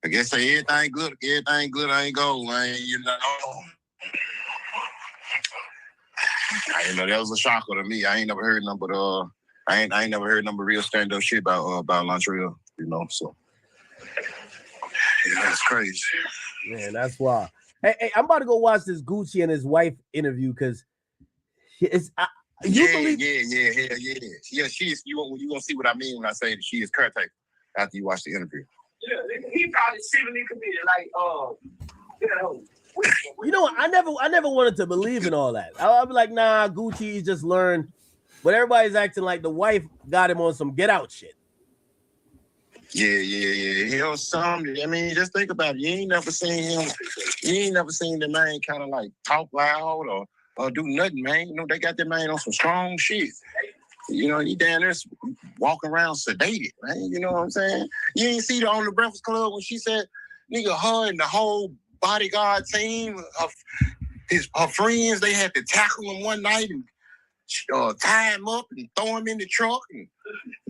I guess everything good ain't gold, man. You know. That was a shocker to me. I ain't never heard nothing but I ain't never heard nothing but real stand up shit about Montreal. So yeah, that's crazy. Man, that's wild. Hey, I'm about to go watch this Gucci and his wife interview because it's. Yeah. She is. You gonna see what I mean when I say that she is caretaker after you watch the interview. Yeah, he probably civilly committed, You know what? I never wanted to believe in all that. I'll be like, nah, Gucci just learned, but everybody's acting like the wife got him on some get out shit. Yeah. I mean, just think about it. You ain't never seen him. You ain't never seen the man kind of like talk loud or do nothing, man. They got that man on some strong shit. He down there walking around sedated, man. You know what I'm saying? You ain't see her on the Breakfast Club when she said, nigga, her and the whole bodyguard team of her friends, they had to tackle him one night and tie him up and throw him in the truck and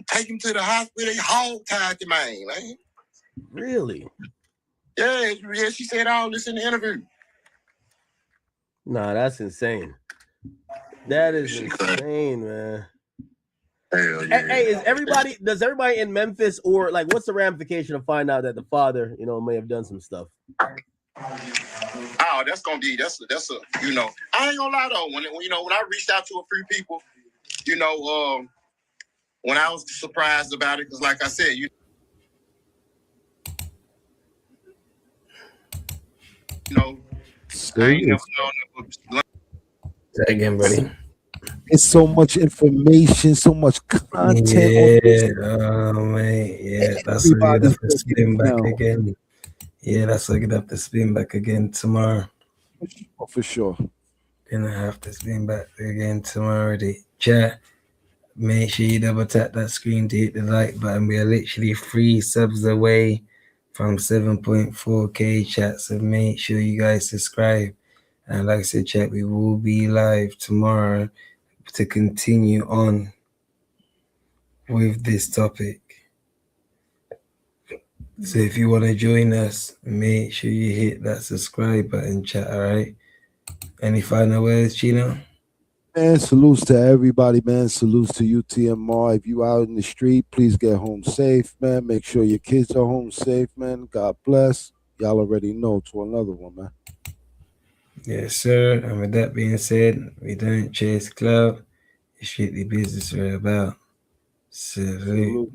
take him to the hospital. They hog-tied the man, man. Really? Yeah, she said all this in the interview. Nah, that's insane. That is insane, man. Hell yeah. Hey, does everybody in Memphis, or like, what's the ramification to find out that the father, may have done some stuff? Oh, that's a I ain't gonna lie though. When I reached out to a few people, when I was surprised about it, because like I said, I ain't never known. Say again, buddy. It's so much information, so much content. Yeah, oh man, yeah, that's why you have to spin back again. Yeah, that's why you have to spin back again tomorrow. For sure. Gonna have to spin back again tomorrow. The chat. Make sure you double tap that screen to hit the like button. We are literally 3 subs away from 7.4k chat. So make sure you guys subscribe. And like I said, chat, we will be live tomorrow to continue on with this topic. So if you want to join us, make sure you hit that subscribe button, chat, all right? Any final words, Chino? Man, salutes to everybody, man. Salutes to you, TMR. If you out in the street, please get home safe, man. Make sure your kids are home safe, man. God bless. Y'all already know. To another one, man. Yes, sir. And with that being said, we don't chase clout. It's strictly business we're about. Salute.